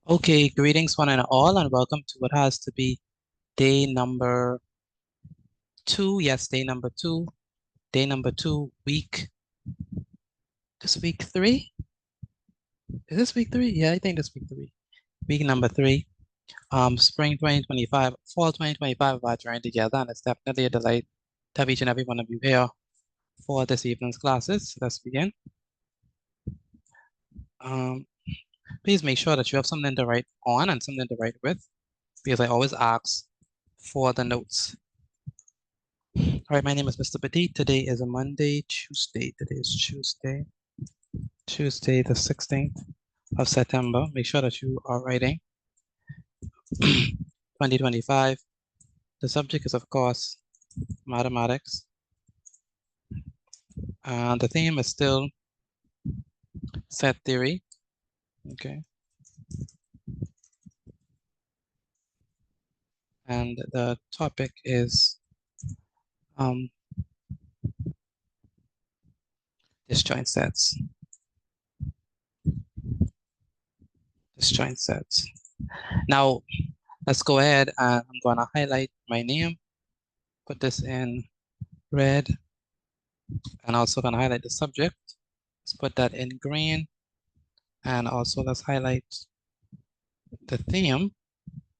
Okay, greetings one and all, and welcome to what has to be day number 2. Yes, day number 2. Day number 2, this week 3? Is this week 3? Yeah, I think this week 3. Week number 3. Spring 2025, fall 2025 of our journey together, and it's definitely a delight to have each and every one of you here for this evening's classes. Let's begin. Please make sure that you have something to write on and something to write with, because I always ask for the notes. All right, my name is Mr. Petit. Today is a Tuesday. Today is Tuesday the 16th of September. Make sure that you are writing 2025. The subject is, of course, mathematics. The theme is still set theory. Okay. And the topic is disjoint sets. Disjoint sets. Now, let's go ahead and I'm going to highlight my name, put this in red, and also going to highlight the subject. Let's put that in green, and also let's highlight the theme,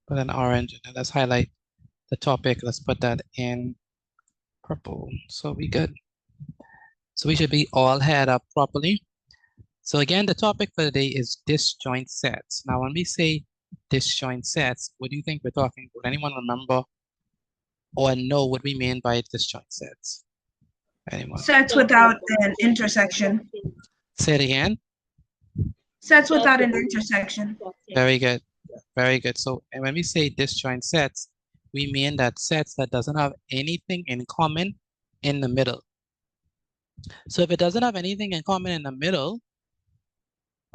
put an orange, and let's highlight the topic. Let's put that in purple. So we good. So we should be all head up properly. So again, the topic for today is disjoint sets. Now, when we say disjoint sets, what do you think we're talking about? Anyone remember or know what we mean by disjoint sets? Anyone? Sets without an intersection. Say it again. Sets without an intersection. Very good. Very good. So and when we say disjoint sets, we mean that sets that doesn't have anything in common in the middle. So if it doesn't have anything in common in the middle,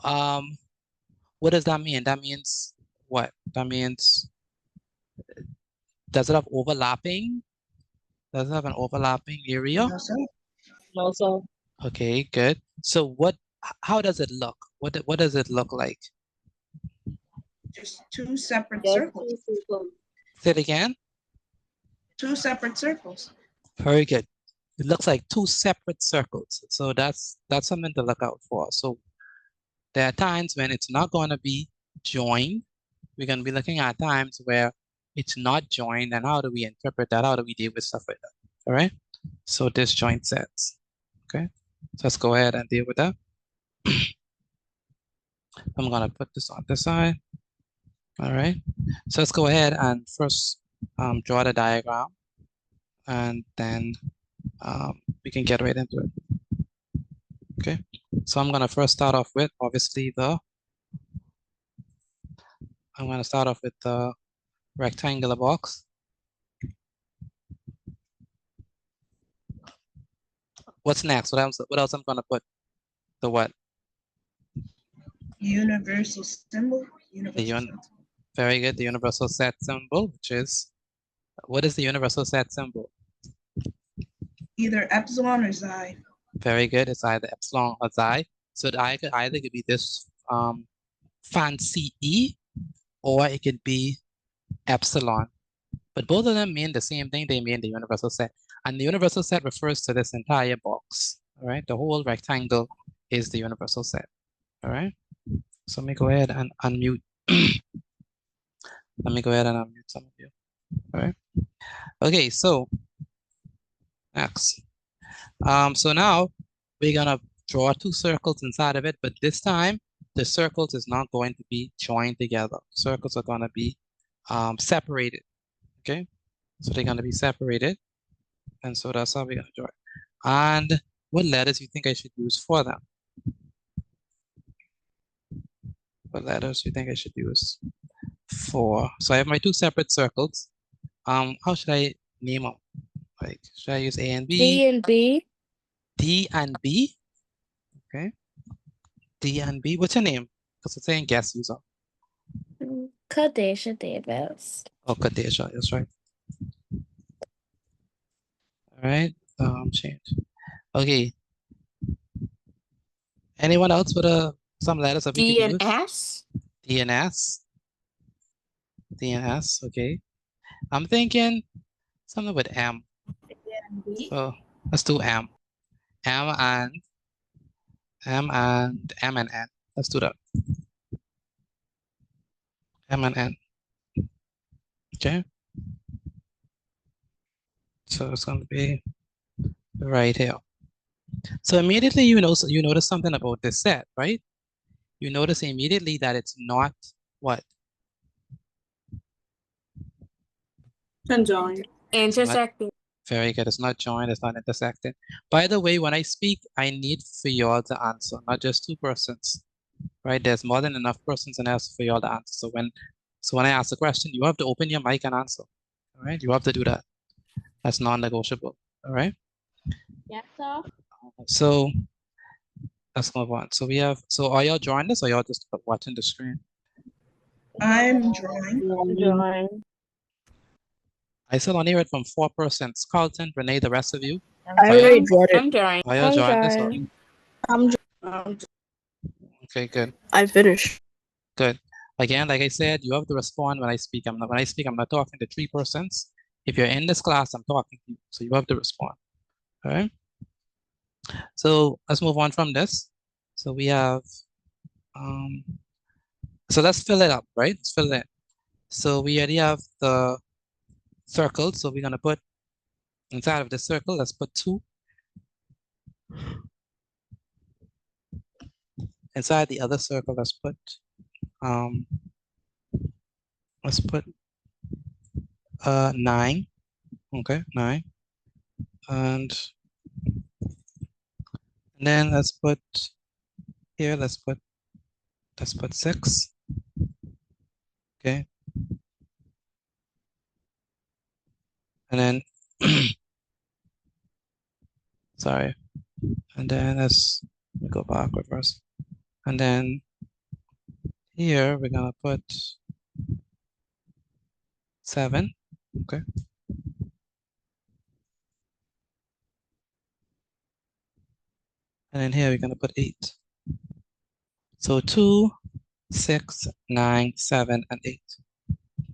what does that mean? That means what? That means, does it have overlapping? Does it have an overlapping area? No, sir. No, sir. Okay, good. So how does it look? What does it look like? Just two separate Yes, circles. Say it again. Two separate circles. Very good. It looks like two separate circles. So that's something to look out for. So there are times when it's not going to be joined. We're going to be looking at times where it's not joined, and how do we interpret that? How do we deal with stuff like that? All right. So disjoint sets. Okay. So let's go ahead and deal with that. I'm going to put this on this side. All right. So let's go ahead and first draw the diagram, and then we can get right into it. Okay. So I'm going to first start off with, obviously, I'm going to start off with the rectangular box. What's next? What else I'm going to put? The what? Universal symbol. Very good. The universal set symbol, which is, what is the universal set symbol? Either epsilon or xi. Very good. It's either epsilon or xi. So the either could be this fancy E, or it could be epsilon. But both of them mean the same thing. They mean the universal set. And the universal set refers to this entire box. All right. The whole rectangle is the universal set. All right. So let me go ahead and unmute. Let me go ahead and unmute some of you. All right. Okay. So next. So now we're gonna draw two circles inside of it, but this time the circles is not going to be joined together. Circles are gonna be separated. Okay, so they're gonna be separated, and so that's how we're gonna draw it. And what letters do you think I should use for them? What letters do you think I should use for? So I have my two separate circles. How should I name them? Like, should I use A and B? D and B. D and B. Okay. D and B. What's your name? Because it's saying guest user. Kadesha Davis. Oh, Kadesha. That's right. All right. Change. Okay. Anyone else with some letters that we D could and use? S. D and S. D and S, okay. I'm thinking something with M. So let's do M. M and N. Let's do that. M and N. Okay. So it's going to be right here. So immediately you notice something about this set, right? You notice immediately that it's not what? Conjoined. Intersecting. Very good. It's not joined, it's not intersecting. By the way, when I speak, I need for y'all to answer, not just two persons, right? There's more than enough persons in there for y'all to answer. So when I ask a question, you have to open your mic and answer, all right? You have to do that. That's non-negotiable, all right? Yes, sir. So let's move on. So are y'all drawing this or y'all just watching the screen? I'm drawing. Drawing. I still only read from 4 persons. Carlton, Renee, the rest of you. I already drew it. I'm drawing. Are y'all drawing this or? I'm Okay, good. I finished. Good. Again, like I said, you have to respond when I speak. I'm not talking to 3 persons. If you're in this class, I'm talking to you. So you have to respond. All right. So let's move on from this. So we have, so let's fill it up, right? Let's fill it in. So we already have the circle. So we're gonna put inside of the circle, let's put 2. Inside the other circle, let's put 9. Okay, 9. And then let's put here, let's put 6. Okay. And then sorry. And then let me go backward first. And then here we're gonna put 7. Okay. And then here we're gonna put 8. So 2, 6, 9, 7, and 8.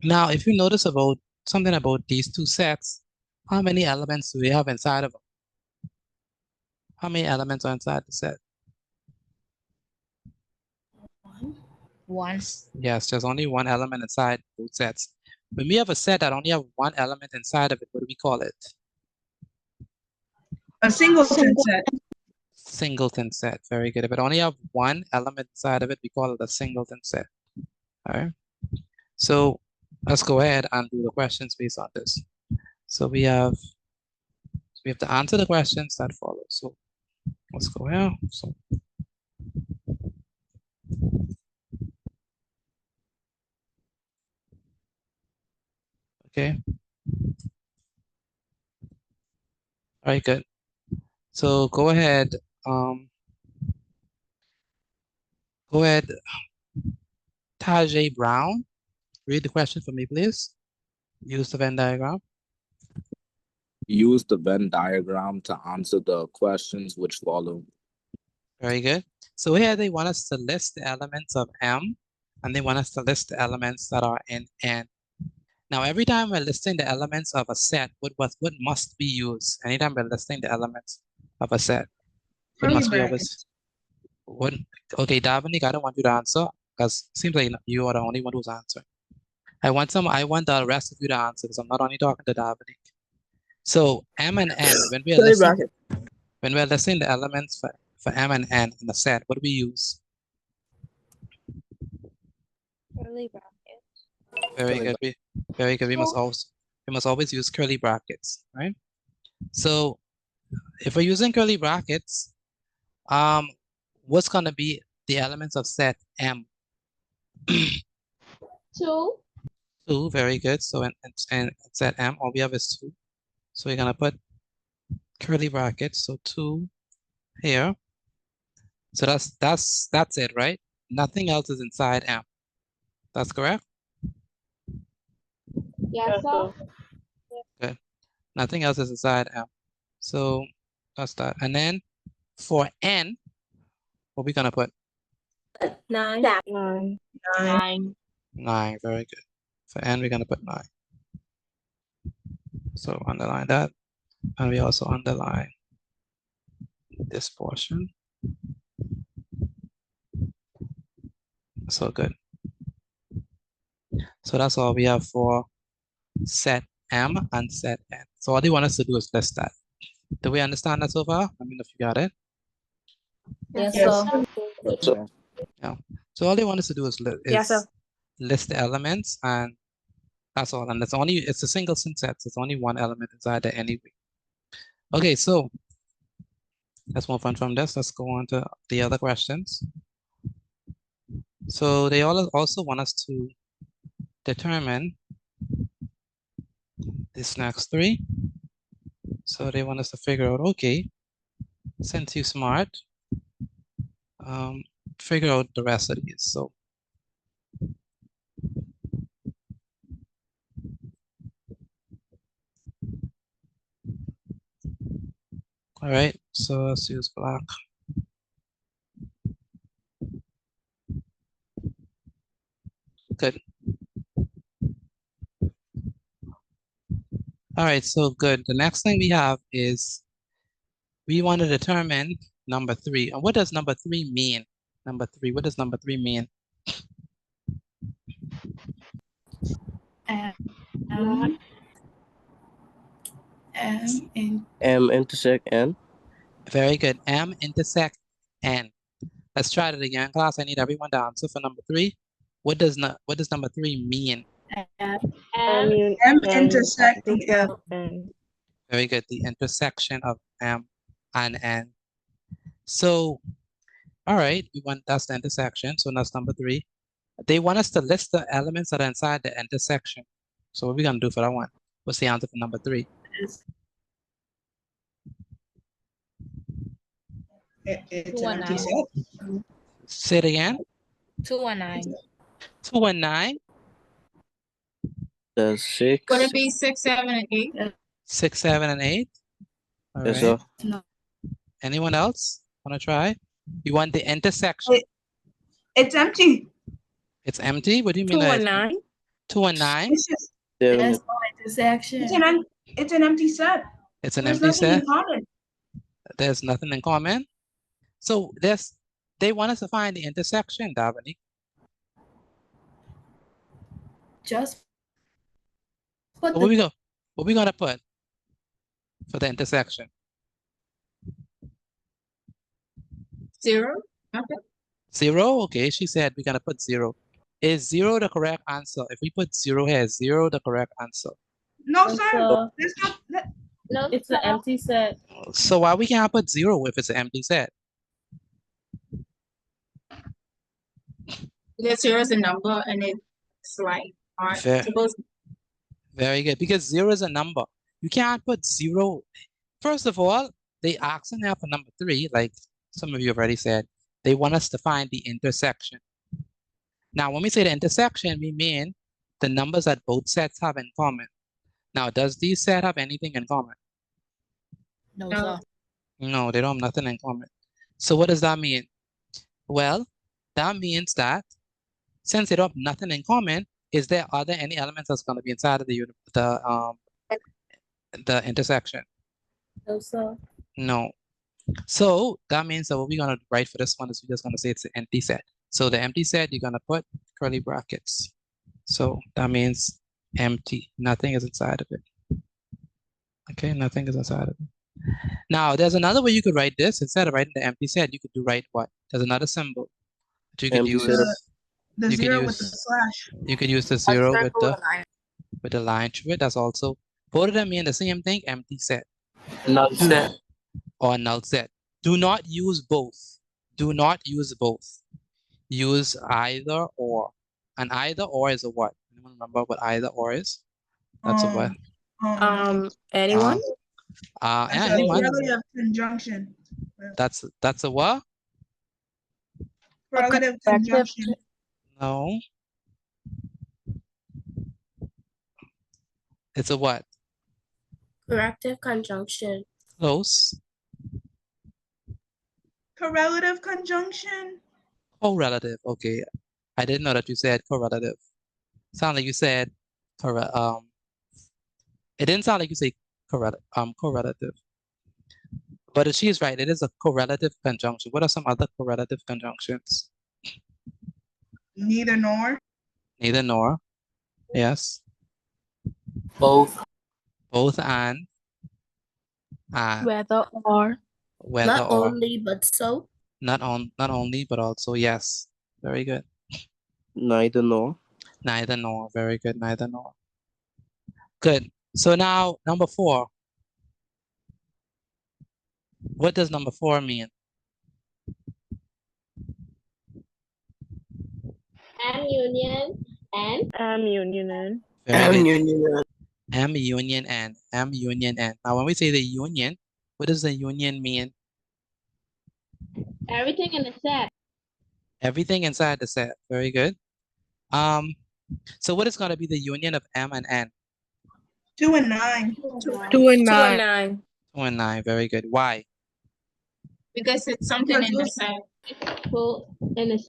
Now, if you notice about something about these two sets, how many elements do we have inside of them? How many elements are inside the set? 1. Yes, there's only one element inside both sets. When we have a set that only have one element inside of it, what do we call it? A singleton set. Singleton set. Very good. If it only have one element inside of it, we call it a singleton set. All right. So let's go ahead and do the questions based on this. So we have to answer the questions that follow. So let's go here. So okay. All right, good. So go ahead. Go ahead. Tajay Brown, read the question for me, please. Use the Venn diagram. Use the Venn diagram to answer the questions which follow. Very good. So here they want us to list the elements of M, and they want us to list the elements that are in N. Now, every time we're listing the elements of a set, what must be used? Anytime we're listing the elements of a set, what Curly must we brackets. always? Okay, Dominic, I don't want you to answer because it seems like you are the only one who's answering. I want the rest of you to answer because I'm not only talking to Dominic. So M and N, when we are listing the elements for M and N in the set, what do we use? Curly brackets. Very good. Very good. We must always use curly brackets, right? So if we're using curly brackets, what's gonna be the elements of set M? 2. 2, very good. So in set M, all we have is 2. So we're gonna put curly brackets. So 2 here. So that's it, right? Nothing else is inside M. That's correct? Yes, sir. Good. Nothing else is inside M. So that's that. And then for N, what are we gonna put? 9. 9. 9. Very good. For n, we're going to put 9. So underline that. And we also underline this portion. So good. So that's all we have for set M and set N. So all they want us to do is list that. Do we understand that so far? Let me know if you got it. Yes, Yes. sir. So, So all they want us to do is, Yes, sir. list the elements, and that's all. And it's a single syntax. It's only one element inside there anyway. Okay, so let's move on from this. Let's go on to the other questions. So they also want us to determine this next 3. So they want us to figure out, okay, since you're smart, figure out the rest of these. So all right, so let's use black. Good. All right, so good. The next thing we have is we want to determine number 3. And what does number 3 mean? Number 3, what does number 3 mean? M intersect N. Very good. M intersect N. Let's try it again, class. I need everyone to answer for number 3. What does number 3 mean? M intersecting N. Very good. The intersection of M and N. So, all right, that's the intersection. So that's number 3. They want us to list the elements that are inside the intersection. So what are we gonna do for that one? What's the answer for number 3? It's an empty set. Say it again. 219. 2 and 9. The 6. Would it be 6, 7, and 8? 6, 7, and 8. All Yes, right. sir. Anyone else want to try? You want the intersection. It's empty. It's empty. What do you mean? 219. 2 and 9. It's just, 7. it's an empty set. It's an There's empty nothing set. in common. There's nothing in common. So they want us to find the intersection, Dominique. Just What we gonna put for the intersection? 0. Okay. 0. Okay, she said we're gonna put 0. Is 0 the correct answer? If we put 0 here, is 0 the correct answer? No, sir. There's not. No, it's an empty set. So why we can't put 0 if it's an empty set? Because 0 is a number and it's like aren't Fair. supposed to. Very good, because 0 is a number. You can't put 0. First of all, they asking now for number 3, like some of you have already said, they want us to find the intersection. Now, when we say the intersection, we mean the numbers that both sets have in common. Now, does these set have anything in common? No. No, they don't have nothing in common. So what does that mean? Well, that means that since they don't have nothing in common, are there any elements that's going to be inside of the intersection? No, sir. No. So that means that what we're going to write for this one is we're just going to say it's an empty set. So the empty set, you're going to put curly brackets. So that means empty. Nothing is inside of it. Okay, nothing is inside of it. Now, there's another way you could write this. Instead of writing the empty set, you could write what? There's another symbol that you could Empty use. set. The You could 0 with the use- slash. You could use the 0 with the line through it. That's also, both of them mean the same thing, empty set Null set. or null set. Do not use both. Do not use both. Use either or. And either or is a what? Anyone remember what either or is? That's a what? Anyone? Yeah, That's a anyone. relative conjunction. That's a what? Relative conjunction. No. It's a what? Corrective conjunction. Close. Correlative conjunction. Correlative. Okay. I didn't know that you said correlative. Sound like you said correct. It didn't sound like you say correlative. But she's right. It is a correlative conjunction. What are some other correlative conjunctions? Neither nor. Neither nor. Yes. Both. Both and Whether or. whether Not or. only, but so. Not only, but also. Yes. Very good. Neither nor. Neither nor. Very good. Neither nor. Good. So now number 4. What does number 4 mean? M union and Union. Very good. Union. M union N. M union N. Now when we say the union, what does the union mean? everything in the set. Everything inside the set. Very good. So what is going to be the union of M and N? 2 and 9. 2 and 9. 2 and 9. Very good. Why? Because it's something in the set. Well, in the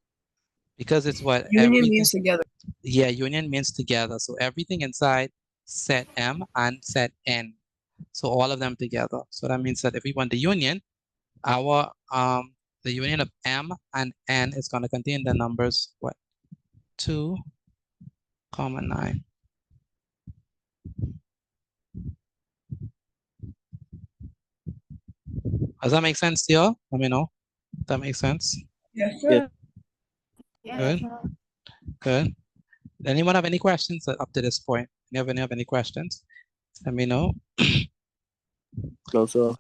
Because it's what? Union Everything. means together. Yeah, union means together. So everything inside set M and set N. So all of them together. So that means that if we want the union, the union of M and N is going to contain the numbers what? 2, 9. Does that make sense to y'all? Let me know. That makes sense. Yes, sir. Good. Good. Anyone have any questions up to this point? Anyone have any questions? Let me know. No, sir.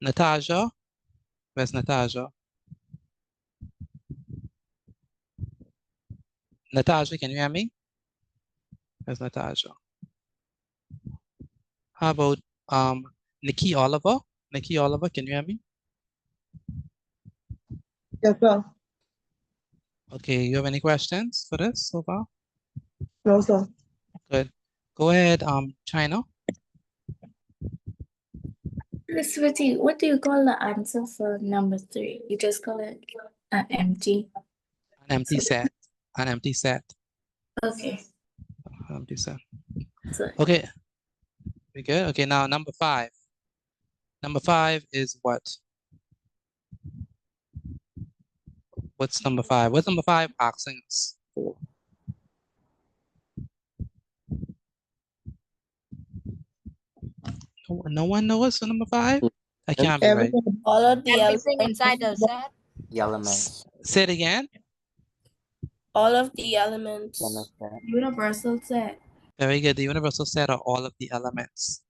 Natasha. Where's Natasha? Natasha, can you hear me? Where's Natasha? How about Nikki Oliver? Nikki Oliver, can you hear me? Yes, sir. Okay, you have any questions for this so far? No, sir. Good. Go ahead, China. Miss Switty, what do you call the answer for number 3? You just call it empty. An empty set. An empty set. Okay. Empty set. So Okay. We good? Okay, now number 5. Number 5 is what? What's number 5? What's number 5 asking us for? No one knows for number 5? I can't be right. all of the everything inside the set. The elements. Say it again. All of the elements. universal set. Very good. The universal set are all of the elements.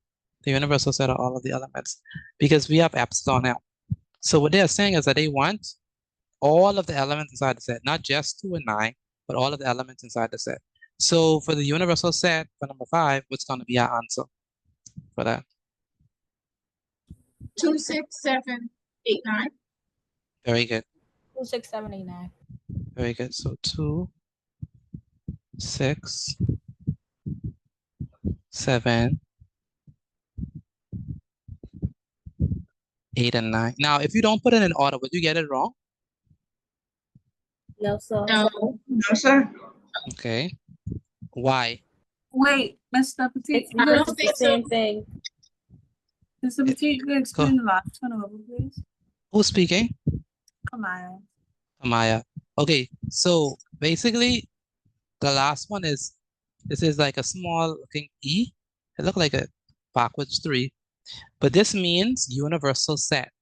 The universal set are all of the elements because we have epsilon L. So what they are saying is that they want all of the elements inside the set, not just 2 and 9, but all of the elements inside the set. So for the universal set for number 5, what's going to be our answer for that? 2, 6, 7, 8, 9. Very good. 2, 6, 7, 8, 9. Very good. So 2, 6, 7, 8, and 9. Now, if you don't put it in order, would you get it wrong? No, sir. No. No, sir. Okay. Why? Wait, Mr. Petit, I don't the think so. same thing. Mr. Petit, you can explain the last one over, please. Who's speaking? Come on. Amaya. Okay, so basically, the last one is, this is like a small looking E. It looks like a backwards 3, but this means universal set.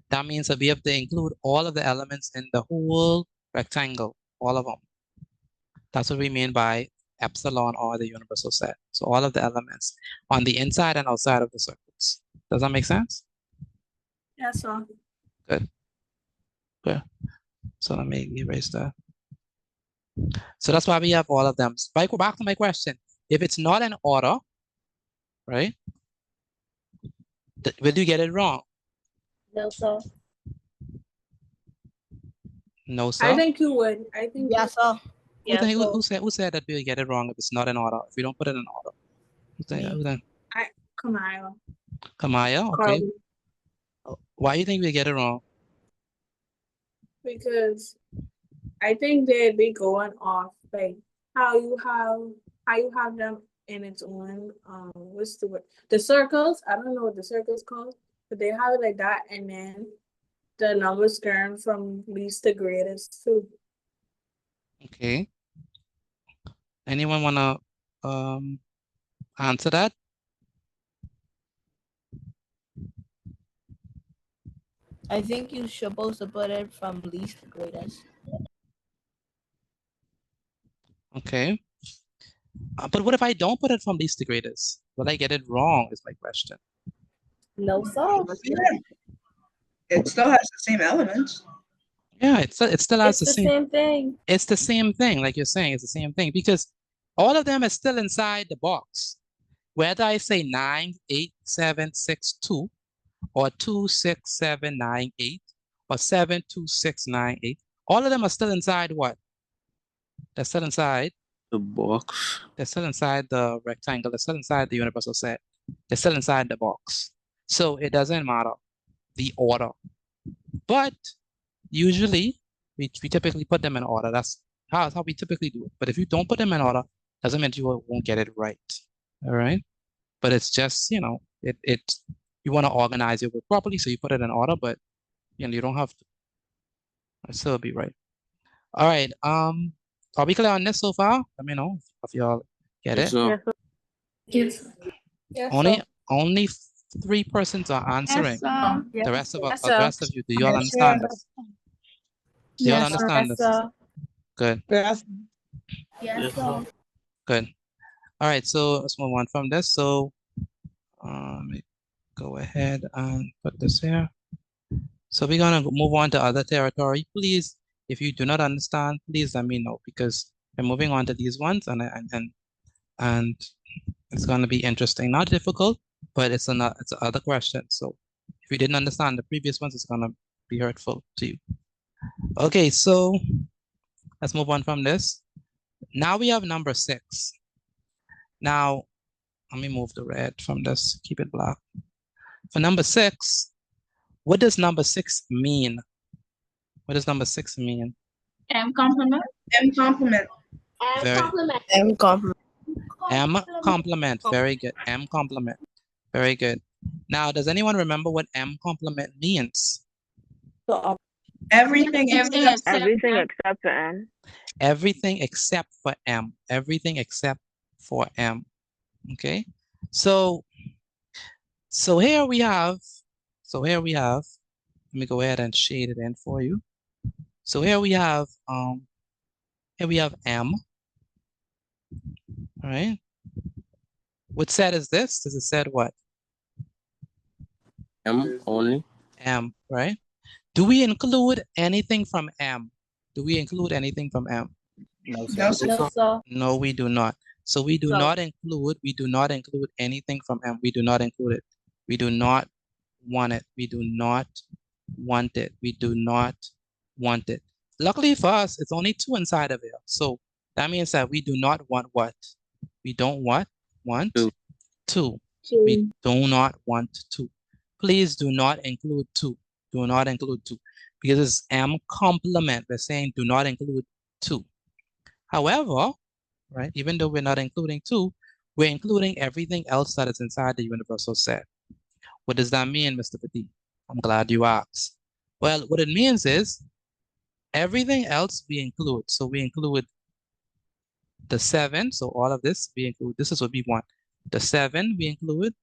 That means that we have to include all of the elements in the whole rectangle, all of them. That's what we mean by epsilon or the universal set. So all of the elements on the inside and outside of the circles. Does that make sense? Yes, sir. Good. Good. So let me erase that. So that's why we have all of them. So if I go back to my question, if it's not in order, right? Will you get it wrong? No, sir. No, sir. I think you would. I think Yes, sir. Who, who said that we'll get it wrong if it's not in order? If we don't put it in order. Who then? Come on. Kamaya, okay. Why do you think we get it wrong? Because I think they'd be going off like how you have them in its own, what's the word? The circles, I don't know what the circles called, but they have it like that, and then the numbers going from least to greatest too. Okay. Anyone wanna answer that? I think you're supposed to put it from least to greatest. Okay. But what if I don't put it from least to greatest? Will I get it wrong is my question. No, sir. Yeah. It still has the same elements. Yeah, it still has It's the the same thing. It's the same thing, like you're saying, it's the same thing because all of them are still inside the box. Whether I say 9, 8, 7, 6, 2, or 2, 6, 7, 9, 8, or 7, 2, 6, 9, 8, all of them are still inside what? They're still inside. The box. They're still inside the rectangle. They're still inside the universal set. They're still inside the box. So it doesn't matter the order. But usually we typically put them in order. That's how we typically do it. But if you don't put them in order, doesn't mean you won't get it right. All right. But it's just, you know, you want to organize your work properly, so you put it in order, but you know, you don't have to. It'll still be right. All right. Are we clear on this so far? Let me know if y'all get it. So, Yes. Yes, Only 3 persons are answering. Yes, The rest of Yes, the sir. rest of you, do y'all Yes, understand sir. this? Do y'all Yes, sir. understand Yes, this? sir. Good. Yes. Yes, sir. Good. All right, so let's move on from this. So let me go ahead and put this here. So we're gonna move on to other territory. Please, if you do not understand, please let me know because we're moving on to these ones and it's gonna be interesting. Not difficult, but it's other questions. So if you didn't understand the previous ones, it's gonna be hurtful to you. Okay, so let's move on from this. Now we have number 6. Now, let me move the red from this, keep it black. For number 6, what does number 6 mean? What does number 6 mean? M complement. M complement. Very- M complement. M complement, very good. M complement, very good. Now, does anyone remember what M complement means? Everything except Everything except for M. Everything except for M. Everything except for M. Okay. So here we have, let me go ahead and shade it in for you. So here we have M. All right. What set is this? Does it set what? M only. M, right? Do we include anything from M? Do we include anything from M? No, No, sir. No, sir. No, we do not. So we do not include anything from M. We do not include it. We do not want it. We do not want it. We do not want it. Luckily for us, it's only 2 inside of here. So that means that we do not want what? We don't want 2. We do not want 2. Please do not include 2. Do not include 2 because it's M complement. We're saying do not include 2. However, right, even though we're not including 2, we're including everything else that is inside the universal set. What does that mean, Mr. Petit? I'm glad you asked. Well, what it means is everything else we include. So we include the 7. So all of this we include. This is what we want. The 7 we include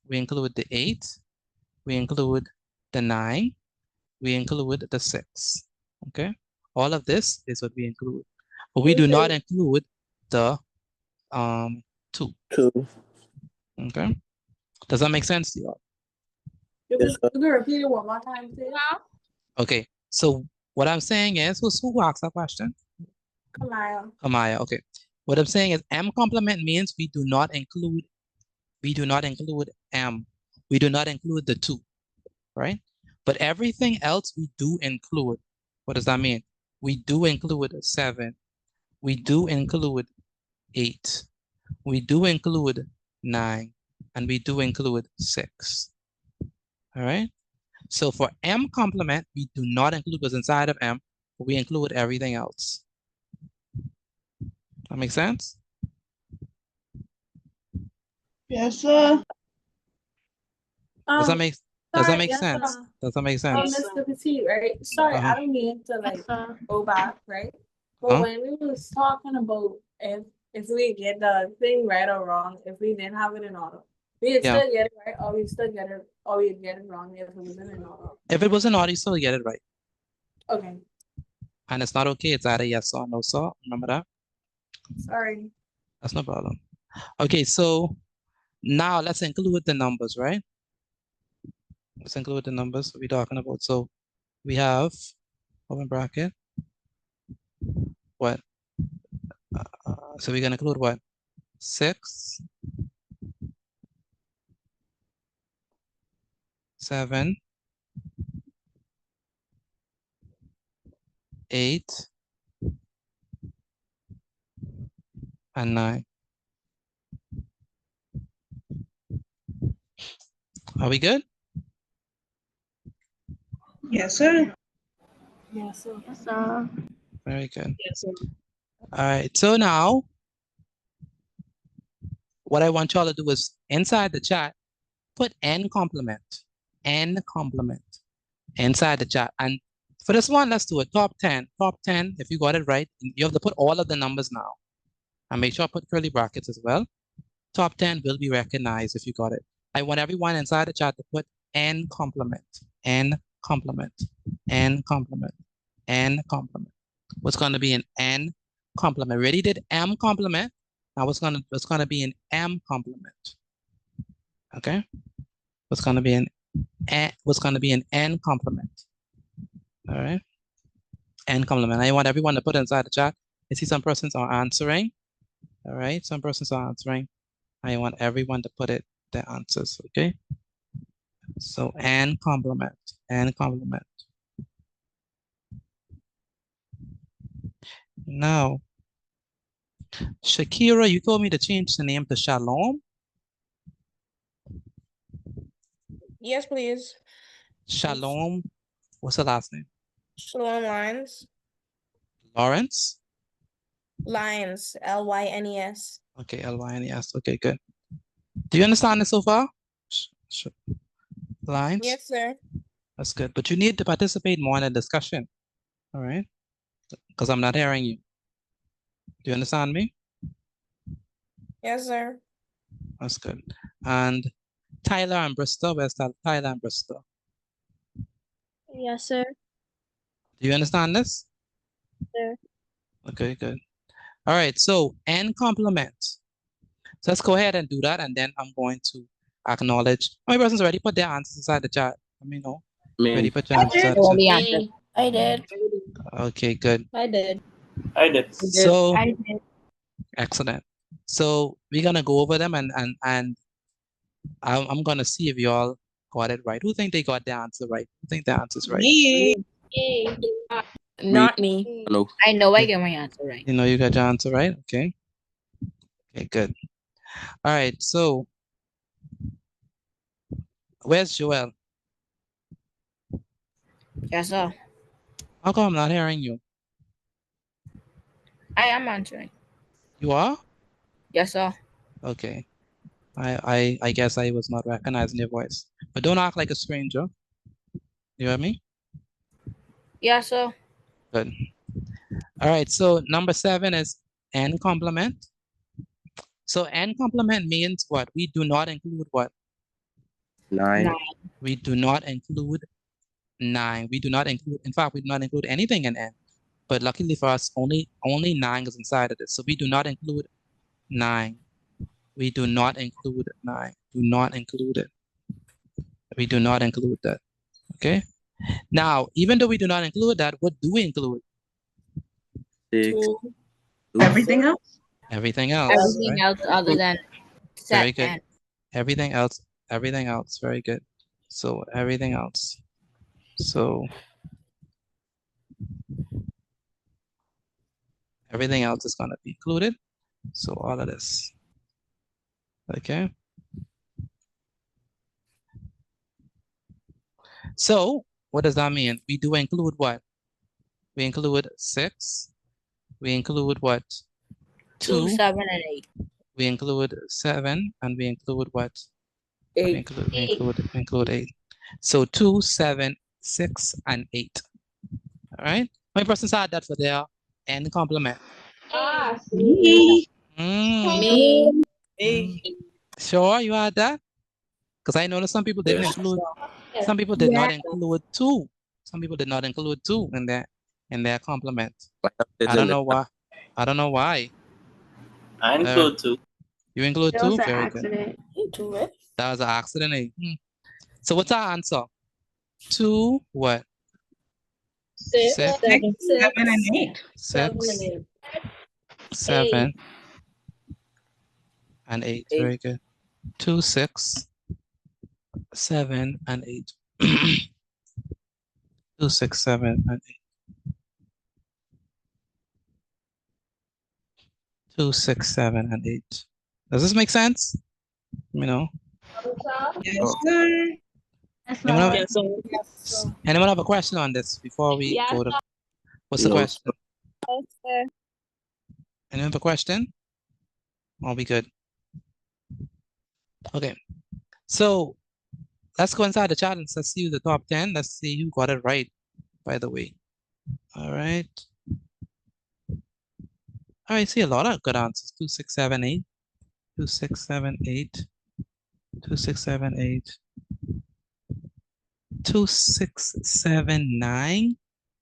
the 8, we include the 9, we include the 6. Okay, all of this is what we include, but we do not include the 2. 2. Okay, does that make sense to you all? You can repeat it one more time, please. Okay, so what I'm saying is, who asked that question? Kamaya. Amaya. Okay, what I'm saying is M complement means we do not include M. We do not include the 2, right? But everything else we do include. What does that mean? We do include 7. We do include 8. We do include 9. And we do include 6. All right? So for M complement, we do not include what's inside of M, but we include everything else. That make sense? Yes, sir. Does that make does that sorry, make yes, sense? sir. Does that make sense? Mr. Petit, right? Sorry, Uh-huh. I don't mean to like go back, right? But Huh? when we was talking about if we get the thing right or wrong, if we didn't have it in order, we'd Yeah. still get it right, or we'd still get it, or we'd get it wrong if it wasn't in order. If it was an odd, you still get it right. Okay, And it's not okay. It's either yes or no, sir. Remember that? sorry. That's no problem. Okay, so now let's include the numbers, right? Let's include the numbers we're talking about. So we have, open bracket, what? So we're gonna include what? 6, 7, 8, and 9. Are we good? Yes, sir. Yes, sir. Very good. Yes, sir. All right, so now what I want y'all to do is inside the chat, put n complement inside the chat. And for this one, let's do it. Top 10. Top 10, if you got it right, you have to put all of the numbers now. And make sure I put curly brackets as well. Top 10 will be recognized if you got it. I want everyone inside the chat to put n complement, n complement, n complement, n complement. What's going to be an n complement? Already did m complement. Now what's gonna be an m complement? Okay. What's gonna be an n complement? All right. N complement. I want everyone to put it inside the chat. I see some persons are answering. All right. Some persons are answering. I want everyone to put it their answers. Okay. So n complement. N complement. Now, Shakira, you told me to change the name to Shalom. Yes, please. Shalom. What's the last name? Shalom Lines. Lawrence. Lines. Lynes. Okay, Lynes. Okay, good. Do you understand this so far? Lines? Yes, sir. That's good. But you need to participate more in the discussion. All right? Because I'm not hearing you. Do you understand me? Yes, sir. That's good. And Tyler and Bristol, where's Tyler and Bristol? Yes, sir. Do you understand this? Sir. Okay, good. All right, so n complement. So let's go ahead and do that, and then I'm going to acknowledge. How many persons already put their answers inside the chat? Let me know. Already put your answers inside the chat. I did. Okay, good. I did. I did. So I did. excellent. So we're gonna go over them, and I'm gonna see if y'all got it right. Who think they got the answer right? Who think the answer's right? Me. Not me. No. I know I get my answer right. You know you got your answer right? Okay. Okay, good. All right, so where's Joel? Yes, sir. How come I'm not hearing you? I am answering. You are? Yes, sir. Okay. I guess I was not recognizing your voice. But don't act like a stranger. You hear me? Yes, sir. Good. All right, so number 7 is n complement. So n complement means what? We do not include what? 9. We do not include 9. We do not include, in fact, we do not include anything in n. But luckily for us, only 9 is inside of it. So we do not include 9. We do not include 9. Do not include it. We do not include that. Okay. Now, even though we do not include that, what do we include? 6. Everything else? Everything else. Everything right? else other than set Very good. and Everything else. Everything else. Very good. So everything else. So everything else is going to be included. So all of this. Okay. So what does that mean? We do include what? We include 6. We include what? 2, 2, 7, and 8. we include 7, and we include what? We 8. include 8. So 2, 7, 6, and 8. All right. How many persons had that for their n complement? Me. Mm, Me. Sure, you had that? Because I noticed some people didn't include. Some people did not include 2. Some people did not include 2 in their complement. I don't know why. I don't know why. I include 2. You include 2? Very good. You too, right? That was an accident. So what's our answer? 2 what? 6, 6, 7, and 8. 6, 7, and 8. Very good. 2, 6, 7, and 8. 2, 6, 7, and 8. 2, 6, 7, and 8. Does this make sense? You know? Yes, sir. Anyone have a question on this before we go to? What's the No, question? Yes, sir. Anyone have a question? I'll be good. Okay. So let's go inside the chat and let's see the top 10. Let's see who got it right, by the way. All right. I see a lot of good answers. 2, 6, 7, 8. 2, 6, 7, 8. 2, 6, 7, 8. 2, 6, 7, 9.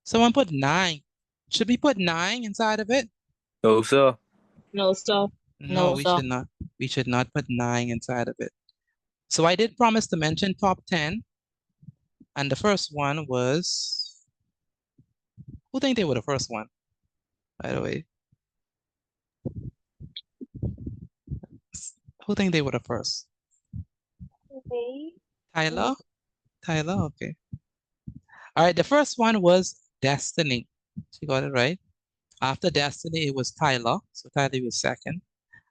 Someone put 9. Should we put 9 inside of it? No, sir. No, stop. No, No, we sir. should not. We should not put 9 inside of it. So I did promise to mention top 10. And the first one was, who think they were the first one, by the way? Who think they were the first? Me. Tyler? Tyler, okay. All right, the first one was Destiny. She got it right. After Destiny, it was Tyler. So Tyler was second.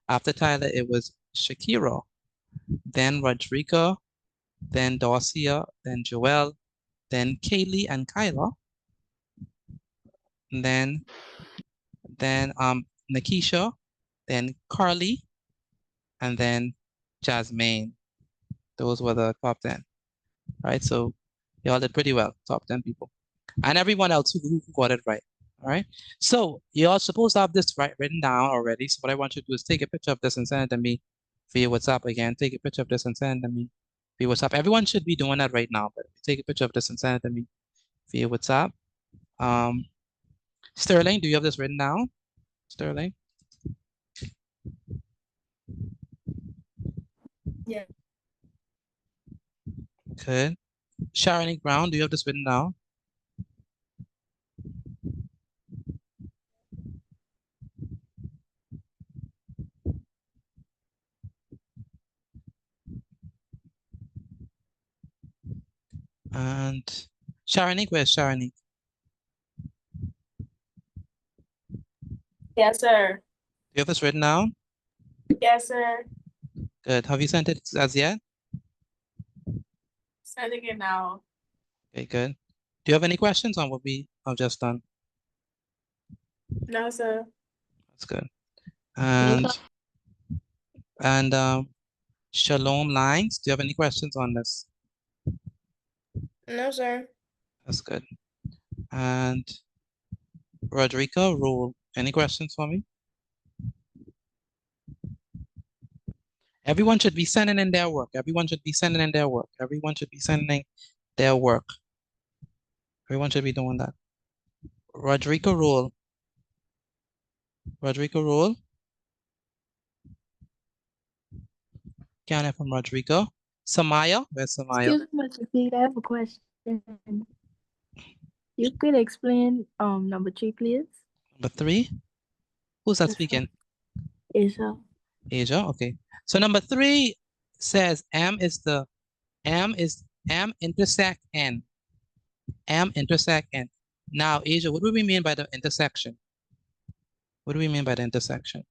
After Tyler, it was Shakira. Then Rodrigo. Then Dorcia. Then Joelle. Then Kaylee and Kyla. And then Nikisha. Then Carly. And then Jasmine. Those were the top 10. All right, so y'all did pretty well, top 10 people. And everyone else who got it right. All right. So you're supposed to have this written down already. So what I want you to do is take a picture of this and send it to me via WhatsApp again. Take a picture of this and send it to me via WhatsApp. Everyone should be doing that right now, but take a picture of this and send it to me via WhatsApp. Sterling, do you have this written down? Sterling? Yeah. Good. Sharonique Brown, do you have this written down? And Sharonique, where's Sharonique? Yes, sir. Do you have this written down? Yes, sir. Good. Have you sent it as yet? Sending it now. Okay, good. Do you have any questions on what we have just done? No, sir. That's good. And Shalom Lines, do you have any questions on this? No, sir. That's good. And Rodrigo Rule, any questions for me? Everyone should be sending in their work. Everyone should be sending in their work. Everyone should be sending their work. Everyone should be doing that. Rodrigo Rule. Rodrigo Rule. Can't hear from Rodrigo. Samaya, where's Samaya? Excuse me, Mr. Pete, I have a question. You could explain number 3, please? Number 3. Who's that Yes, speaking? Asia. Asia, okay. So number 3 says M intersect N. M intersect N. Now, Asia, what do we mean by the intersection? What do we mean by the intersection?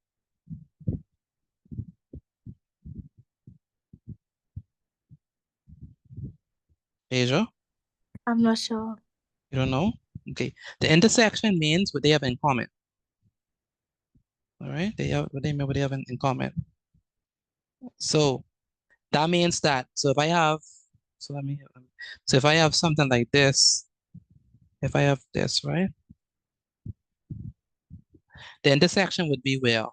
Asia? I'm not sure. You don't know? Okay. The intersection means what they have in common. All right, what they have in common. So that means that, so if I have, so so if I have something like this, if I have this, right? The intersection would be where?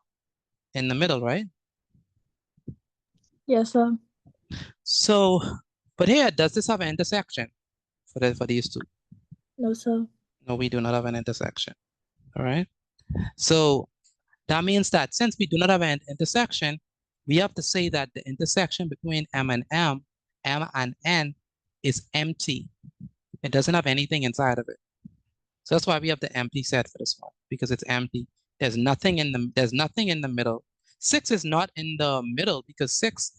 In the middle, right? Yes, sir. So, but here, does this have an intersection for these two? No, sir. No, we do not have an intersection. All right. So that means that since we do not have an intersection, we have to say that the intersection between M and M and N is empty. It doesn't have anything inside of it. So that's why we have the empty set for this one, because it's empty. There's nothing in the middle. 6 is not in the middle because 6,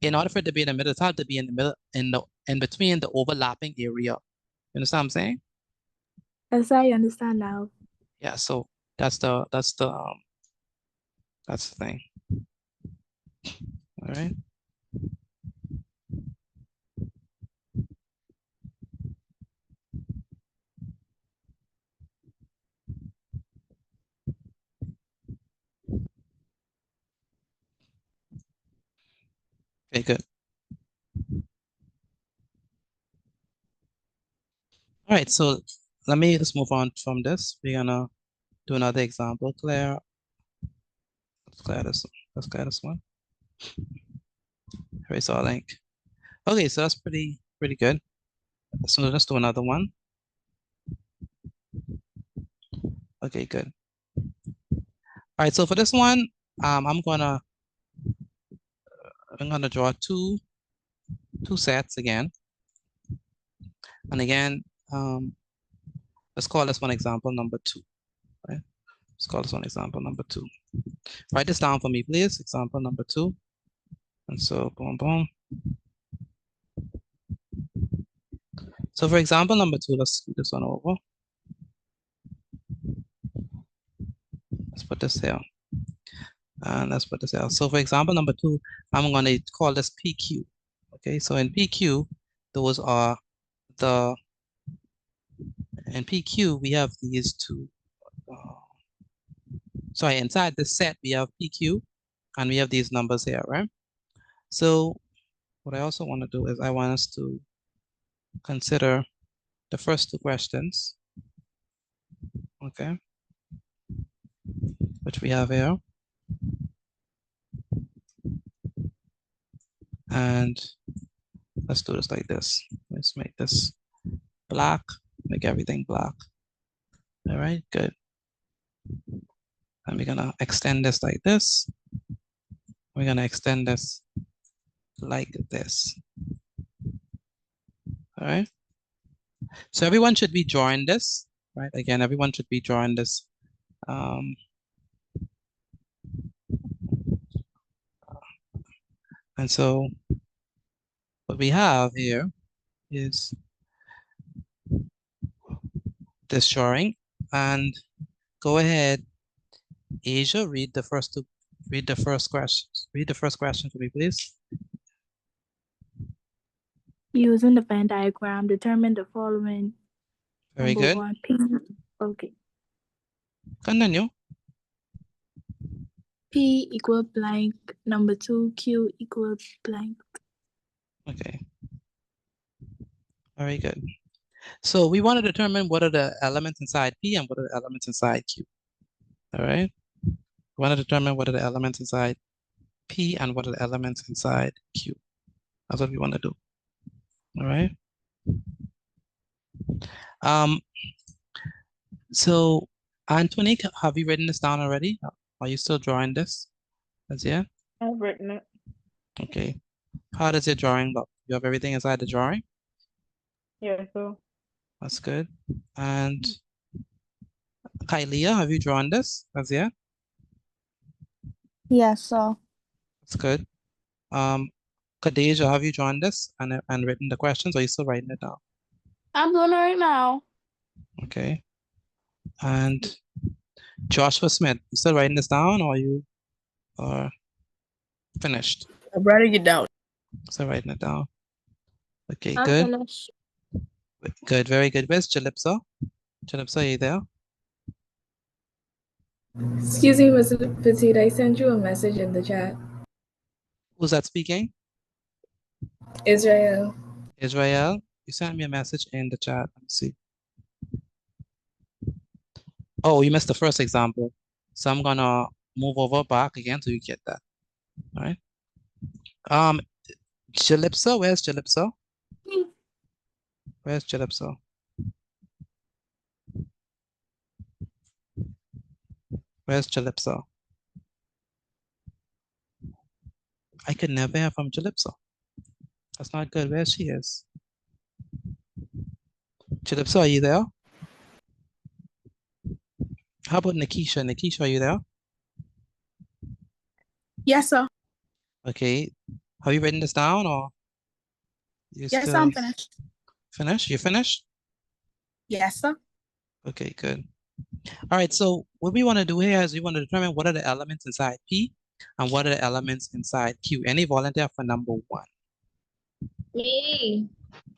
in order for it to be in the middle, it's hard to be in the middle, in between the overlapping area. You understand what I'm saying? Yes, I understand now. Yeah, so that's the thing. All right. Okay, good. All right, so let me just move on from this. We're gonna do another example. Let's clear this one. Erase our link. Okay, so that's pretty good. So let's do another one. Okay, good. All right, so for this one, I'm gonna draw two sets again. And again, let's call this one example number 2. Right? Let's call this one example number 2. Write this down for me, please. Example number 2. And so boom, boom. So for example number 2, let's scoot this one over. Let's put this here. And let's put this here. So for example number 2, I'm going to call this PQ. Okay, so in PQ, those are in PQ, we have these two. Sorry, inside the set, we have PQ, and we have these numbers here, right? So what I also want to do is I want us to consider the first 2 questions, okay, which we have here. And let's do this like this. Let's make this black, make everything black. All right, good. And we're gonna extend this like this. We're gonna extend this like this. All right. So everyone should be drawing this, right? Again, everyone should be drawing this. And so what we have here is this drawing, and go ahead, Asia, read the first questions. Read the first question for me, please. Using the Venn diagram, determine the following. Very Number good. 1, P. Okay. Continue. P equal blank. Number 2, Q equal blank. Okay. Very good. So we want to determine what are the elements inside P and what are the elements inside Q. All right. We want to determine what are the elements inside P and what are the elements inside Q. That's what we want to do. All right. So Antonique, have you written this down already? Are you still drawing this? Yeah. I've written it. Okay. How does your drawing look? You have everything inside the drawing? Yeah, so. That's good. And Kylia, have you drawn this? Yeah. Yes, so. That's good. Khadija, have you drawn this and written the questions, or are you still writing it down? I'm doing it right now. Okay. And Joshua Smith, you still writing this down, or you are finished? I'm writing it down. Still writing it down. Okay, I'm good. finished. Good, very good. Where's Jalipsa? Jalipsa, are you there? Excuse me, Mr. Petit, I sent you a message in the chat. Who's that speaking? Israel. Israel, you sent me a message in the chat. Let me see. Oh, you missed the first example. So I'm gonna move over back again so you get that. All right. Calypso, where's Calypso? Where's Calypso? Where's Calypso? I could never hear from Calypso. That's not good. Where she is? Calypso, are you there? How about Nikisha? Nikisha, are you there? Yes, sir. Okay. Have you written this down or you Yes, still I'm finished. finished? You finished? Yes, sir. Okay, good. All right, so what we want to do here is we want to determine what are the elements inside P and what are the elements inside Q. Any volunteer for number 1? Me.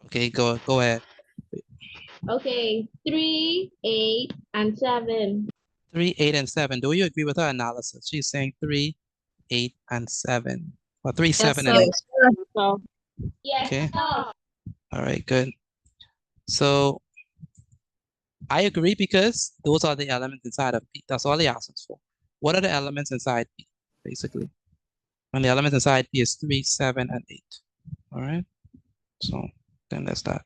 Okay, go ahead. Okay, 3, 8, and 7. 3, 8, and 7. Do you agree with her analysis? She's saying 3, 8, and 7. Or 3, 7, and 8. Yes, Okay. sir. All right, good. So I agree because those are the elements inside of P. That's all he asks us for. What are the elements inside P, basically? And the elements inside P is 3, 7, and 8. All right. So then that's that.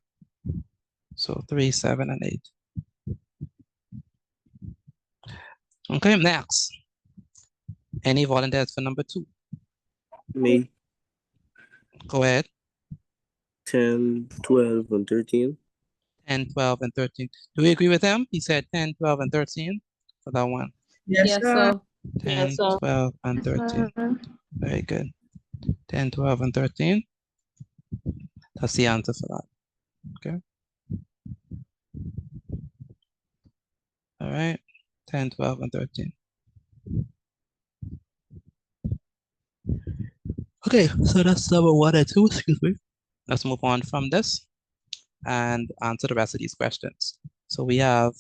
So 3, 7, and 8. Okay, next. Any volunteers for number 2? Me. Go ahead. 10, 12, and 13. 10, 12, and 13. Do we agree with him? He said 10, 12, and 13 for that one. Yes, sir. 10, Yes, sir. 12, and 13. Very good. 10, 12, and 13. That's the answer for that. Okay. All right. 10, 12, and 13. Okay, so that's number 1 and 2, excuse me. Let's move on from this and answer the rest of these questions. So we have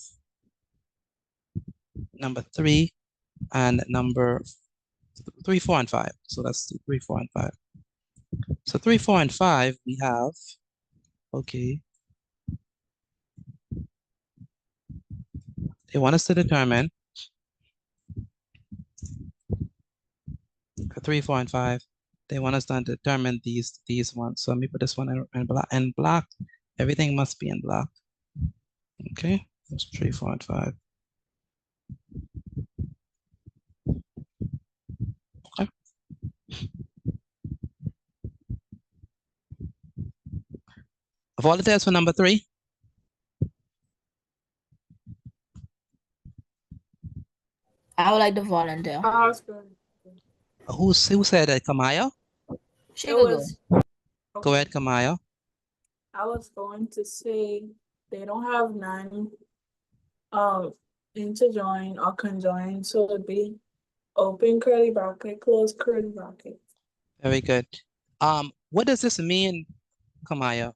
number 3 and number 3, 4, and 5. So that's 3, 4, and 5. So 3, 4, and 5, we have, okay. They want us to determine 3, 4, and 5. They want us to determine these ones. So let me put this one in black. In black, everything must be in black. Okay, that's 3, 4, and 5. Okay. Volunteers for number 3. I would like to volunteer. Who said that? Kamaya? She It could go. was, Go ahead, Kamaya. I was going to say they don't have none interjoin or conjoin, so it'd be open curly bracket, close curly bracket. Very good. What does this mean, Kamaya?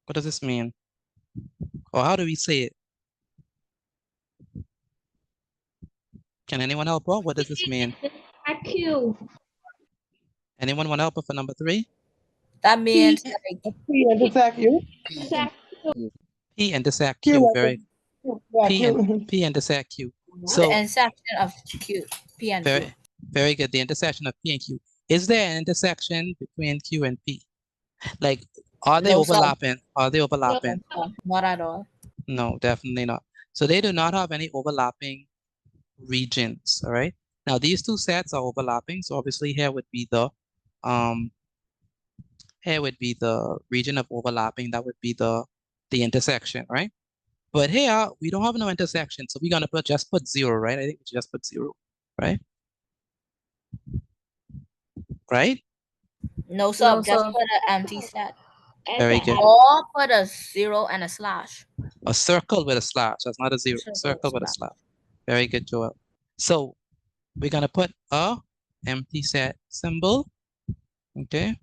What does this mean? Or how do we say it? Can anyone help her? What does this mean? Q. Anyone want to help her for number 3? That means like P intersect you. P intersect Q, Q. I Very think. P intersect Q. the So intersection of Q, P and Q. very good. The intersection of P and Q. Is there an intersection between Q and P? Like, are they No, sir. overlapping? Are they overlapping? Not at all. No, definitely not. So they do not have any overlapping regions. All right. Now these two sets are overlapping. So obviously here would be the region of overlapping. That would be the intersection, right? But here we don't have no intersection, so we're gonna just put 0, right? I think we just put 0, right? Right? No, sir. No, Just sir. put an empty set. Very good. Or put a 0 and a slash. A circle with a slash. That's not a 0. Circle Circle with a slash. slash. Very good, Joel. So we're gonna put a empty set symbol. Okay.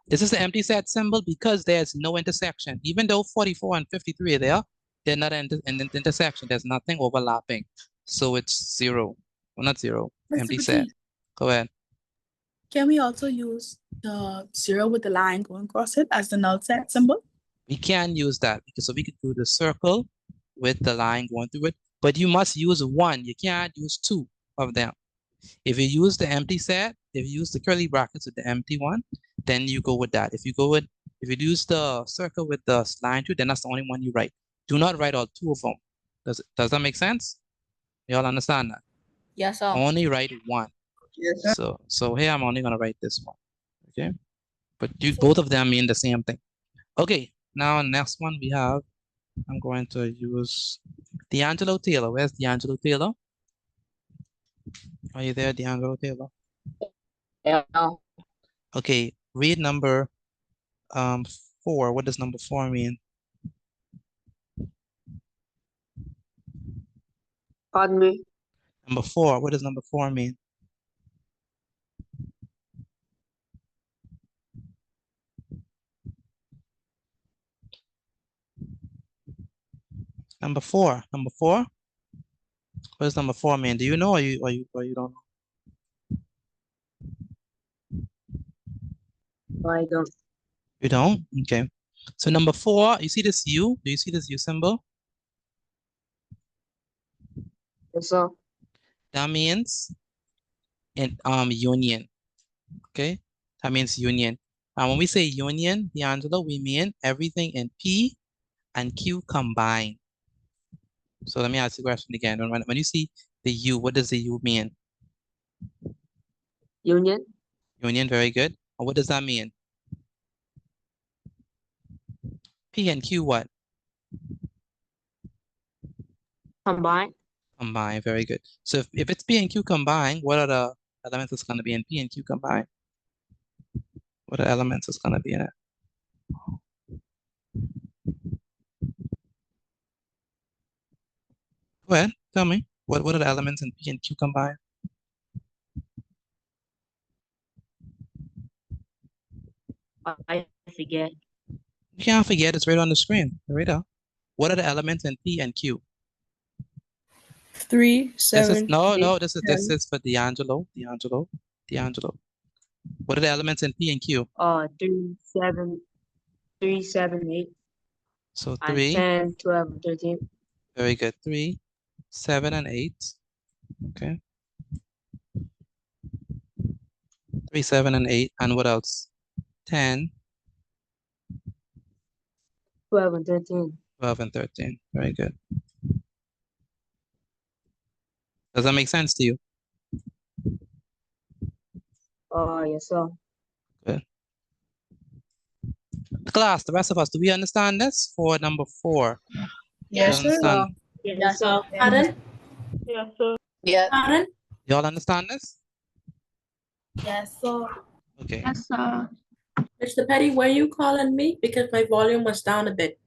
This is the empty set symbol because there's no intersection. Even though 44 and 53 are there, they're not in the intersection. There's nothing overlapping. So it's zero. Well, not zero. Mr. Empty set. Petit, Go ahead. can we also use the 0 with the line going across it as the null set symbol? We can use that because so we could do the circle with the line going through it, but you must use one. You can't use two of them. If you use the empty set, if you use the curly brackets with the empty one, then you go with that. If you use the circle with the line through, then that's the only one you write. Do not write all two of them. Does that make sense? Y'all understand that? Yes, sir. Only write one. Yes, sir. So here I'm only gonna write this one. Okay, but both of them mean the same thing. Okay, now next one we have. I'm going to use D'Angelo Taylor. Where's D'Angelo Taylor? Are you there, D'Angelo Taylor? Yeah. Okay, read number 4. What does number 4 mean? Pardon me. Number 4. What does number 4 mean? Number 4. Number 4. What does number 4 mean? Do you know or you don't know? I don't. You don't? Okay. So number 4, you see this U? Do you see this U symbol? Yes, sir. That means union. Okay? That means union. And when we say union, D'Angelo, we mean everything in P and Q combined. So let me ask you a question again. When you see the U, what does the U mean? Union. Union, very good. And what does that mean? P and Q what? Combine. Combine, very good. So if it's P and Q combined, what are the elements that's going to be in P and Q combined? What are elements that's going to be in it? Go ahead, tell me. What are the elements in P and Q combined? I forget. You can't forget, it's right on the screen. Right up. What are the elements in P and Q? 3, 7. This is for D'Angelo. What are the elements in P and Q? 3, 7, 8. So And 3. 10, 12, 13. Very good. 3, 7, and 8. Okay. 3, 7, and 8. And what else? 10, 12, and 13. 12, and 13. Very good. Does that make sense to you? Yes, sir. Good. Class, the rest of us, do we understand this for number 4? Yes, You sir. understand? Yes, sir. Pardon? Yes, sir. Yeah. Pardon? Y'all understand this? Yes, sir. Okay. Yes, sir. Mr. Petty, were you calling me? Because my volume was down a bit.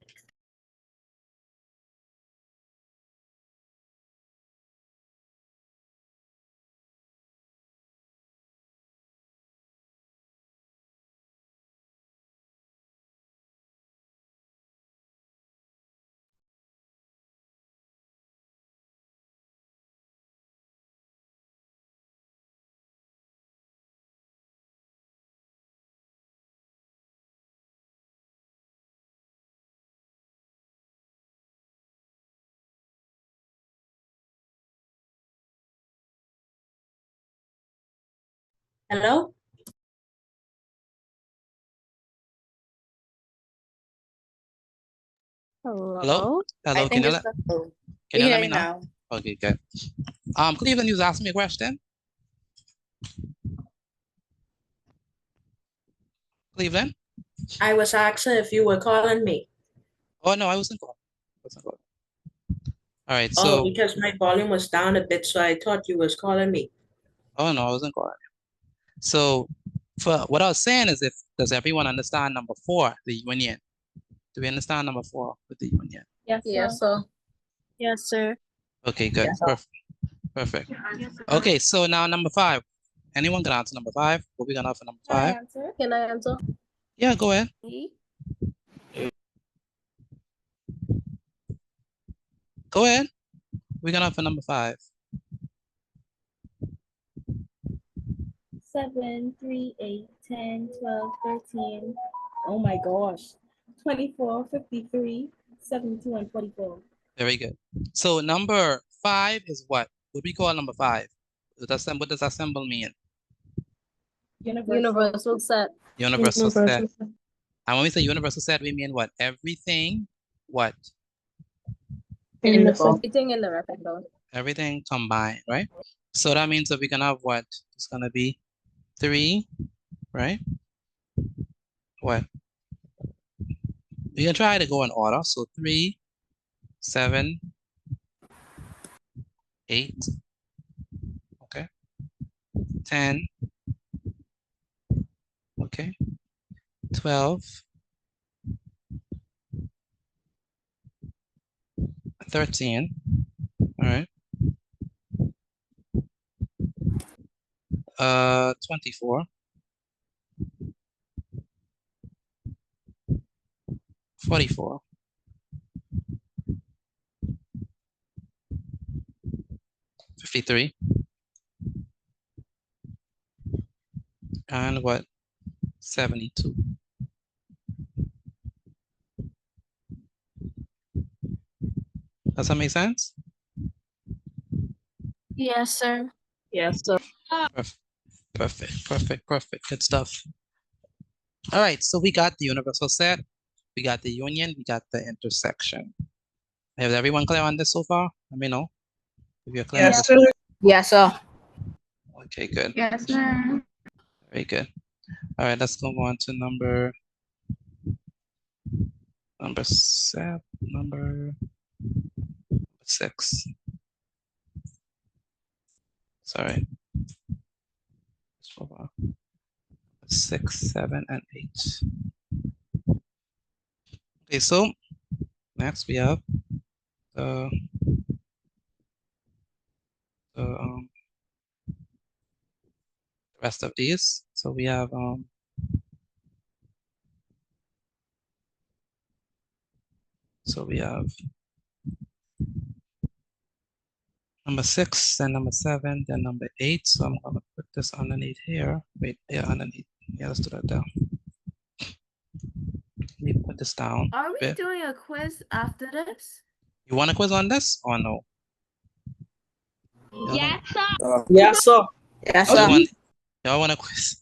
Hello? Hello? I Hello, think can you it's can you let me know? Okay, good. Cleveland, you was asking me a question? Cleveland? I was asking if you were calling me. Oh, no, I wasn't calling. All right, Oh, so, because my volume was down a bit, so I thought you was calling me. oh, no, I wasn't calling you. So, for what I was saying is, does everyone understand number 4, the union? Do we understand number 4 with the union? Yes, Yes, sir. Yes, sir. Okay, good. Yes, sir. Perfect. Okay, so now number 5. Anyone can answer number 5? What we gonna have for number 5? Can I answer? Yeah, go ahead. Go ahead. We're gonna for number 5. 7, 3, 8, 10, 12, 13. Oh my gosh. 24, 53, 72, and 44. Very good. So number 5 is what? What we call number 5? What does that symbol mean? Universal set. Universal set. And when we say universal set, we mean what? Everything, what? In the everything in the rectangle. Everything combined, right? So that means that we can have what? It's gonna be 3, right? What? You can try to go in order. So 3, 7, 8, okay, 10, okay, 12, 13, all right, 24, 44, 53, and what? 72. Does that make sense? Yes, sir. Yes, sir. Perfect. Good stuff. All right, so we got the universal set, we got the union, we got the intersection. Is everyone clear on this so far? Let me know if you're clear. Yes, sir. Yes, sir. Okay, good. Yes, sir. Very good. All right, let's go on to number 6. Sorry. 6, 7, and 8. Okay, so next we have the rest of these. So we have number 6, then number 7, then number 8. So I'm gonna put this underneath here. Wait, yeah, underneath. Yeah, let's do that down. Let me put this down. Are we bit. doing a quiz after this? You want a quiz on this or no? Yes, sir. Yes, sir. Yes, sir. Y'all want a quiz?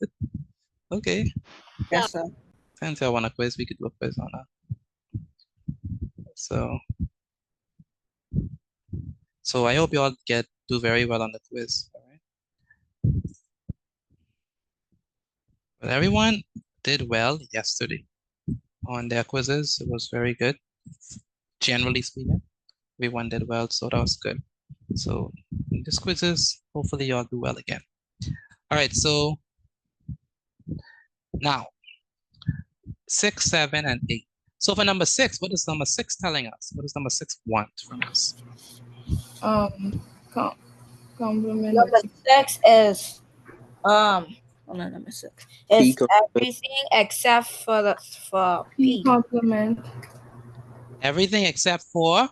Okay. Yes, sir. Since y'all want a quiz, we could do a quiz on that. So I hope you all do very well on the quiz. All right. But everyone did well yesterday on their quizzes. It was very good. Generally speaking, everyone did well, so that was good. So in these quizzes, hopefully y'all do well again. All right, so now 6, 7, and 8. So for number 6, what is number 6 telling us? What does number 6 want from us? Complement. Number 6 is number 6 is everything except for P. Complement. Everything except for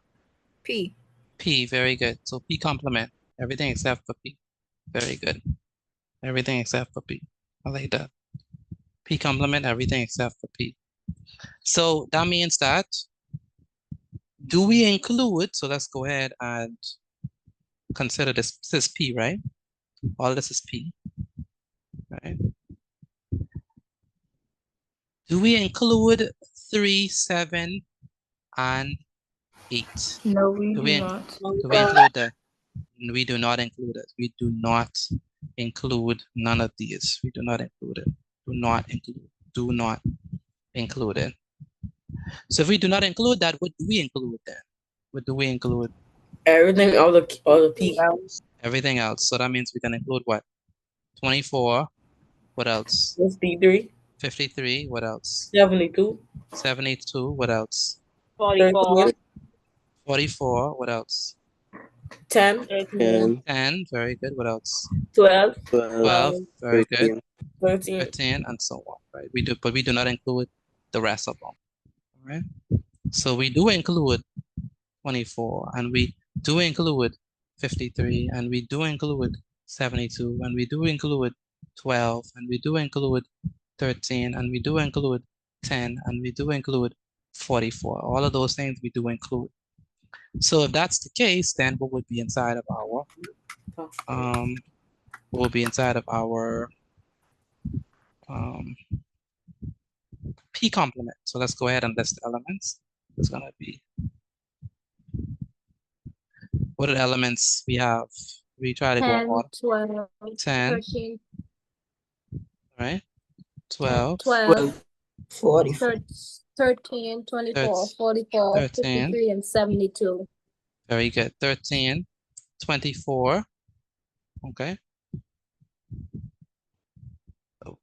P. P, very good. So P complement, everything except for P. Very good. Everything except for P. I like that. P complement, everything except for P. So that means that, do we include, so let's go ahead and consider this is P, right? All this is P, right? Do we include 3, 7, and 8? No, we do not. Do we include that? We do not include it. We do not include none of these. We do not include it. Do not include it. So if we do not include that, what do we include then? What do we include? Everything, all the P. Everything else. So that means we can include what? 24. What else? 53. 53. What else? 72. 72. What else? 44. 44. What else? 10. 10. Very good. What else? 12. 12. Very good. 13. 13, and so on. Right. But we do not include the rest of them. All right. So we do include 24, and we do include 53, and we do include 72, and we do include 12, and we do include 13, and we do include 10, and we do include 44. All of those things we do include. So if that's the case, then what would be inside of our P complement? So let's go ahead and list the elements. It's gonna be, what are the elements we have? We try to 10, go order. 12, 10, 13, right? 12, 12, 44. 13, 24, 44, 13. 53, and 72. Very good. 13, 24. Okay. Oh,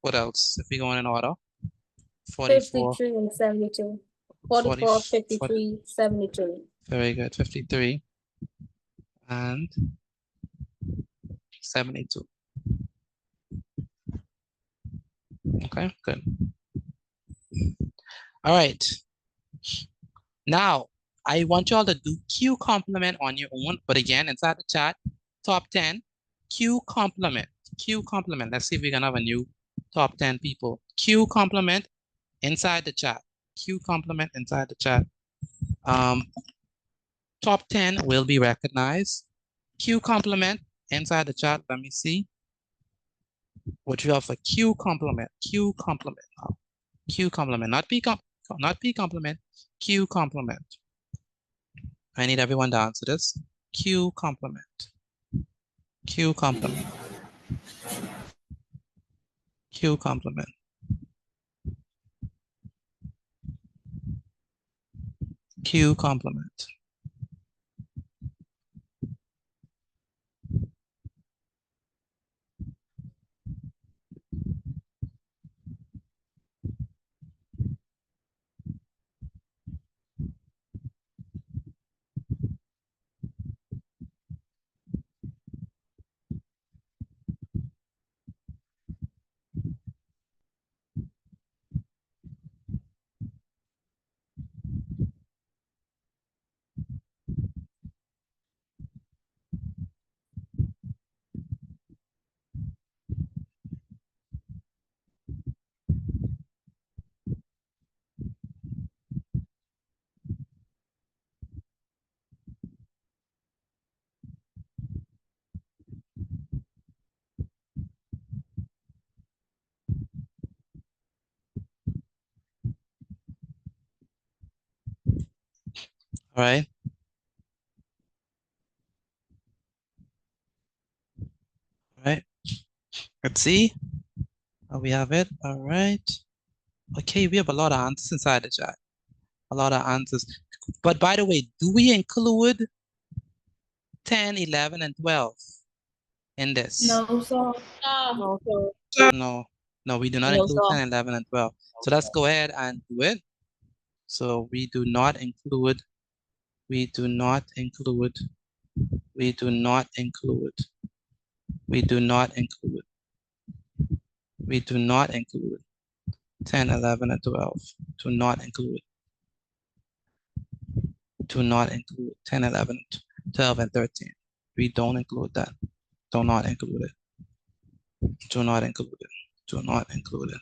what else? If we go in order, 44. 53 and 72. 44, 53, 72. Very good. 53 and 72. Okay, good. All right. Now, I want y'all to do Q complement on your own, but again, inside the chat, top 10, Q complement, Q complement. Let's see if we can have a new top 10 people. Q complement inside the chat, Q complement inside the chat. Top 10 will be recognized. Q complement inside the chat. Let me see what you have for Q complement. Q complement. Q complement, not P complement. Q complement. I need everyone to answer this. Q complement. Q complement. Q complement. Q complement. All right. All right. Let's see. We have it. All right. Okay, we have a lot of answers inside the chat. A lot of answers. But by the way, do we include 10, 11, and 12 in this? No, sir. No, sir. No, we do not No, include sir. 10, 11, and 12. So let's go ahead and do it. So we do not include, we do not include, we do not include, we do not include, we do not include 10, 11, and 12. Do not include. Do not include 10, 11, 12, and 13. We don't include that. Do not include it. Do not include it. Do not include it.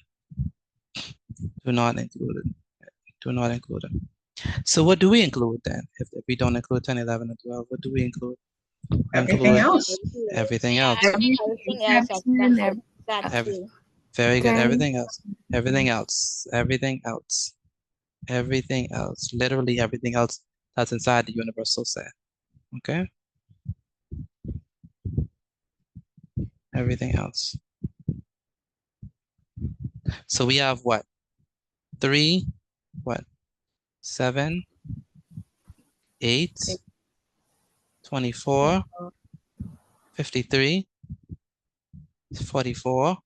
Do not include it. Do not include it. So what do we include then? If we don't include 10, 11, and 12, what do we include? Everything else. Everything else. Everything else except that too. Very good. Everything else. Everything else. Everything else. Everything else. Literally everything else that's inside the universal set. Okay? Everything else. So we have what? 3, what? 7, 8, 24, 53, 44,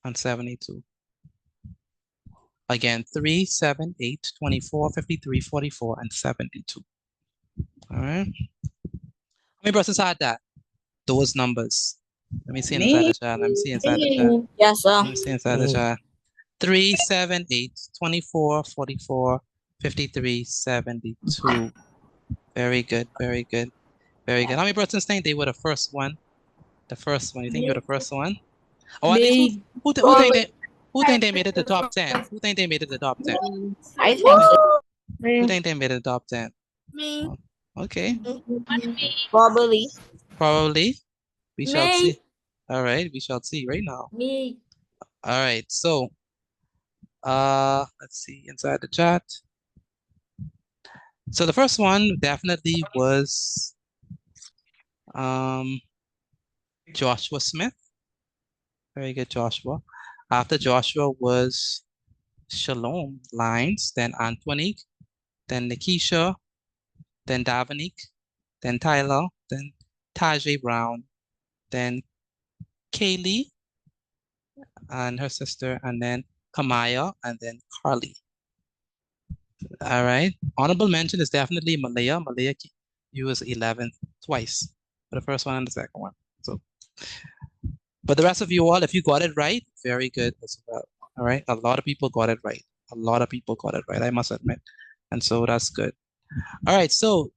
and 72. Again, 3, 7, 8, 24, 53, 44, and 72. All right. How many persons had that? Those numbers. Let me see inside the chat. Let me see inside the chat. Yes, sir. Let me see inside the chat. 3, 7, 8, 24, 44, 5372. Very good, very good, very good. How many persons think they were the first one? The first one. You think you're the first one? Oh, at least who think they made it to the top 10? Who think they made it to the top 10? I think so. Who think they made it to the top 10? Me. Okay. Probably. Probably. We shall Me. see. All right, we shall see right now. Me. All right, so let's see inside the chat. So the first one definitely was Joshua Smith. Very good, Joshua. After Joshua was Shalom Lines, then Antoinique, then Nikisha, then Davinique, then Tyler, then Tajay Brown, then Kaylee and her sister, and then Kamaya, and then Carly. All right. Honorable mention is definitely Malaya. Malaya, you was 11th twice for the first one and the second one. So, but the rest of you all, if you got it right, very good as well. All right. A lot of people got it right. A lot of people got it right, I must admit. And so that's good. All right. So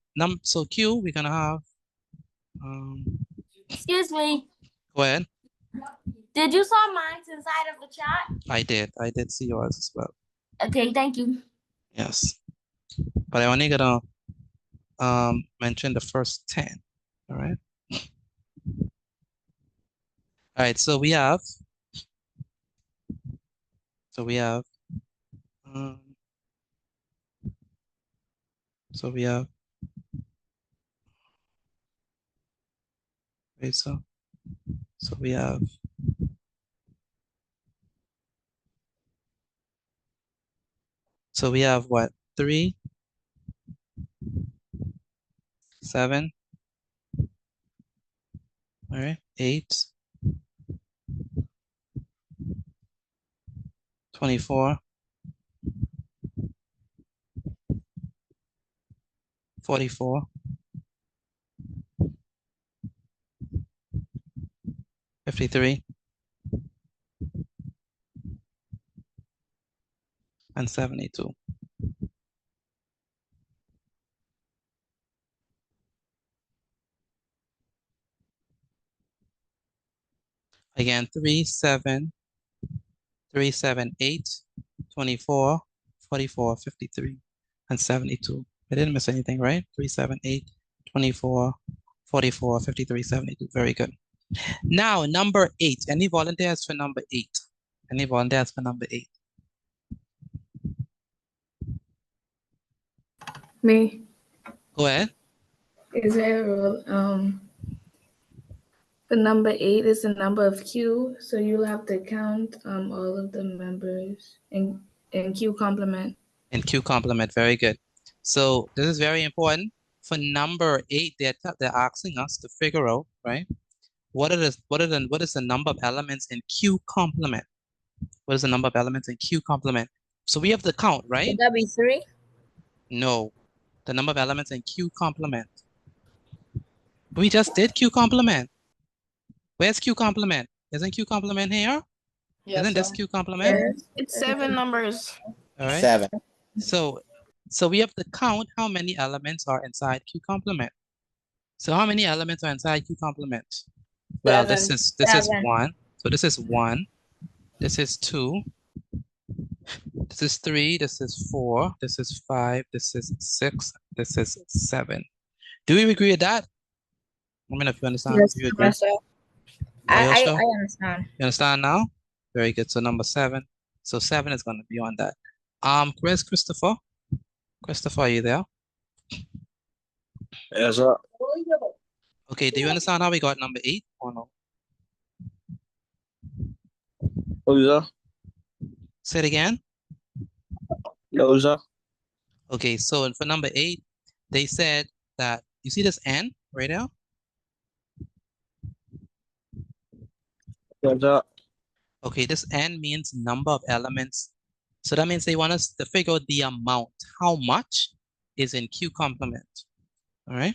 Q, we're gonna have Excuse me. go ahead. Did you saw mine inside of the chat? I did see yours as well. Okay, thank you. Yes. But I only gonna mention the first 10. All right. All right, so we have wait, so we have what? 3, 7, all right, 8, 24, 44, 53, and 72. Again, 3, 7, 3, 7, 8, 24, 44, 53, and 72. I didn't miss anything, right? 3, 7, 8, 24, 44, 53, 72. Very good. Now, number 8. Any volunteers for number 8? Any volunteers for number 8? Me. Go ahead. Is there a rule? The number 8 is the number of Q, so you'll have to count all of the members in Q complement. In Q complement, very good. So this is very important. For number 8, they're asking us to figure out, right? What is the number of elements in Q complement? What is the number of elements in Q complement? So we have to count, right? Would that be 3? No, the number of elements in Q complement. We just did Q complement. Where's Q complement? Isn't Q complement here? Yes, Isn't this Q complement? It's 7 numbers. All right. 7. So we have to count how many elements are inside Q complement. So how many elements are inside Q complement? Well, this is 1. So this is 1. This is 2. This is 3. This is 4. This is 5. This is 6. This is 7. Do we agree with that? I mean, if you understand. Yes, do you agree? I Ayosha? understand. You understand now? Very good. So number 7. So 7 is going to be on that. Where's Christopher? Christopher, are you there? Yes, sir. Okay, do you understand how we got number 8 or no? Oh, sir. Say it again. No, sir. Okay, so for number 8, they said that, you see this N right now? Yes, sir. Okay, this N means number of elements. So that means they want us to figure out the amount, how much is in Q complement. All right.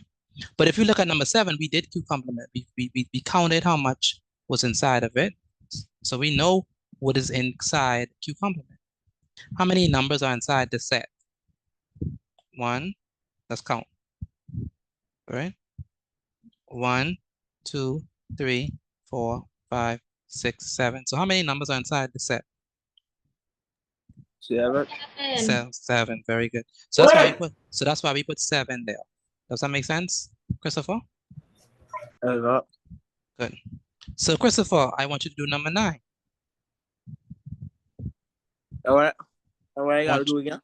But if you look at number 7, we did Q complement. We counted how much was inside of it. So we know what is inside Q complement. How many numbers are inside the set? 1, let's count. All right. 1, 2, 3, 4, 5, 6, 7. So how many numbers are inside the set? 7. 7. Very good. So that's why we put 7 there. Does that make sense, Christopher? Good. So Christopher, I want you to do number 9. All right. I gotta do again.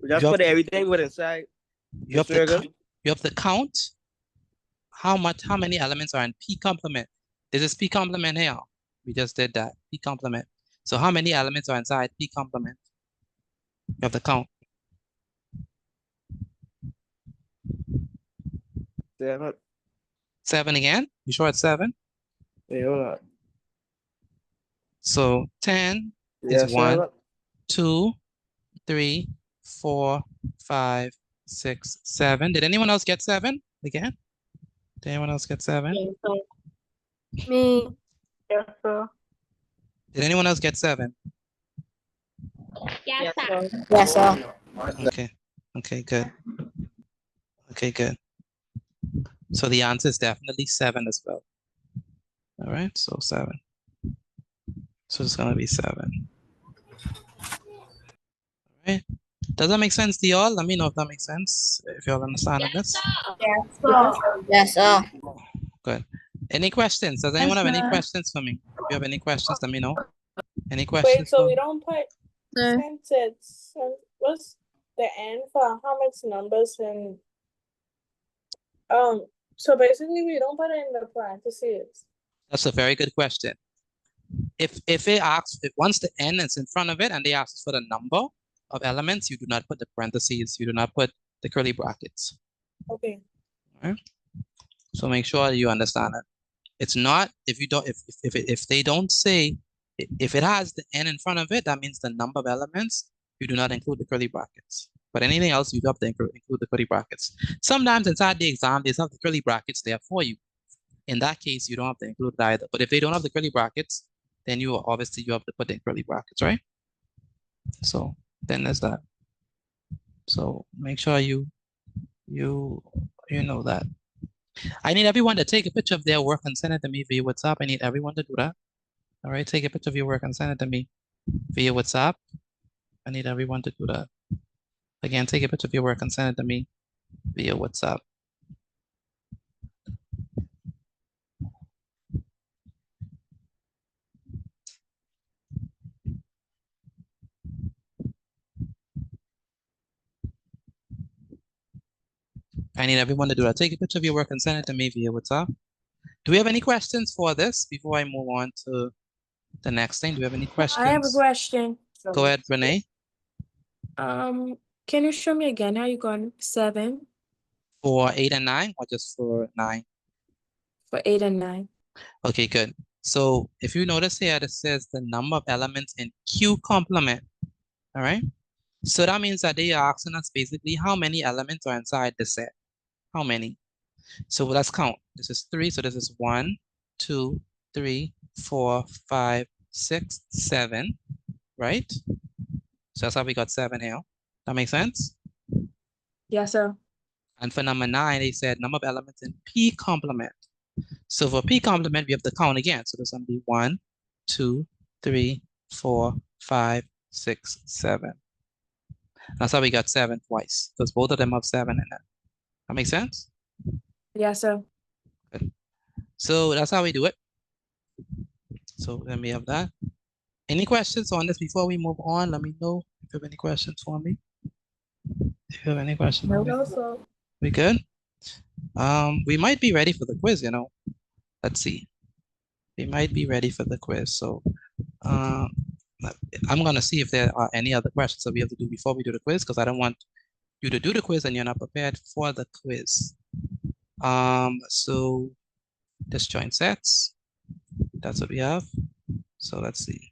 We just put everything with inside. You have to count how many elements are in P complement. This is P complement here. We just did that. P complement. So how many elements are inside P complement? You have to count. 7. 7 again? You sure it's 7? Yeah, hold on. So 10 Yes, is 1, sir. 2, 3, 4, 5, 6, 7. Did anyone else get 7 again? Did anyone else get 7? Me. Yes, sir. Did anyone else get 7? Yes, sir. Yes, sir. Okay. Okay, good. Okay, good. So the answer is definitely 7 as well. All right, so 7. So it's gonna be 7. All right. Does that make sense to y'all? Let me know if that makes sense. If y'all understand this. Yes, sir. Good. Any questions? Does anyone have any questions for me? If you have any questions, let me know. Any Wait, questions? so we don't put sentence. What's the end for how much numbers and so basically we don't put it in the parentheses. That's a very good question. If it asks, if once the n is in front of it and they ask for the number of elements, you do not put the parentheses, you do not put the curly brackets. Okay. All right? So make sure you understand it. It's not, if you don't, if they don't say, if it has the n in front of it, that means the number of elements, you do not include the curly brackets. But anything else, you do have to include the curly brackets. Sometimes inside the exam, they have the curly brackets there for you. In that case, you don't have to include it either. But if they don't have the curly brackets, then you obviously you have to put in curly brackets, right? So then there's that. So make sure you know that. I need everyone to take a picture of their work and send it to me via WhatsApp. I need everyone to do that. All right, take a picture of your work and send it to me via WhatsApp. I need everyone to do that. Again, take a picture of your work and send it to me via WhatsApp. I need everyone to do that. Take a picture of your work and send it to me via WhatsApp. Do we have any questions for this before I move on to the next thing? Do we have any questions? I have a question. Go ahead, Renee. Can you show me again how you got 7? For 8 and 9 or just for 9? For 8 and 9. Okay, good. So if you notice here, it says the number of elements in Q complement. All right. So that means that they are asking us basically how many elements are inside the set. How many? So let's count. This is 3. So this is 1, 2, 3, 4, 5, 6, 7. Right? So that's how we got 7 here. That makes sense? Yes, sir. And for number 9, they said number of elements in P complement. So for P complement, we have to count again. So there's going to be 1, 2, 3, 4, 5, 6, 7. That's how we got 7 twice, because both of them have 7 in it. That makes sense? Yes, sir. Good. So that's how we do it. So then we have that. Any questions on this before we move on? Let me know if you have any questions for me. If you have any questions for me. No, sir. We good? We might be ready for the quiz, you know. Let's see. We might be ready for the quiz. So I'm gonna see if there are any other questions that we have to do before we do the quiz, because I don't want you to do the quiz and you're not prepared for the quiz. So disjoint sets, that's what we have. So let's see.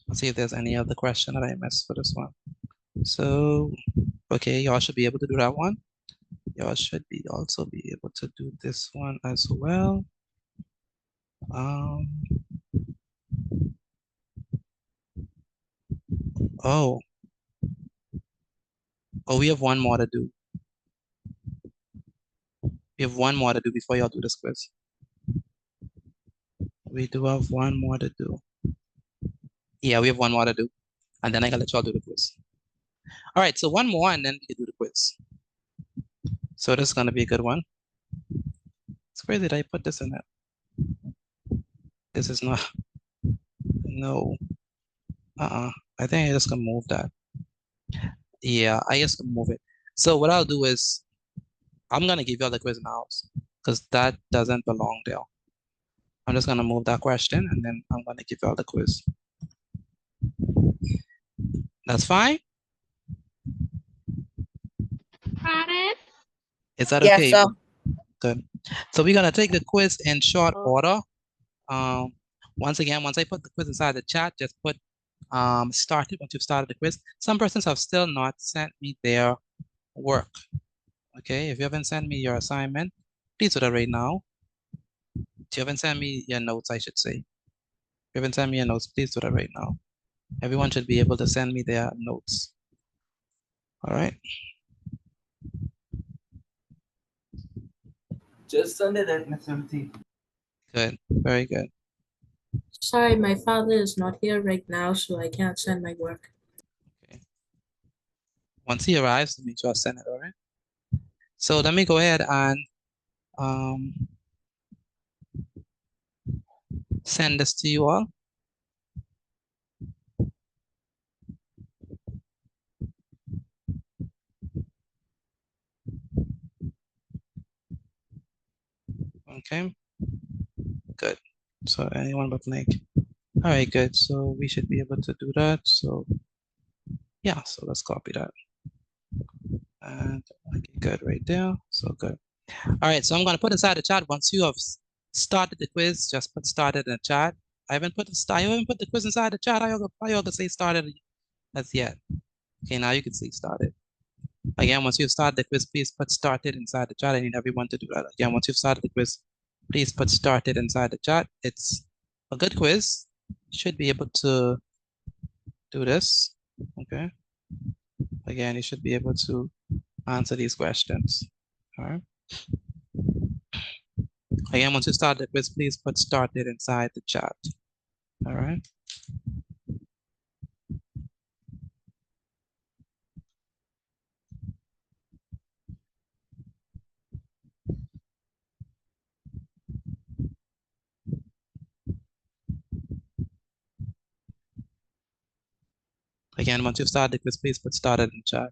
Let's see if there's any other question that I missed for this one. So, okay, y'all should be able to do that one. Y'all should also be able to do this one as well. Oh, we have one more to do. We have one more to do before y'all do this quiz. We do have one more to do. Yeah, we have one more to do. And then I gotta let y'all do the quiz. All right, so one more and then we can do the quiz. So this is gonna be a good one. It's crazy that I put this in it. This is not, no. I think I just gonna move that. Yeah, I just gonna move it. So what I'll do is, I'm gonna give y'all the quiz now because that doesn't belong there. I'm just gonna move that question and then I'm gonna give y'all the quiz. That's fine? Got it? Is that Yes, okay? sir. Good. So we're gonna take the quiz in short order. Once again, once I put the quiz inside the chat, just put started once you've started the quiz. Some persons have still not sent me their work. Okay, if you haven't sent me your assignment, please do that right now. If you haven't sent me your notes, I should say. If you haven't sent me your notes, please do that right now. Everyone should be able to send me their notes. All right. Just send it at Miss MT. Good. Very good. Sorry, my father is not here right now, so I can't send my work. Okay. Once he arrives, make sure I send it. All right. So let me go ahead and send this to you all. Okay. Good. So anyone but Nick. All right, good. So we should be able to do that. So yeah, so let's copy that. And okay, good right there. So good. All right, so I'm gonna put inside the chat once you have started the quiz, just put started in the chat. I haven't put the quiz inside the chat. I gonna say started as yet. Okay, now you can see started. Again, once you've started the quiz, please put started inside the chat. I need everyone to do that. Again, once you've started the quiz, please put started inside the chat. It's a good quiz. Should be able to do this. Okay. Again, you should be able to answer these questions. All right. Again, once you start the quiz, please put started inside the chat. All right. Again, once you've started the quiz, please put started in the chat.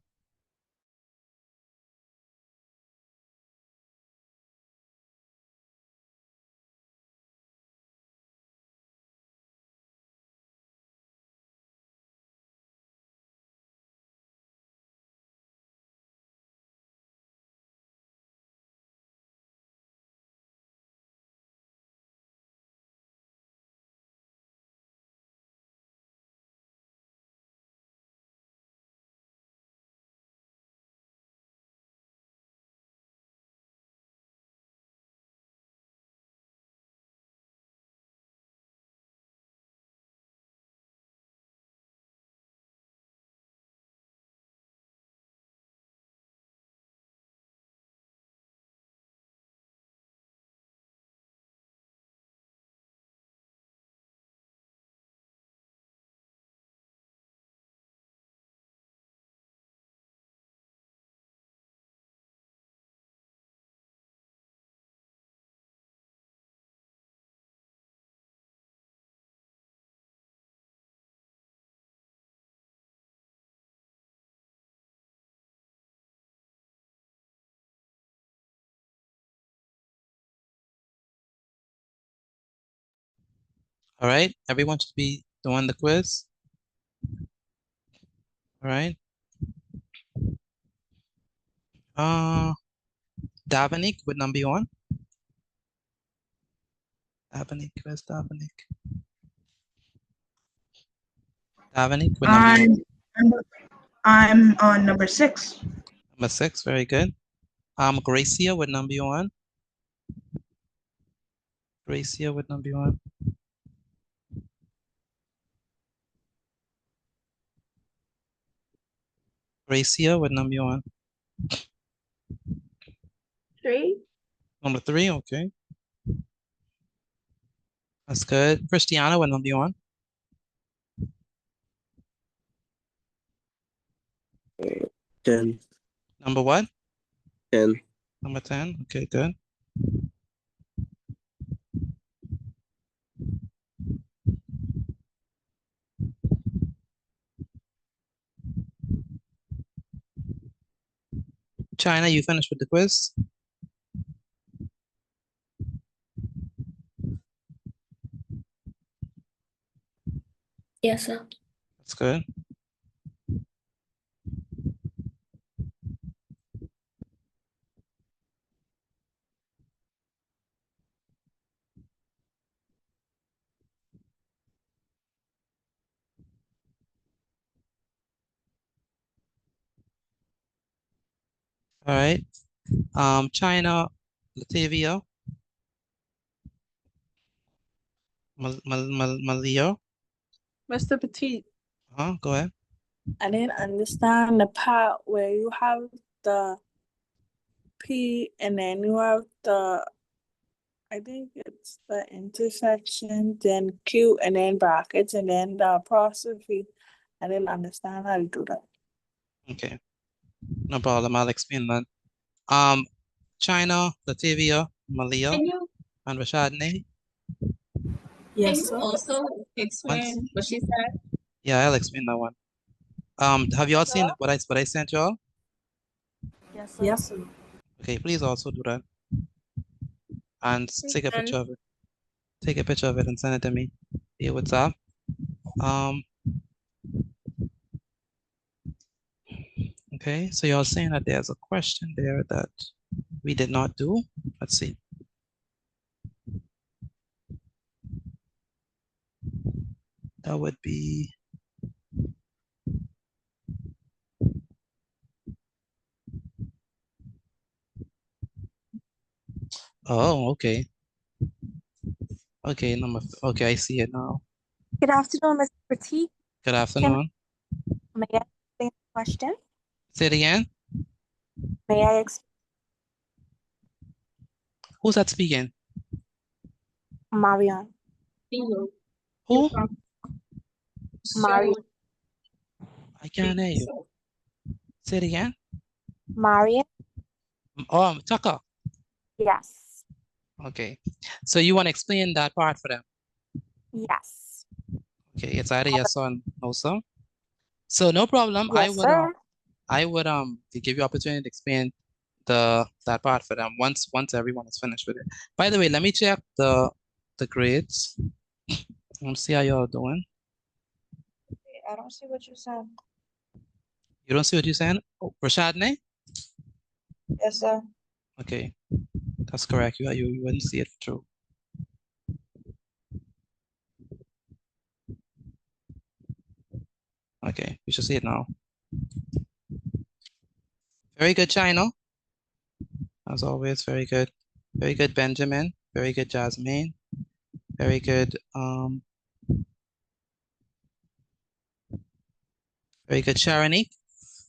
All right, everyone should be doing the quiz. All right. Davnik with number one. Davnik, where's Davnik? Davnik with number one. I'm on number 6. Number 6, very good. Gracia with number one. Gracia with number one. Gracia, what number you on? 3. Number 3, okay. That's good. Christiana, what number you on? 10. Number what? 10. Number 10, okay, good. China, you finished with the quiz? Yes, sir. That's good. All right. China, Latavia, Malia. Mr. Petit, Go ahead. I didn't understand the part where you have the P and then you have the, I think it's the intersection, then Q and then brackets and then the apostrophe. I didn't understand how to do that. Okay. No problem. I'll explain that. China, Latavia, Malia, Can you and Rashadne. can Yes, you sir. also explain what she said? Yeah, I'll explain that one. Have you all seen what I sent you all? Yes, sir. Okay, please also do that. And take a picture of it. Take a picture of it and send it to me via WhatsApp. Okay, so you're saying that there's a question there that we did not do. Let's see. That would be okay. Okay, okay, I see it now. Good afternoon, Mr. Petit. Good afternoon. May I explain the question? Say it again. May I explain? Who's that speaking? Marion. Who? Marion. I can't hear you. Say it again. Marion. Oh, Tucker. Yes. Okay. So you want to explain that part for them? Yes. Okay, it's either yes or no, sir. So no problem. Yes, sir. I would give you opportunity to explain that part for them once everyone is finished with it. By the way, let me check the grades. Let's see how y'all doing. I don't see what you said. You don't see what you're saying? Oh, Rashadne? Yes, sir. Okay, that's correct. You wouldn't see it through. Okay, you should see it now. Very good, China. As always, very good. Very good, Benjamin. Very good, Jasmine. Very good, very good, Sharonique.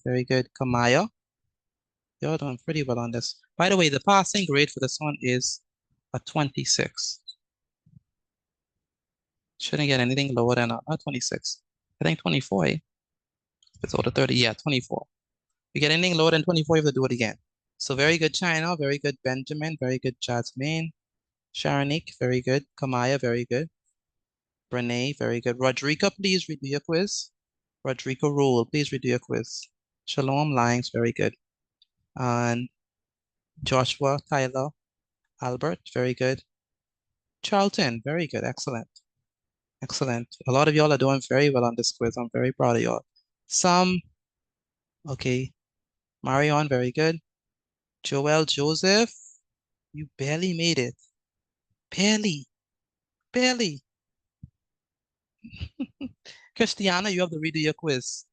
Very good, Kamaya. You're doing pretty well on this. By the way, the passing grade for this one is a 26. Shouldn't get anything lower than not 26. I think 24. If it's over 30, yeah, 24. If you get anything lower than 24, you have to do it again. So very good, China. Very good, Benjamin. Very good, Jasmine. Sharonique, very good. Kamaya, very good. Renee, very good. Rodrigo, please redo your quiz. Rodrigo Rule, please redo your quiz. Shalom Lines, very good. And Joshua, Tyler, Albert, very good. Charlton, very good, excellent. Excellent. A lot of y'all are doing very well on this quiz. I'm very proud of y'all. Some, okay. Marion, very good. Joel Joseph, you barely made it. Barely. Barely. Christiana, you have to redo your quiz.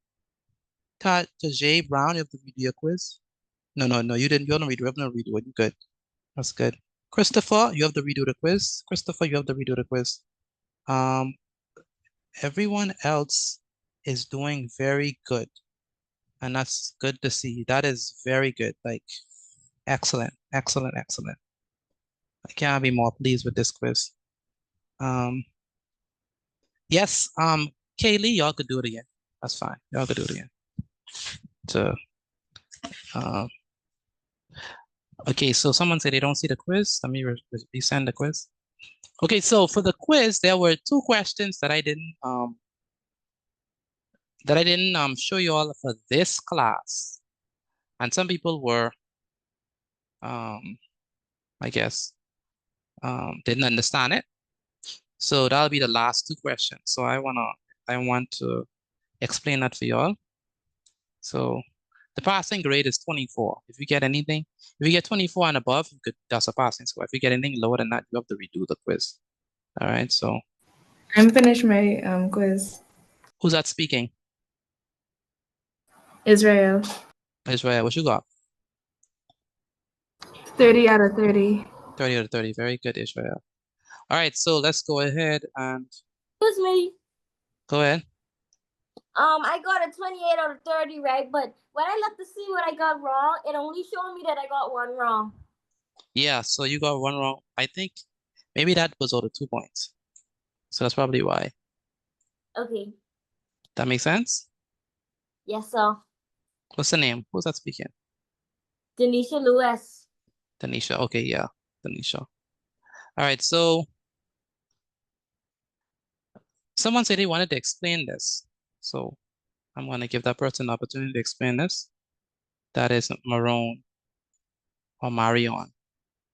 Tajay Brown, you have to redo your quiz. No, you didn't. You don't redo. You have to redo it. You're good. That's good. Christopher, you have to redo the quiz. Christopher, you have to redo the quiz. Everyone else is doing very good. And that's good to see. That is very good. Like, excellent, excellent, excellent. I can't be more pleased with this quiz. Yes, Kaylee, y'all could do it again. That's fine. Y'all could do it again. So, okay, so someone said they don't see the quiz. Let me resend the quiz. Okay, so for the quiz, there were 2 questions that I didn't show you all for this class. And some people were I guess didn't understand it. So that'll be the last 2 questions. So I want to explain that for y'all. So the passing grade is 24. If you get anything, if you get 24 and above, that's a passing score. If you get anything lower than that, you have to redo the quiz. All right, so I'm finished my quiz. who's that speaking? Israel. Israel, what you got? 30 out of 30. 30 out of 30. Very good, Israel. All right, so let's go ahead and Excuse me. go ahead. I got a 28 out of 30, right? But when I looked to see what I got wrong, it only showed me that I got 1 wrong. Yeah, so you got 1 wrong. I think maybe that was all the 2 points. So that's probably why. Okay. That makes sense? Yes, sir. What's the name? Who's that speaking? Denisha Lewis. Tanisha. Okay, yeah, Tanisha. All right, so someone said they wanted to explain this. So I'm going to give that person the opportunity to explain this. That is Maroon or Marion.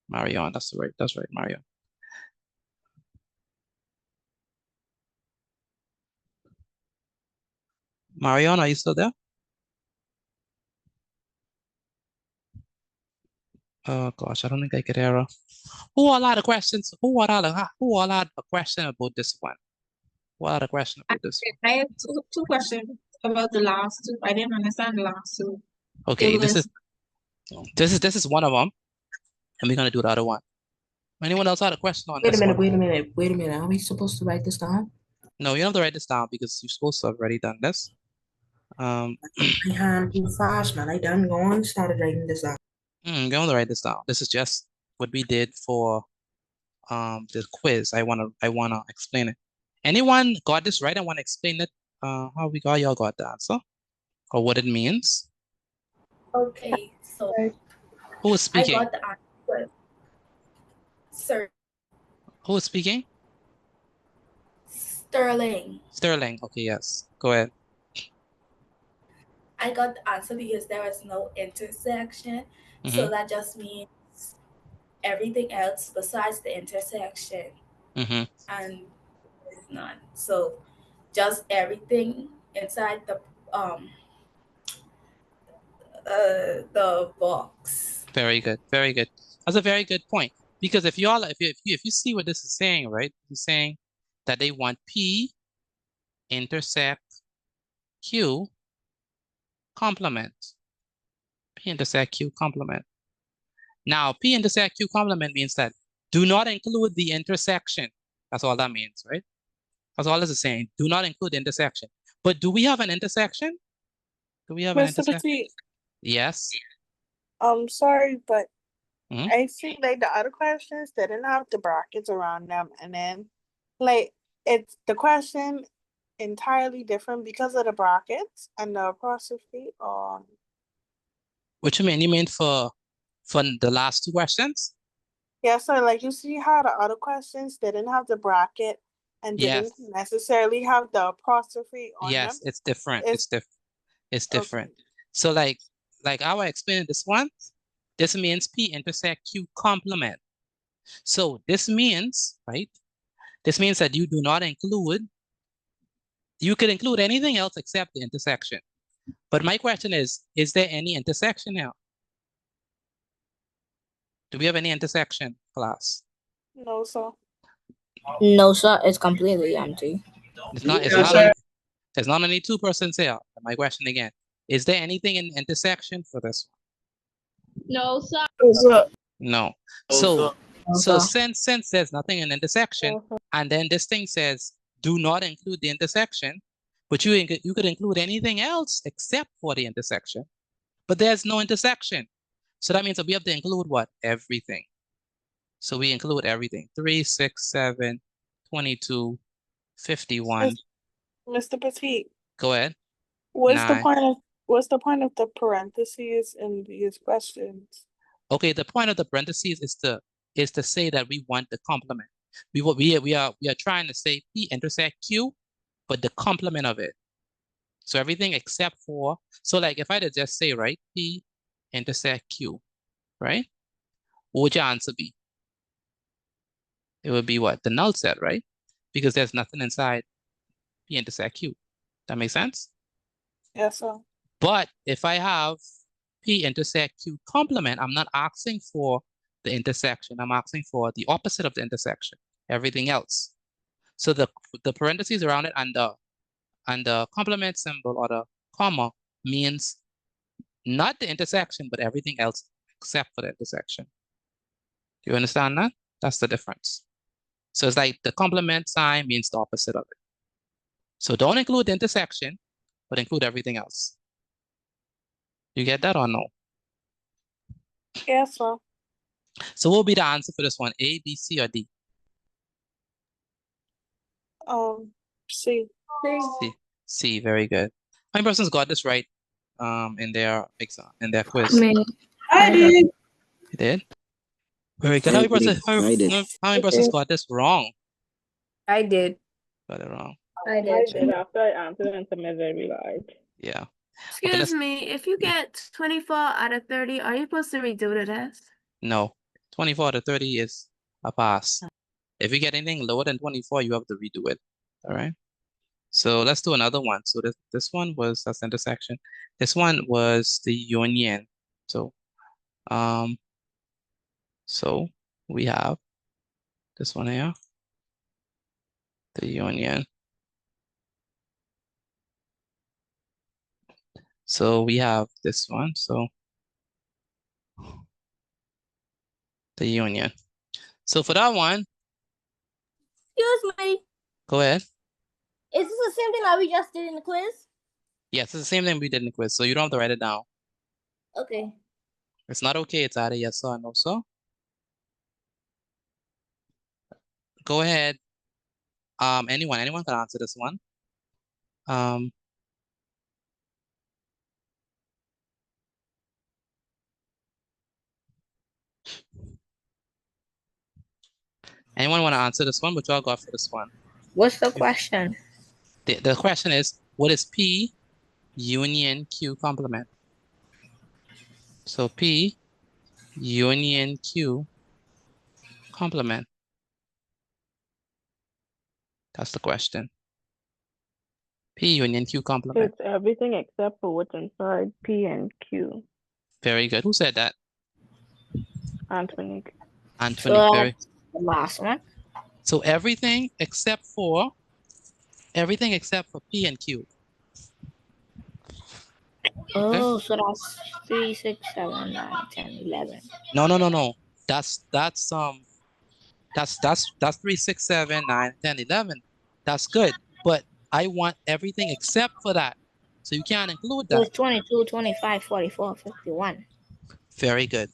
Marion, that's right, Marion. Marion, are you still there? Oh gosh, I don't think I could hear her. Who all had a questions? Who all had a question about this one? What are the questions about this one? I have two questions about the last 2. I didn't understand the last 2. Okay, It this was- is one of them, and we're gonna do the other one. Anyone else had a question on Wait a this minute, one? wait a minute. Are we supposed to write this down? No, you don't have to write this down because you're supposed to have already done this. My hand too fast, man. I done gone, started writing this down. You don't have to write this down. This is just what we did for the quiz. I wanna explain it. Anyone got this right? I wanna explain it. How y'all got the answer or what it means. Okay, so Who is speaking? I got the answer. Sir. Who is speaking? Sterling. Sterling. Okay, yes. Go ahead. I got the answer because there was no intersection. So that just means everything else besides the intersection. And it's none. So just everything inside the box. Very good. Very good. That's a very good point. Because if you see what this is saying, right? It's saying that they want P intersect Q complement. P intersect Q complement. Now, P intersect Q complement means that do not include the intersection. That's all that means, right? That's all this is saying. Do not include the intersection. But do we have an intersection? Do we have an Mr. intersection? Petit, Yes. sorry, but Mhm. I see like the other questions they didn't have the brackets around them, and then like it's the question entirely different because of the brackets and the apostrophe. What you mean? You mean for the last 2 questions? Yeah, so like you see how the other questions they didn't have the bracket and didn't necessarily have the apostrophe on them. Yes, it's different. It's different. So like I will explain this one. This means P intersect Q complement. So this means, right? This means that you do not include, you could include anything else except the intersection. But my question is there any intersection now? Do we have any intersection, class? No, sir. No, sir. It's completely empty. There's not only 2 persons here. My question again, is there anything in intersection for this one? No, sir. No. No, So since there's nothing in intersection, and then this thing says do not include the intersection, But you could include anything else except for the intersection. But there's no intersection. So that means that we have to include what? Everything. So we include everything. 3, 6, 7, 22, 51. Mr. Petit, Go ahead. what's the 9. point of the parentheses in these questions? Okay, the point of the parentheses is to say that we want the complement. We are trying to say P intersect Q, but the complement of it. So everything except for, so like if I had to just say, right, P intersect Q, right? What would your answer be? It would be what? The null set, right? Because there's nothing inside P intersect Q. That makes sense? Yes, sir. But if I have P intersect Q complement, I'm not asking for the intersection. I'm asking for the opposite of the intersection, everything else. So the parentheses around it and the complement symbol or the comma means not the intersection, but everything else except for the intersection. Do you understand that? That's the difference. So it's like the complement sign means the opposite of it. So don't include the intersection, but include everything else. You get that or no? Yes, sir. So what will be the answer for this one? A, B, C, or D? C. C, very good. How many persons got this right in their exam, in their quiz? Me. I did. You did? Very good. How many persons got this wrong? I did. Got it wrong. I did. After I answered and submitted, I realized. Yeah. Excuse me, if you get 24 out of 30, are you supposed to redo the test? No. 24 to 30 is a pass. If you get anything lower than 24, you have to redo it. All right. So let's do another one. So this one was that's intersection. This one was the union. So so we have this one here. The union. So we have this one. So the union. So for that one, Excuse me. go ahead. Is this the same thing that we just did in the quiz? Yes, it's the same thing we did in the quiz. So you don't have to write it down. Okay. It's not okay. It's either yes or no. So go ahead. Anyone can answer this one. Anyone want to answer this one? What y'all got for this one? What's the question? The question is, what is P union Q complement? So P union Q complement. That's the question. P union Q complement. It's everything except for what's inside P and Q. Very good. Who said that? Anthony. Anthony. So the last one. So everything except for P and Q. Oh, so that's 3, 6, 7, 9, 10, 11. No. That's 3, 6, 7, 9, 10, 11. That's good. But I want everything except for that. So you can't include that. So 22, 25, 44, 51. Very good.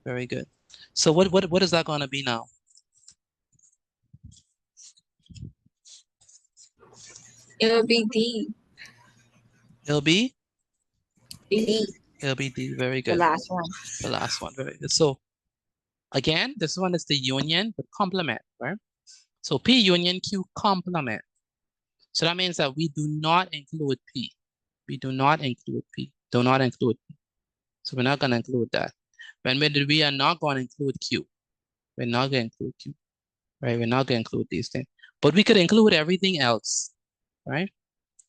Very good. So what is that going to be now? It'll be D. It'll be? D. It'll be D. Very good. The last one. The last one. Very good. So again, this one is the union with complement, right? So P union Q complement. So that means that we do not include P. We do not include P. Do not include P. So we're not going to include that. When we are not going to include Q. We're not going to include Q. Right? We're not going to include these things. But we could include everything else. Right?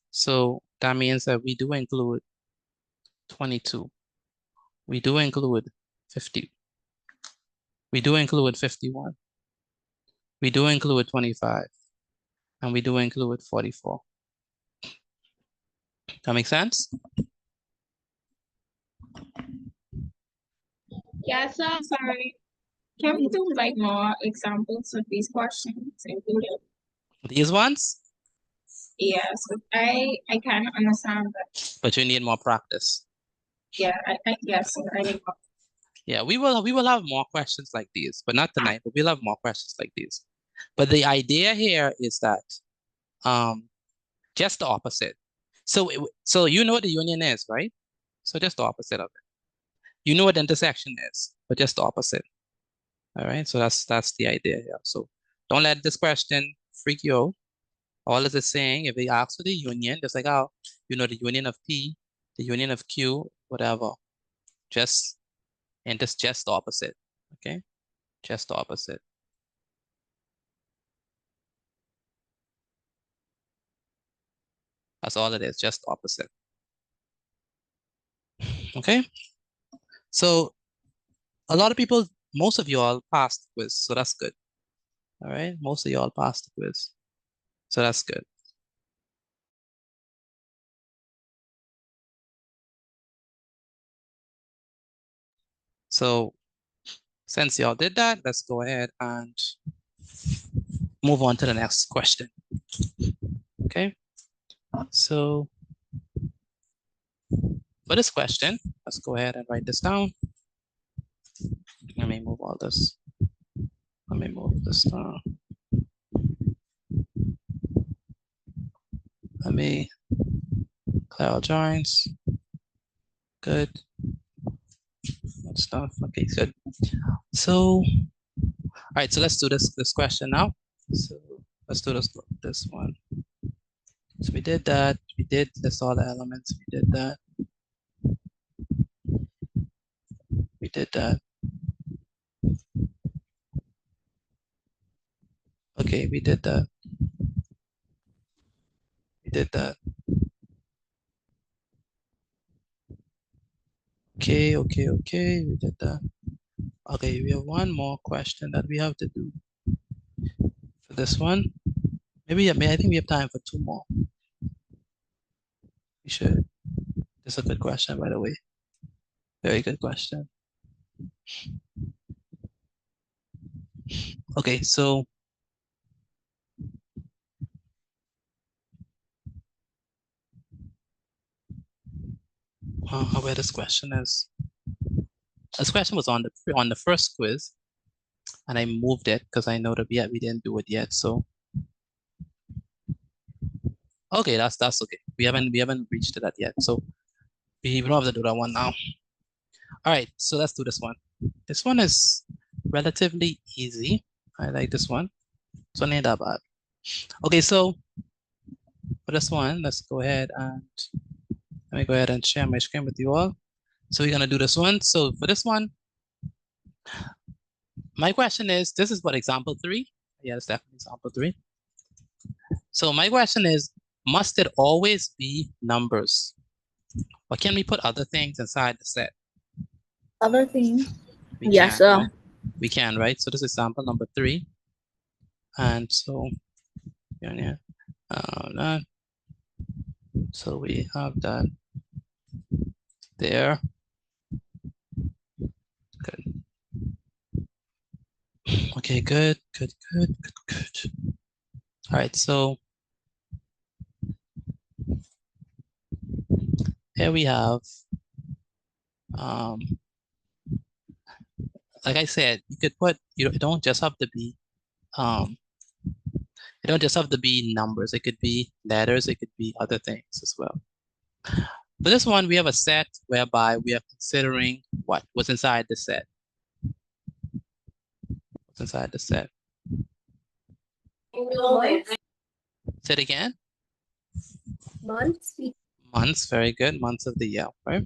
So that means that we do include 22. We do include 50. We do include 51. We do include 25. And we do include 44. That makes sense? Yeah, so sorry. Can we do like more examples of these questions included? These ones? Yes, I kind of understand that. But you need more practice. Yeah, yes, I think. Yeah, we will have more questions like these, but not tonight, but we'll have more questions like these. But the idea here is that just the opposite. So so you know what the union is, right? So just the opposite of it. You know what the intersection is, but just the opposite. All right, so that's the idea here. So don't let this question freak you out. All is it saying, if they ask for the union, just like how you know the union of P, the union of Q, whatever. And it's just the opposite. Okay, just the opposite. That's all it is, just opposite. Okay, so a lot of people, most of you all passed the quiz, so that's good. All right, most of you all passed the quiz, so that's good. So since y'all did that, let's go ahead and move on to the next question. Okay, so for this question, let's go ahead and write this down. Let me move all this. Let me move this down. Let me clear all joins. Good. Good stuff. Okay, good. So, all right, so let's do this question now. So let's do this one. So we did that. We did list all the elements. We did that. We did that. Okay, we did that. We did that. Okay, we did that. Okay, we have one more question that we have to do for this one. Maybe, I think we have time for two more. We should. This is a good question, by the way. Very good question. Okay, so where this question is. This question was on the first quiz, and I moved it because I know that we didn't do it yet. So okay, that's okay. We haven't reached to that yet. So we don't have to do that one now. All right, so let's do this one. This one is relatively easy. I like this one. So not that bad. Okay, so for this one, let's go ahead and let me go ahead and share my screen with you all. So we're gonna do this one. So for this one, my question is, this is what example 3? Yeah, it's definitely example 3. So my question is, must it always be numbers? Or can we put other things inside the set? Other things? Yes, sir. Right? We can, right? So this is example number 3. And so, yeah, so we have that there. Good. Okay, good. All right, so here we have, like I said, you could put, it don't just have to be, it don't just have to be numbers. It could be letters. It could be other things as well. For this one, we have a set whereby we are considering what's inside the set. What's inside the set? Say it again. Months. Months, very good. Months of the year, right?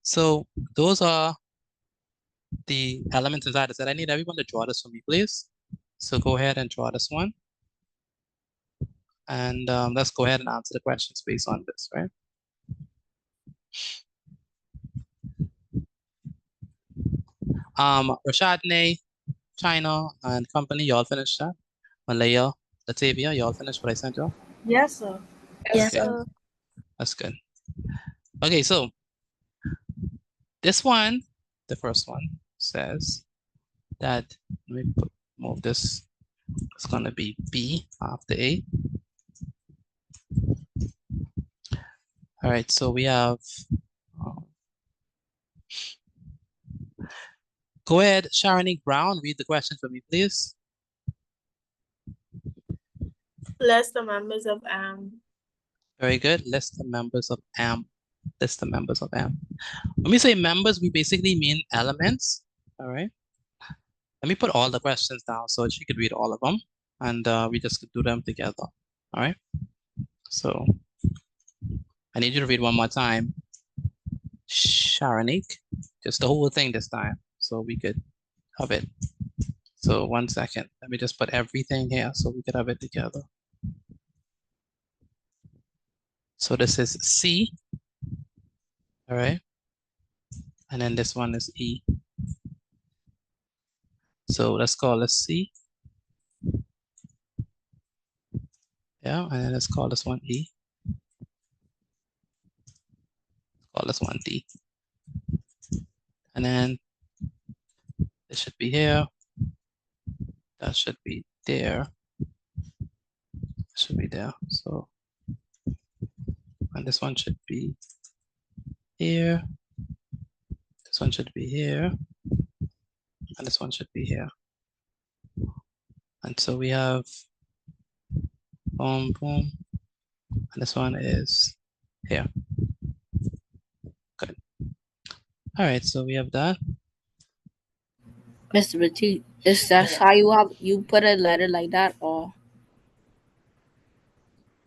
So those are the elements inside the set. I need everyone to draw this for me, please. So go ahead and draw this one. And let's go ahead and answer the questions based on this, right? Rashadne, China, and company, y'all finished that? Malaya, Latavia, y'all finished what I sent y'all? Yes, sir. Yes, Okay. sir. That's good. Okay, so this one, the first one, says that, let me move this. It's gonna be B after A. All right, so we have, go ahead, Sharonique Brown, read the question for me, please. List the members of Very good. List the members of M. List the members of M. When we say members, we basically mean elements. All right. Let me put all the questions down so she could read all of them, and we just could do them together. All right. So I need you to read one more time, Sharonique, just the whole thing this time, so we could have it. So 1 second. Let me just put everything here so we could have it together. So this is C. All right. And then this one is E. So let's call this C. Yeah, and then let's call this one E. Call this one D. And then this should be here. That should be there. That should be there. So, and this one should be here. This one should be here. And this one should be here. And so we have boom, boom. And this one is here. Good. All right, so we have that. Mr. Petit, is that how you put a letter like that, or?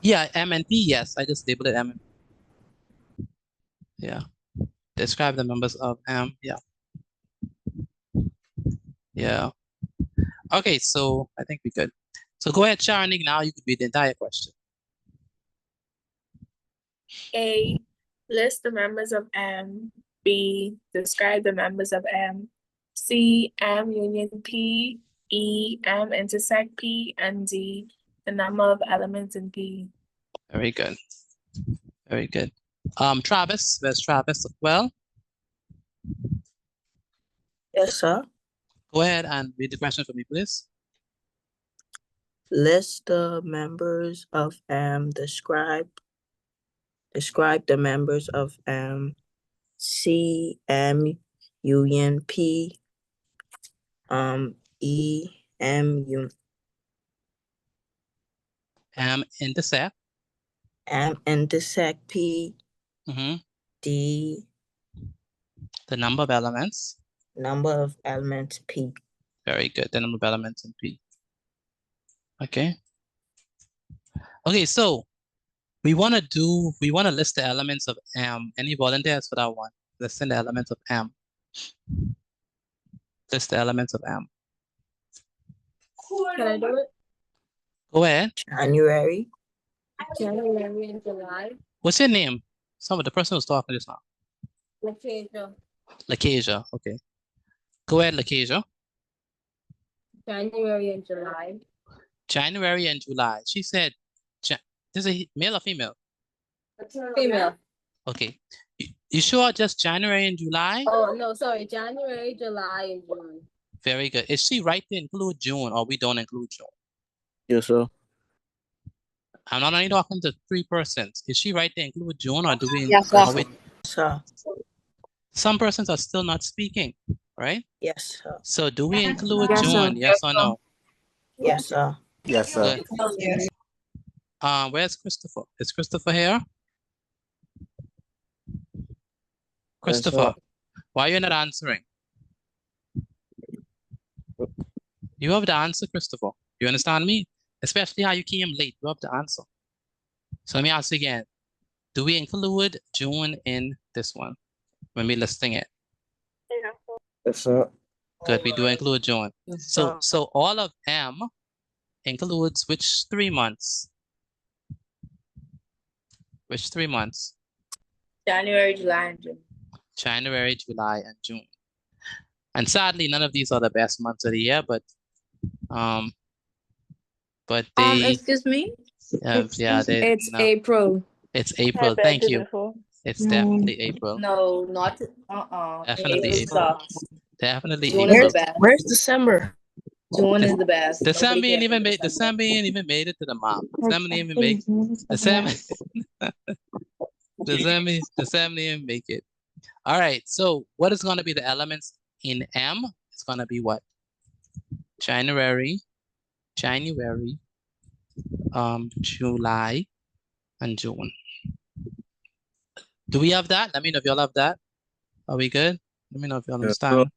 Yeah, M and P, yes. I just labeled it M and P. Yeah. Describe the members of M. Yeah. Yeah. Okay, so I think we're good. So go ahead, Sharonique, now you could read the entire question. A, list the members of M. B, describe the members of M. C, M union P. E, M intersect P. And D, the number of elements in P. Very good. Very good. Travis, where's Travis? Well, Yes, sir. go ahead and read the question for me, please. List the members of M. Describe the members of M. C, M union P. E, M union. M intersect. M intersect P. D, the number of elements. Number of elements P. Very good. The number of elements in P. Okay. Okay, so we want to list the elements of M. Any volunteers for that one? Listing the elements of M. List the elements of M. Can I do it? Go ahead. January. January and July. What's your name? Some of the person who's talking just now. Lakeisha. Lakeisha. Okay. Go ahead, Lakeisha. January and July. January and July. She said, this is a male or female? Female. Okay. You sure just January and July? Oh, no, sorry. January, July, and June. Very good. Is she right to include June, or we don't include June? Yes, sir. I'm not only talking to 3 persons. Is she right to include June, or do we? Yes, sir. Sir. Some persons are still not speaking, right? Yes, sir. So do we include Yes, sir. June? Yes or no? Yes, sir. Yes, sir. Good. Where's Christopher? Is Christopher here? Christopher, why are you not answering? You have to answer, Christopher. You understand me? Especially how you came late. You have to answer. So let me ask you again. Do we include June in this one when we're listing it? Yes, sir. Good, we do include June. So all of M includes which 3 months? Which 3 months? January, July, and June. January, July, and June. And sadly, none of these are the best months of the year, but they Excuse me? yeah, It's no, April. it's April. Thank you. It's definitely April. No, not Definitely April. Definitely June April. is the best. Where's December? June is the best. December ain't even made December ain't even made it to the map. December ain't even made December. The same name make it. All right, so what is going to be the elements in M? It's going to be what? January, July, and June. Do we have that? Let me know if y'all have that. Are we good? Let me know if y'all understand.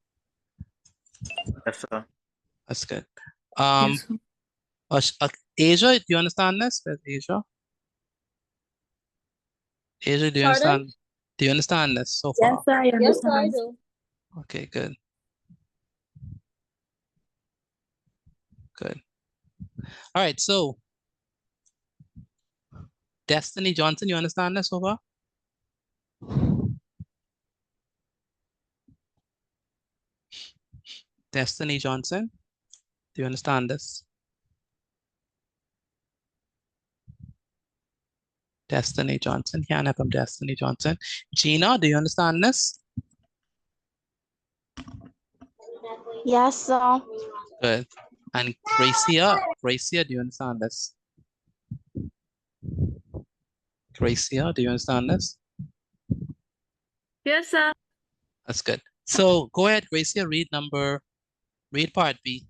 Yes, sir. That's good. Asia, do you understand this? Where's Asia? Asia, do you Pardon? understand? Do you understand this so far? Yes, I understand. Yes, I do. Okay, good. Good. All right, so Destiny Johnson, you understand this so far? Destiny Johnson, do you understand this? Destiny Johnson, hand up from Destiny Johnson. Gina, do you understand this? Yes, sir. Good. And Gracia, do you understand this? Gracia, do you understand this? Yes, sir. That's good. So go ahead, Gracia, read part B.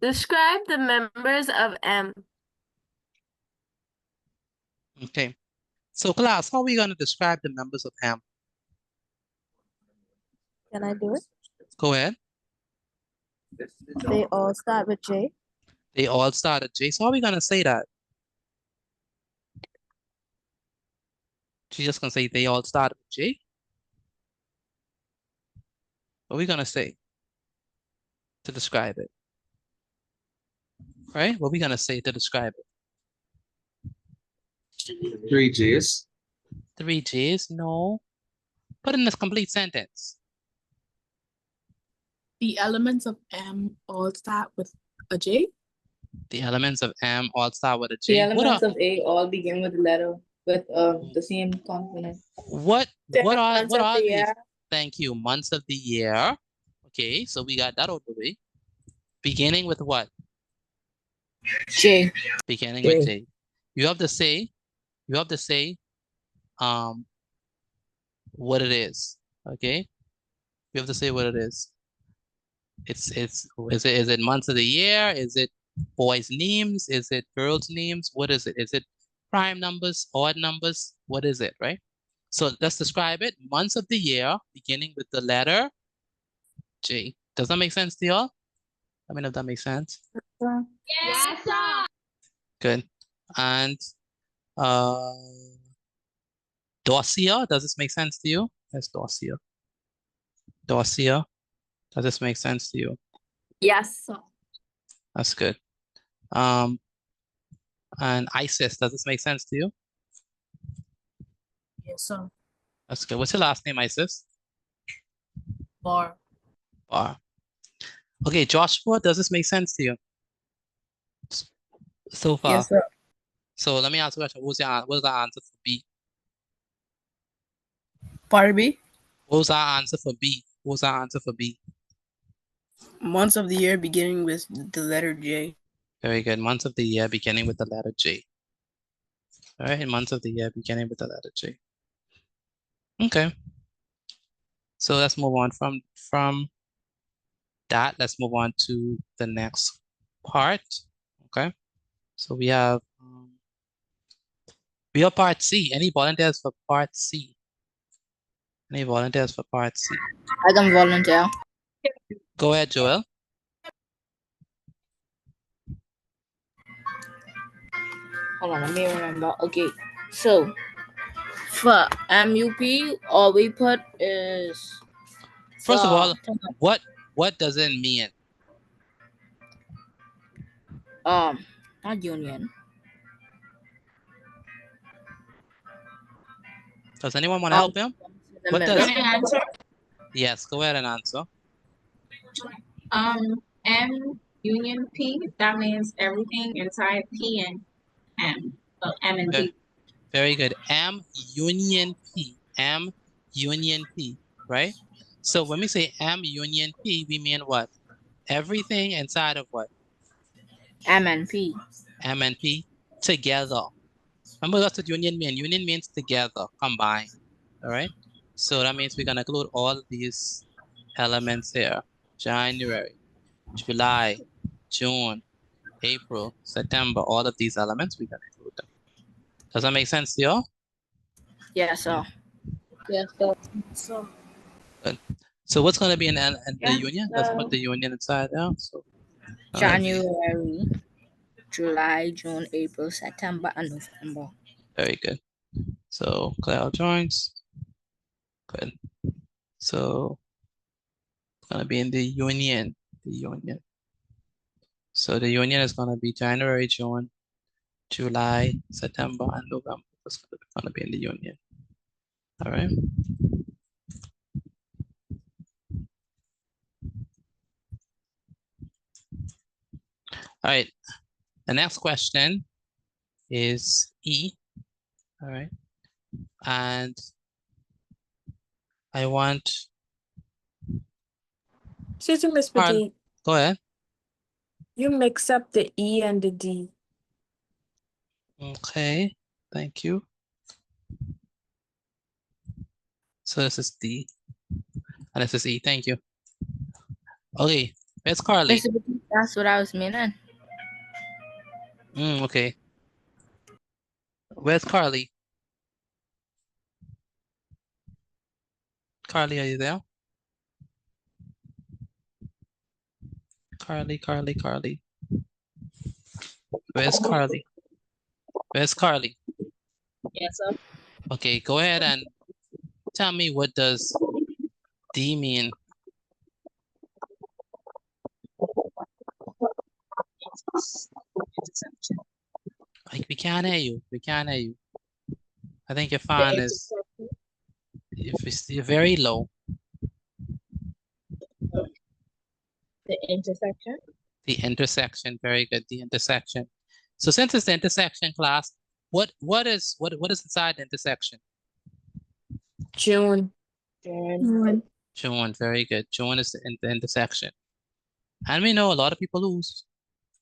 Describe the members of M. Okay. So class, how are we going to describe the members of M? Can I do it? Go ahead. They all start with J. They all start at J. So how are we going to say that? She's just going to say they all start with J. What are we going to say to describe it? Right? What are we going to say to describe it? 3 J's. 3 J's? No. Put in this complete sentence. The elements of M all start with a J. The elements of M all start with a J. The elements of A all begin with the letter with the same consonant. What are the these? year. Thank you. Months of the year. Okay, so we got that out of the way. Beginning with what? J. Beginning with J. You have to say what it is. Okay? You have to say what it is. Is it months of the year? Is it boys' names? Is it girls' names? What is it? Is it prime numbers, odd numbers? What is it, right? So let's describe it. Months of the year beginning with the letter J. Does that make sense to y'all? Let me know if that makes sense. Yes, sir. Good. And Dorcia, does this make sense to you? Yes, Dorcia. Dorcia, does this make sense to you? Yes, sir. That's good. And Isis, does this make sense to you? Yes, sir. That's good. What's your last name, Isis? Bar. Bar. Okay, Joshua, does this make sense to you? So far. Yes, sir. So let me ask you a question. What's the answer for B? Part B. What was our answer for B? What was our answer for B? Months of the year beginning with the letter J. Very good. Months of the year beginning with the letter J. All right, months of the year beginning with the letter J. Okay. So let's move on from that. Let's move on to the next part. Okay. So we have part C. Any volunteers for part C? Any volunteers for part C? I can volunteer. Go ahead, Joel. Hold on, let me remember. Okay, so for MUP, all we put is. First of all, what does it mean? Not union. Does anyone want to help him? What does? Can I answer? Yes, go ahead and answer. M union P, that means everything inside P and M. So M and P. Very good. M union P. M union P, right? So when we say M union P, we mean what? Everything inside of what? M and P. M and P together. Remember that's what union means. Union means together, combined. All right. So that means we're gonna include all these elements here. January, July, June, April, September, all of these elements, we're gonna include them. Does that make sense to y'all? Yes, sir. Yes, sir. So Good. So what's gonna be in the Yeah, union? Let's put the union inside there. So January, July, June, April, September, and November. very good. So cloud drawings. Good. So it's gonna be in the union. The union. So the union is gonna be January, June, July, September, and November. It's gonna be in the union. All right. All right. The next question is E. All right. And I want. excuse me, Miss Petit. Go ahead. You mix up the E and the D. Okay. Thank you. So this is D. And this is E. Thank you. Okay. Where's Carly? That's what I was meaning. Okay. Where's Carly? Carly, are you there? Carly. Where's Carly? Where's Carly? Yes, sir. Okay, go ahead and tell me, what does D mean? Like, we can't hear you. We can't hear you. I think your phone is, you're very low. The intersection. The intersection, very good. The intersection. So since it's the intersection class, what is inside the intersection? June. June, very good. June is the intersection. And we know a lot of people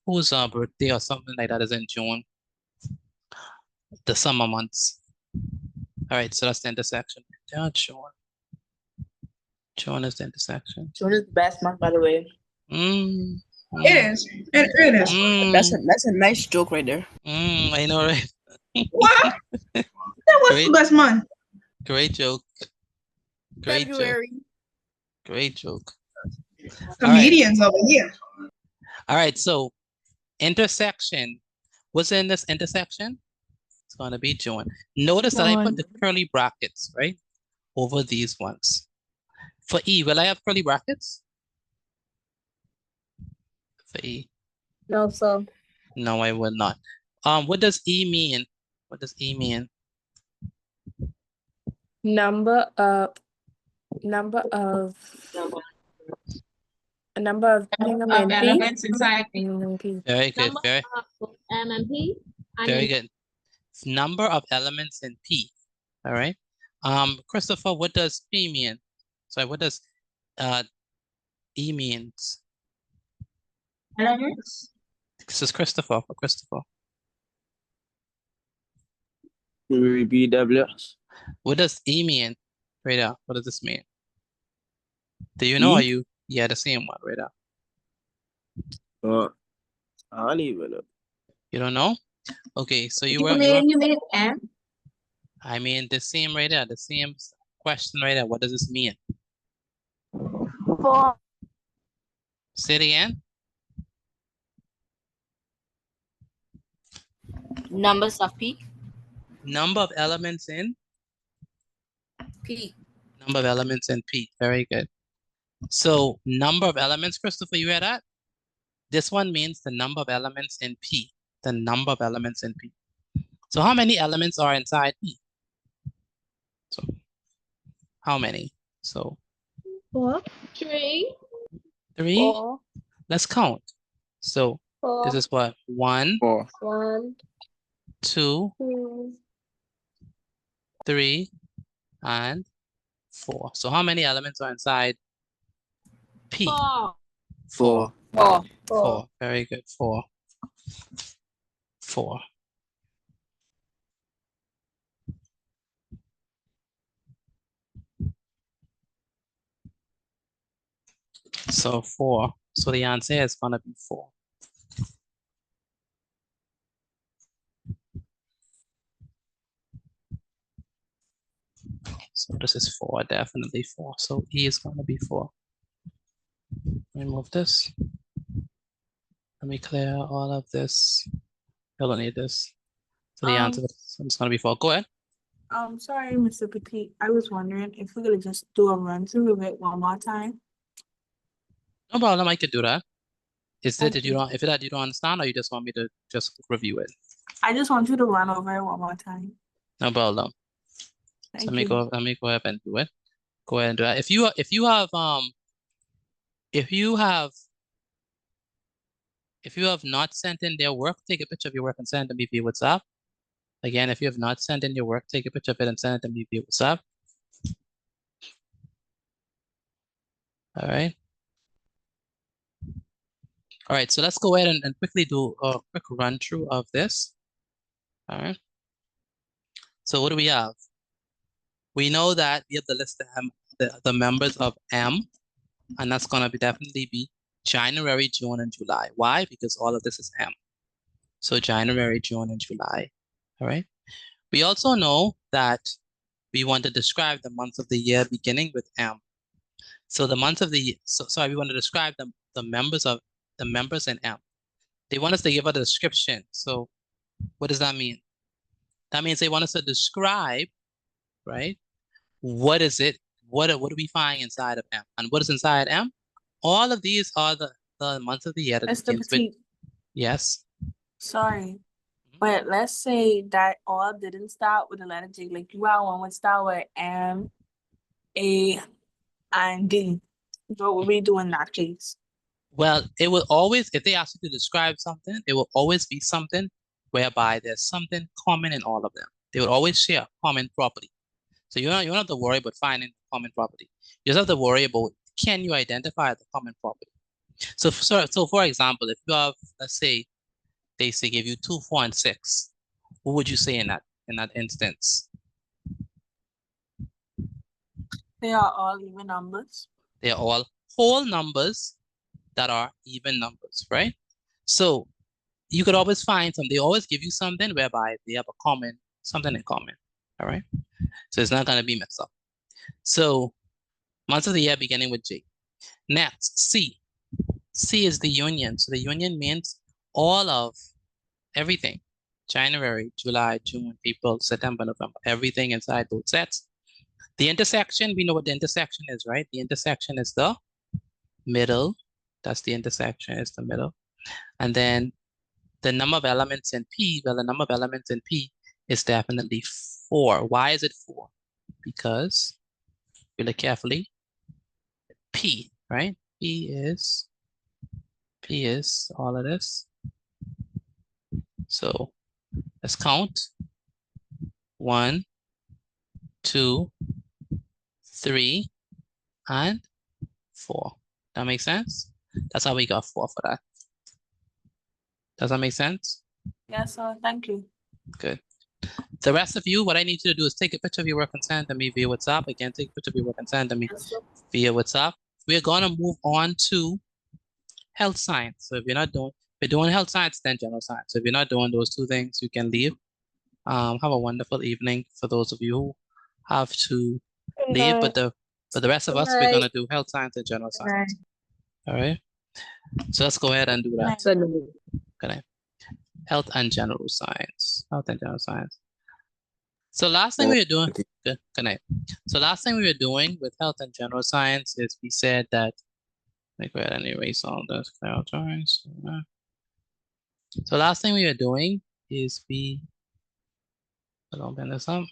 whose birthday or something like that is in June. The summer months. All right, so that's the intersection. Yeah, June. June is the intersection. June is the best month, by the way. It is. It is. That's a nice joke right there. I know, right? What? That was the best month. Great joke. Great February. joke. Great joke. Comedians over here. All right, so intersection. What's in this intersection? It's going to be June. Notice that I put the curly brackets, right? Over these ones. For E, will I have curly brackets? For E. No, sir. No, I will not. What does E mean? What does E mean? Number of elements inside P. Very good. Very, M and P. very good. Number of elements in P. All right. Christopher, what does P mean? Sorry, what does E means? Elements. This is Christopher. For Christopher. BWS. What does E mean? Right now, what does this mean? Do you know? Are you? Yeah, the same one, right now. I don't even know. You don't know? Okay, so you mean M? I mean the same right there, the same question right there. What does this mean? 4. Say it again. Numbers of P. Number of elements in P. Number of elements in P. Very good. So number of elements, Christopher, you hear that? This one means the number of elements in P. The number of elements in P. So how many elements are inside P? So how many? So 4. 3. 3. 4. Let's count. So 4. this is what? 1, 1, 2, 2, 3, and 4. So how many elements are inside P? 4. 4. Four. Four. Very good. Four. Four. So 4. So the answer is gonna be 4. So this is 4, definitely 4. So E is gonna be 4. Remove this. Let me clear all of this. I don't need this. So the answer is gonna be 4. Go ahead. Sorry, Mr. Petit. I was wondering if we could just do a run through of it one more time. No problem, I could do that. Is it Thank that you don't, if that you don't understand, or you just want me to just review it? I just want you to run over it one more time. No problem. So Thank let me you. go ahead and do it. Go ahead and do that. If you have not sent in their work, take a picture of your work and send it to me via WhatsApp. Again, if you have not sent in your work, take a picture of it and send it to me via WhatsApp. All right. All right, so let's go ahead and quickly do a quick run through of this. All right. So what do we have? We know that we have the list of the members of M, and that's gonna definitely be January, June, and July. Why? Because all of this is M. So January, June, and July. All right. We also know that we want to describe the months of the year beginning with M. So the months of the sorry, we want to describe the members in M. They want us to give a description. So what does that mean? That means they want us to describe, right? What is it? What do we find inside of M? And what is inside M? All of these are the months of the year that Mr. begins with. Petit, Yes. sorry, but let's say that all didn't start with the letter J. Like you have one would start with M, A, and D. What would we do in that case? Well, it will always, if they ask you to describe something, it will always be something whereby there's something common in all of them. They will always share common property. So you don't have to worry about finding common property. You just have to worry about, can you identify the common property? So for example, if you have, let's say, they say give you 2, 4, and 6, what would you say in that instance? They are all even numbers. They are all whole numbers that are even numbers, right? So you could always find some, they always give you something whereby they have something in common, all right? So it's not gonna be messed up. So months of the year beginning with J. Next, C. C is the union. So the union means all of everything. January, July, June, April, September, November, everything inside those sets. The intersection, we know what the intersection is, right? The intersection is the middle. That's the intersection, is the middle. And then the number of elements in P, well, the number of elements in P is definitely 4. Why is it 4? Because, if you look carefully, P, right? P is all of this. So let's count. 1, 2, 3, and 4. That makes sense? That's how we got 4 for that. Does that make sense? Yes, sir. Thank you. Good. The rest of you, what I need you to do is take a picture of your work and send it to me via WhatsApp. Again, take a picture of your work and send it to me via WhatsApp. We're gonna move on to health science. So if we're doing health science, then general science. So if you're not doing those 2 things, you can leave. Have a wonderful evening for those of you who have to leave, but the rest of us, we're gonna do health science and general science. All right. So let's go ahead and do that. Okay. Health and general science. Health and general science. So last thing we were doing, good night. So last thing we were doing with health and general science is we said that, let me go ahead and erase all this. So last thing we were doing is open this up.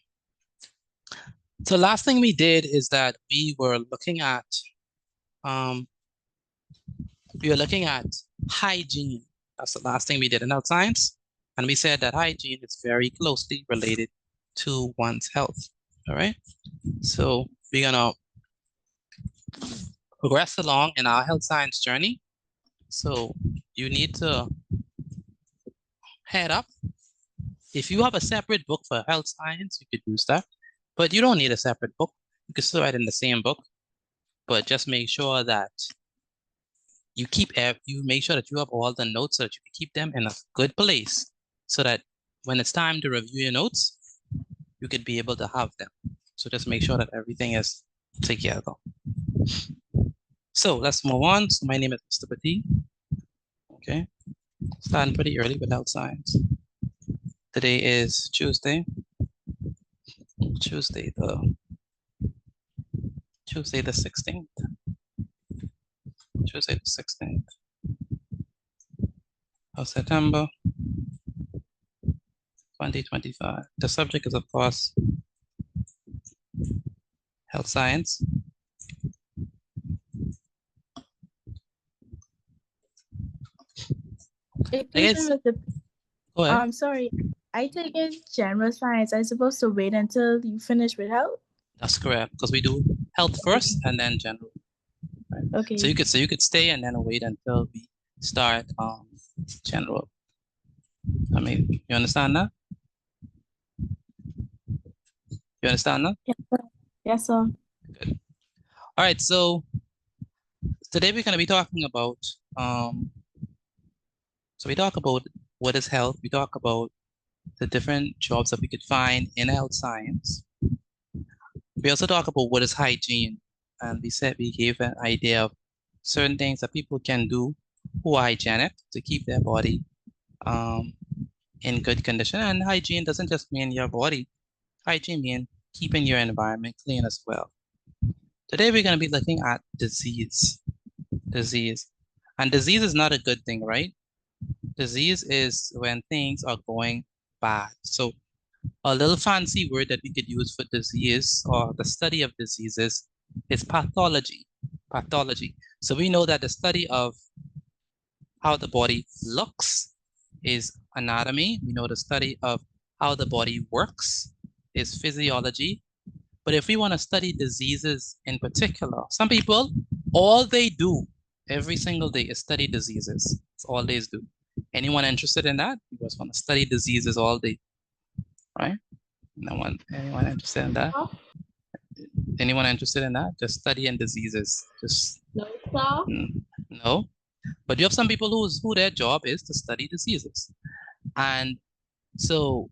So last thing we did is that we were looking at hygiene. That's the last thing we did in health science. And we said that hygiene is very closely related to one's health. All right. So we're gonna progress along in our health science journey. So you need to head up. If you have a separate book for health science, you could use that, but you don't need a separate book. You can still write in the same book, but just make sure that you make sure that you have all the notes so that you can keep them in a good place, so that when it's time to review your notes, you could be able to have them. So just make sure that everything is together. So let's move on. So my name is Mr. Petit. Okay, starting pretty early with health science. Today is Tuesday the 16th. Tuesday the 16th of September 2025. The subject is, of course, health science. Go ahead. I'm sorry. I take it general science. I'm supposed to wait until you finish with health? That's correct, because we do health first and then general. Right? Okay. So you could stay and then wait until we start general. I mean, you understand that? You understand that? Yes, sir. Yes, sir. Good. All right, so today we're going to be talking about so we talk about what is health. We talk about the different jobs that we could find in health science. We also talk about what is hygiene, and we said we gave an idea of certain things that people can do who are hygienic to keep their body in good condition. And hygiene doesn't just mean your body. Hygiene means keeping your environment clean as well. Today we're going to be looking at disease. And disease is not a good thing, right? Disease is when things are going bad. So a little fancy word that we could use for disease or the study of diseases is pathology. Pathology. So we know that the study of how the body looks is anatomy. We know the study of how the body works is physiology. But if we want to study diseases in particular, some people, all they do every single day is study diseases. That's all they do. Anyone interested in that? You just want to study diseases all day, right? Anyone interested in that? Anyone interested in that? Just studying diseases. Just No, sir. No. But you have some people who their job is to study diseases. And so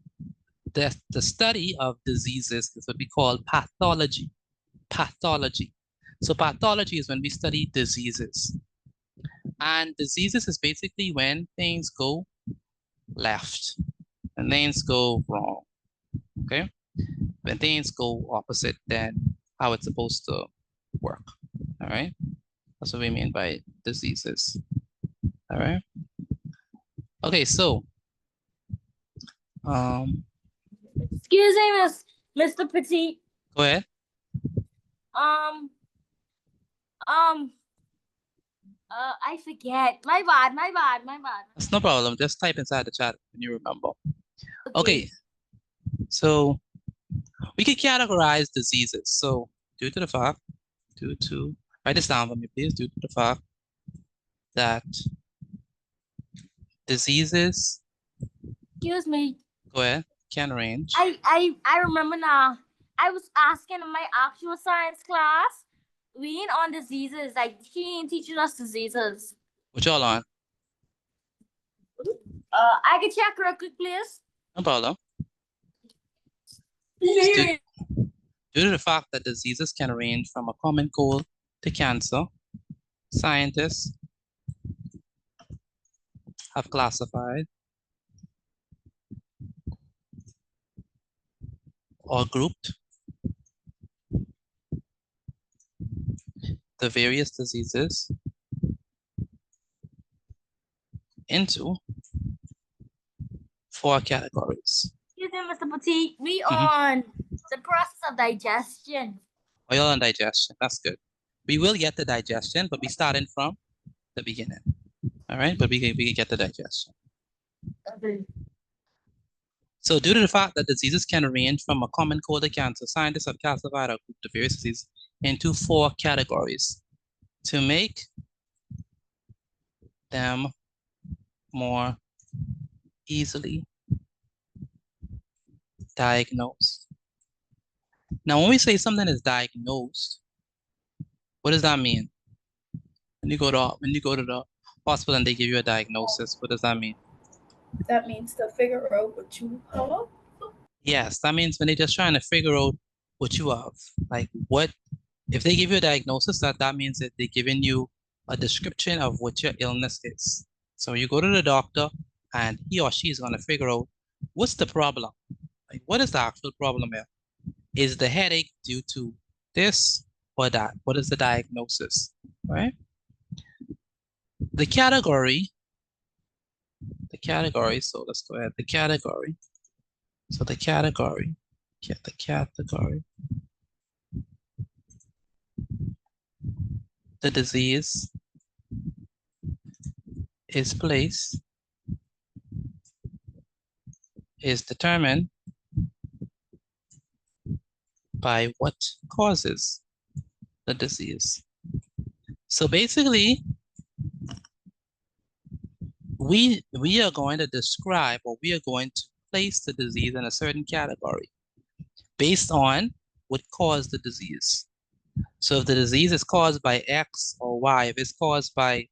the study of diseases is what we call pathology. Pathology. So pathology is when we study diseases. And diseases is basically when things go left and things go wrong. Okay? When things go opposite than how it's supposed to work. All right? That's what we mean by diseases. All right? Okay, so Excuse me, Mr. Petit. go ahead. I forget. My bad. That's no problem. Just type inside the chat when you remember. Okay. So we can categorize diseases. So write this down for me, please. Due to the fact that diseases. Excuse me. Go ahead. Can range. I remember now. I was asking in my actual science class. We ain't on diseases. Like she ain't teaching us diseases. What y'all on? I can check real quick, please. No problem. Due to the fact that diseases can range from a common cold to cancer, scientists have classified or grouped the various diseases into 4 categories. Excuse me, Mr. Petit. We on the process of digestion. Oh, you're on digestion. That's good. We will get the digestion, but we starting from the beginning. All right, but we can get the digestion. Okay. So due to the fact that diseases can range from a common cold to cancer, scientists have classified or grouped the various diseases into 4 categories to make them more easily diagnosed. Now, when we say something is diagnosed, what does that mean? When you go to the hospital and they give you a diagnosis, what does that mean? That means to figure out what you have. Yes, that means when they're just trying to figure out what you have. Like what, if they give you a diagnosis, that means that they're giving you a description of what your illness is. So you go to the doctor and he or she is going to figure out what's the problem. Like what is the actual problem here? Is the headache due to this or that? What is the diagnosis, right? The category, so let's go ahead, the category. So the category, the disease is placed, is determined by what causes the disease. So basically, we are going to describe, or we are going to place the disease in a certain category based on what caused the disease. So if the disease is caused by X or Y, if it's caused by,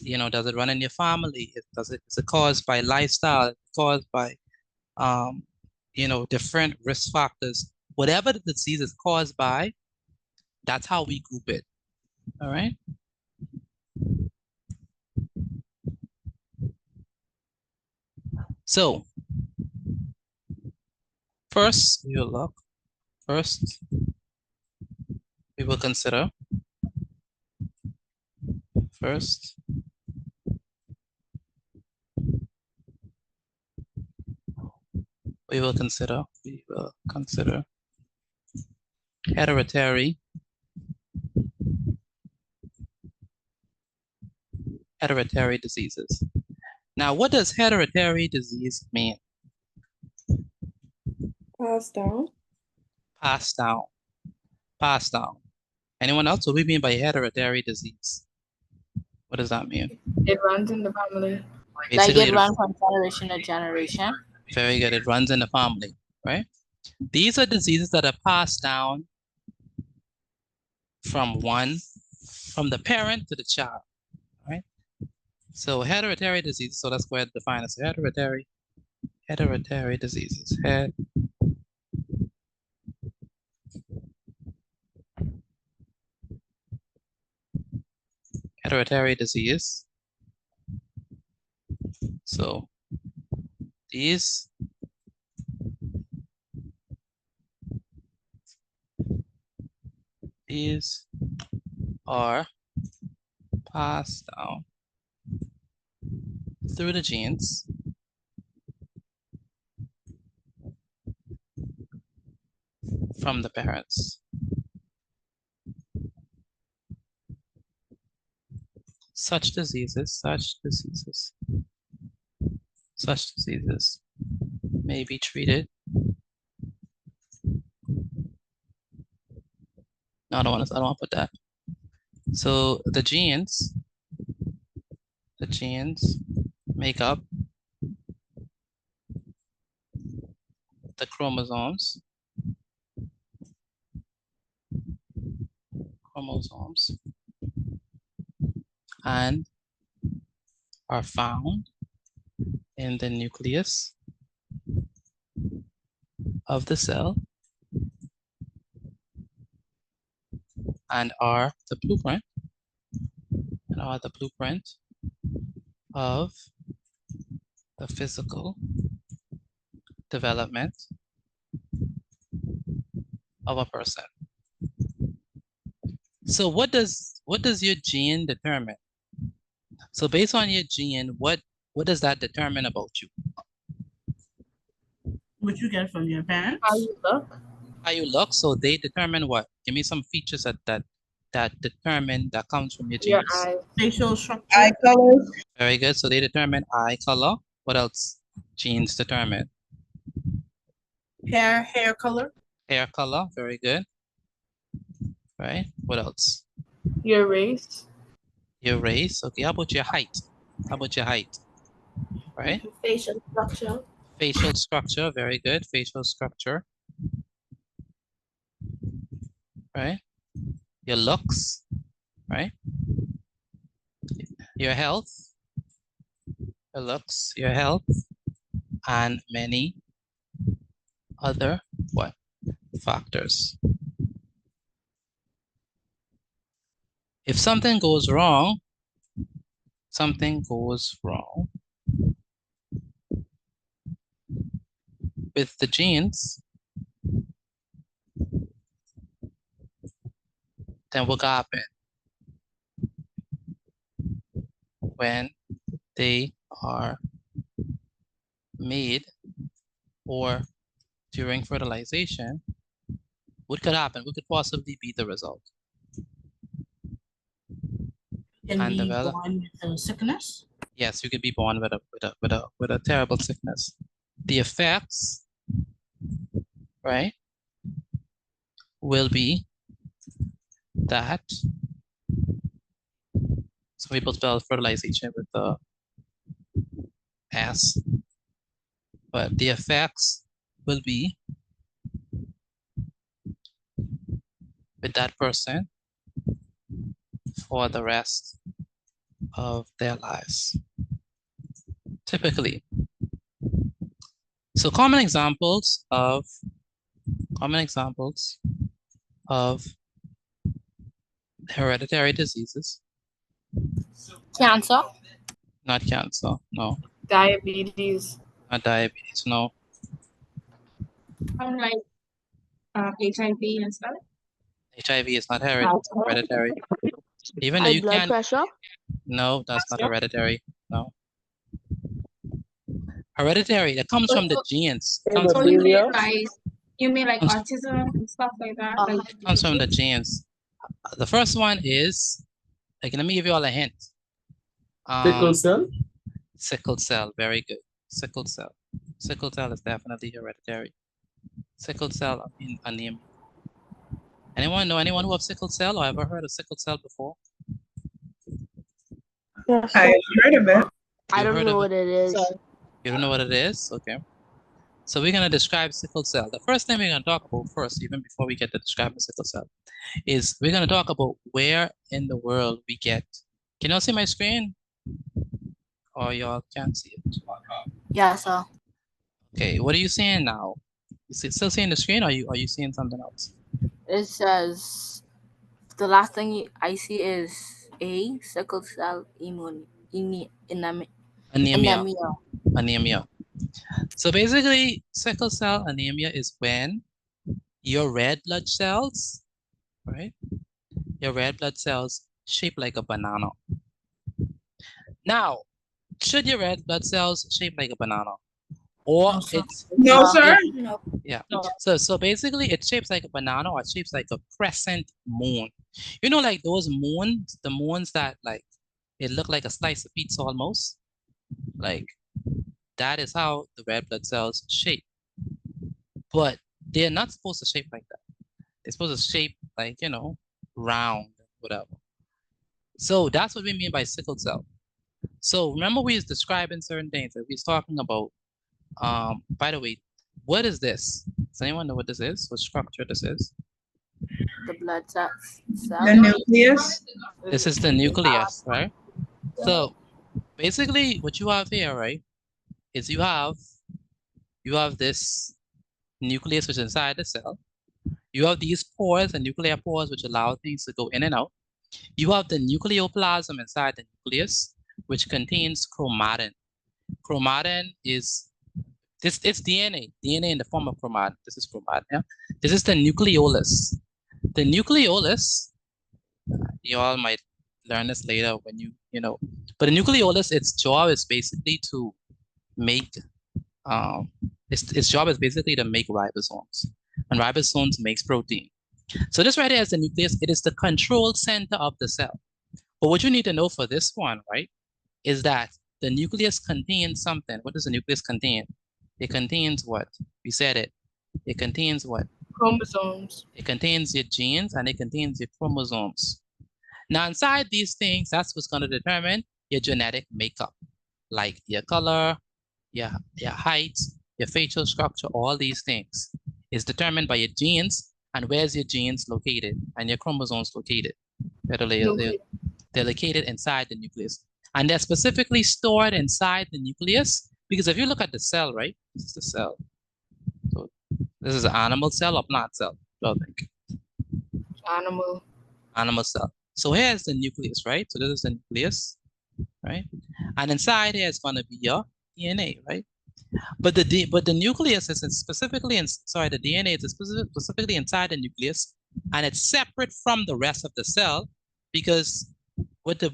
you know, does it run in your family? Is it caused by lifestyle? Is it caused by, you know, different risk factors? Whatever the disease is caused by, that's how we group it. All right. So first, we will look. First, we will consider. First, we will consider hereditary diseases. Now, what does hereditary disease mean? Passed down. Passed down. Passed down. Anyone else? What do we mean by hereditary disease? What does that mean? It runs in the family. Like it runs from generation to generation. Very good. It runs in the family, right? These are diseases that are passed down from the parent to the child, right? So hereditary disease, so let's go ahead and define this. Hereditary diseases. Hereditary disease. So these are passed down through the genes from the parents. Such diseases may be treated. No, I don't want to put that. So the genes make up the chromosomes and are found in the nucleus of the cell and are the blueprint of the physical development of a person. So what does your gene determine? So based on your gene, what does that determine about you? What you get from your parents? How you look. How you look. So they determine what? Give me some features that comes from your genes. Your eyes. Facial structure. Eye color. Very good. So they determine eye color. What else? Genes determine Hair color. hair color. Very good. Right. What else? Your race. Your race. Okay, how about your height? How about your height? Right? Facial structure. Facial structure, very good. Facial structure. Right? Your looks, right? Your health, your looks, your health, and many other what? Factors. If something goes wrong with the genes, then what happen when they are made or during fertilization? What could happen? What could possibly be the result? Can And be develop. born with a sickness. Yes, you could be born with a terrible sickness. The effects, right, will be that some people spell fertilization with the S, but the effects will be with that person for the rest of their lives, typically. So common examples of hereditary diseases. Cancer. Not cancer, no. Diabetes. Not diabetes, no. Like HIV and stuff. HIV is not hereditary. Even though High you blood can. pressure. No, that's not hereditary. No. Hereditary, that comes from the genes. Comes So from, you mean like autism and stuff like that? comes from the genes. The first one is, like, let me give you all a hint. Sickle cell? Sickle cell, very good. Sickle cell. Sickle cell is definitely hereditary. Sickle cell anemia. Anyone know anyone who have sickle cell or ever heard of sickle cell before? I've heard of it. I don't know what it is. You don't know what it is? Okay. So we're going to describe sickle cell. The first thing we're going to talk about first, even before we get to describing sickle cell, is we're going to talk about where in the world we get. Can y'all see my screen? Or y'all can't see it? Yeah, sir. Okay, what are you seeing now? Still seeing the screen, or are you seeing something else? It says the last thing I see is A, sickle cell Anemia. So basically, sickle cell anemia is when your red blood cells, right? Your red blood cells shape like a banana. Now, should your red blood cells shape like a banana? Or it's No, sir. yeah. So basically it shapes like a banana, or it shapes like a crescent moon. You know, like those moons, the moons that like it look like a slice of pizza almost. Like that is how the red blood cells shape. But they're not supposed to shape like that. They're supposed to shape like, you know, round, whatever. So that's what we mean by sickle cell. So remember we was describing certain things that we was talking about. By the way, what is this? Does anyone know what this is? What structure this is? The blood cell. The nucleus. This is the nucleus, right? So basically what you have here, right, is you have this nucleus which is inside the cell. You have these pores and nuclear pores which allow things to go in and out. You have the nucleoplasm inside the nucleus, which contains chromatin. Chromatin is it's DNA in the form of chromatin. This is chromatin. Yeah? This is the nucleolus. The nucleolus, you all might learn this later when you know. But the nucleolus, its job is basically to make its job is basically to make ribosomes, and ribosomes makes protein. So this right here is the nucleus. It is the control center of the cell. But what you need to know for this one, right, is that the nucleus contains something. What does the nucleus contain? It contains what? We said it. It contains what? Chromosomes. It contains your genes and it contains your chromosomes. Now, inside these things, that's what's going to determine your genetic makeup, like your color, your height, your facial structure, all these things is determined by your genes and where's your genes located and your chromosomes located. They're located inside the nucleus. And they're specifically stored inside the nucleus because if you look at the cell, right? This is the cell. So this is an animal cell or plant cell? I think. Animal cell. So here's the nucleus, right? So this is the nucleus, right? And inside here is going to be your DNA, right? But the nucleus is specifically the DNA is specifically inside the nucleus, and it's separate from the rest of the cell because what the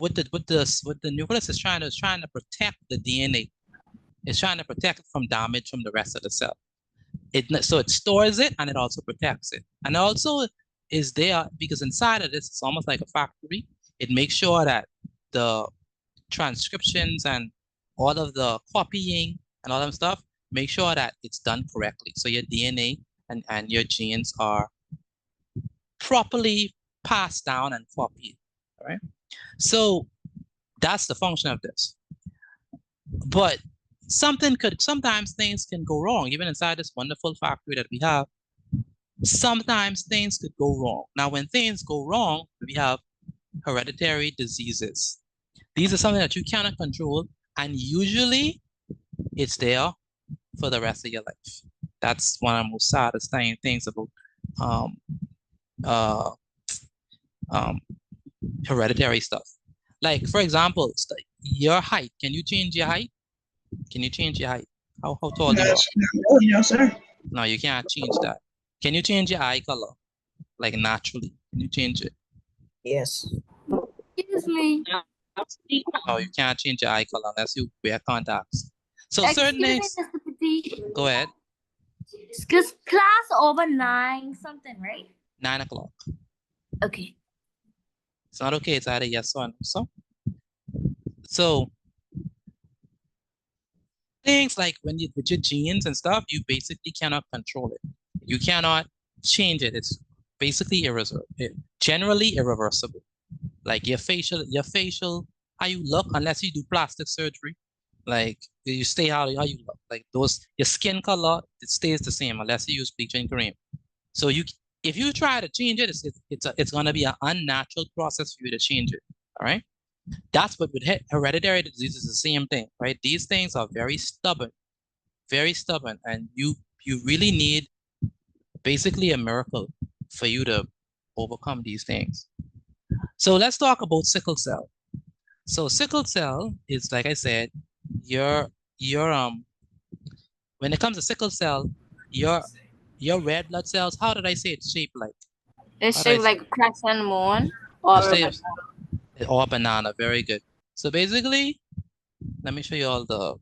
nucleus is trying to protect the DNA. It's trying to protect it from damage from the rest of the cell. So it stores it and it also protects it. And also is there because inside of this, it's almost like a factory. It makes sure that the transcriptions and all of the copying and all that stuff, make sure that it's done correctly. So your DNA and your genes are properly passed down and copied, all right? So that's the function of this. But sometimes things can go wrong, even inside this wonderful factory that we have. Sometimes things could go wrong. Now, when things go wrong, we have hereditary diseases. These are something that you cannot control, and usually it's there for the rest of your life. That's one of the most satisfying things about hereditary stuff. Like, for example, your height. Can you change your height? Can you change your height? How tall you are? No, sir. No, you can't change that. Can you change your eye color? Like naturally? Can you change it? Yes. Excuse me. No, you can't change your eye color unless you wear contacts. So certain things. Go ahead. Because class over 9 something, right? 9 o'clock. Okay. It's not okay. It's either yes or no. So things like with your genes and stuff, you basically cannot control it. You cannot change it. It's basically generally irreversible. Like your facial, how you look, unless you do plastic surgery, like you stay how you look. Like your skin color, it stays the same unless you use bleaching cream. So if you try to change it, it's gonna be an unnatural process for you to change it. All right. That's what with hereditary disease is the same thing, right? These things are very stubborn, and you really need basically a miracle for you to overcome these things. So let's talk about sickle cell. So sickle cell is, like I said, when it comes to sickle cell, your red blood cells, how did I say it's shaped like? It's shaped like a crescent moon or a banana. Very good. So basically, let me show you all the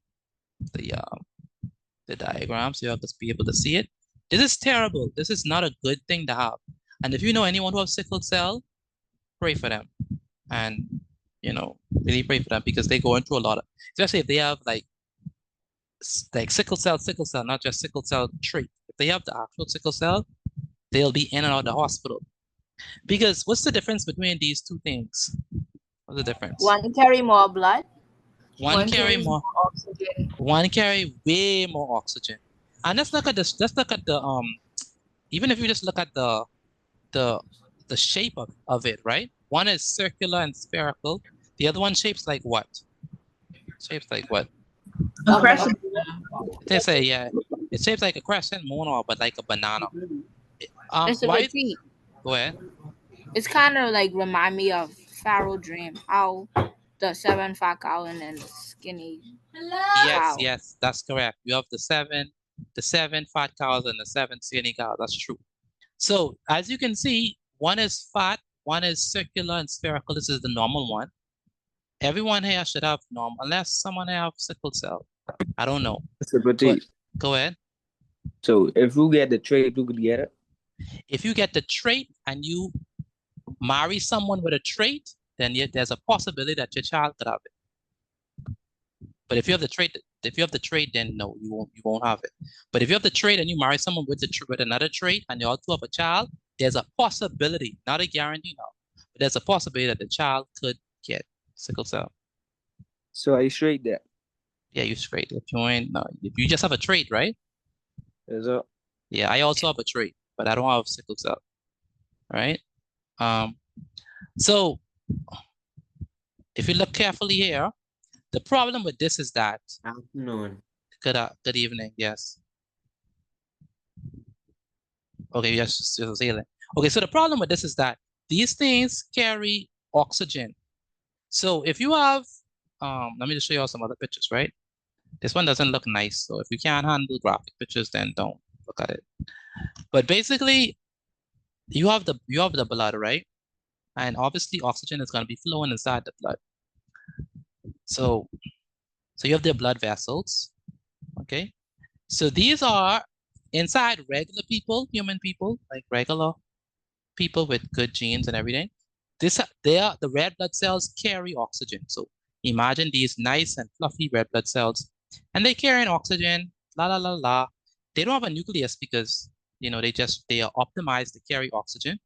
diagrams so you guys be able to see it. This is terrible. This is not a good thing to have. And if you know anyone who has sickle cell, pray for them. And, really pray for them because they go into a lot of, especially if they have like sickle cell, not just sickle cell trait. If they have the actual sickle cell, they'll be in and out of the hospital. Because what's the difference between these two things? What's the difference? One carry more blood. One carry more oxygen. One carry way more oxygen. And let's look at this. Let's look at the even if you just look at the shape of it, right? One is circular and spherical. The other one shapes like what? Shapes like what? A crescent. They say, yeah. It shapes like a crescent moon, but like a banana. It's a why? petite. Go ahead. It's kind of like remind me of Pharaoh Dream, how the 7 fat cow and then the skinny cow. Yes, that's correct. You have the seven fat cows and the 7 skinny cows. That's true. So as you can see, one is fat, one is circular and spherical. This is the normal one. Everyone here should have normal, unless someone have sickle cell. I don't know. Go ahead. So if you get the trait, you could get it. If you get the trait and you marry someone with a trait, then there's a possibility that your child could have it. But if you have the trait, then no, you won't have it. But if you have the trait and you marry someone with another trait and you all two have a child, there's a possibility, not a guarantee now, there's a possibility that the child could get sickle cell. So are you straight there? Yeah, you're straight. If you just have a trait, right? Is it? Yeah, I also have a trait, but I don't have sickle cell, right? So if you look carefully here, the problem with this is that. Afternoon. Good evening. Yes. Okay, yes, just say that. Okay, so the problem with this is that these things carry oxygen. So if you have, let me just show you all some other pictures, right? This one doesn't look nice. So if you can't handle graphic pictures, then don't look at it. But basically, you have the blood, right? And obviously oxygen is going to be flowing inside the blood. So you have the blood vessels, okay? So these are inside regular people, human people, like regular people with good genes and everything. The red blood cells carry oxygen. So imagine these nice and fluffy red blood cells, and they carry oxygen, la la la la. They don't have a nucleus because they are optimized to carry oxygen,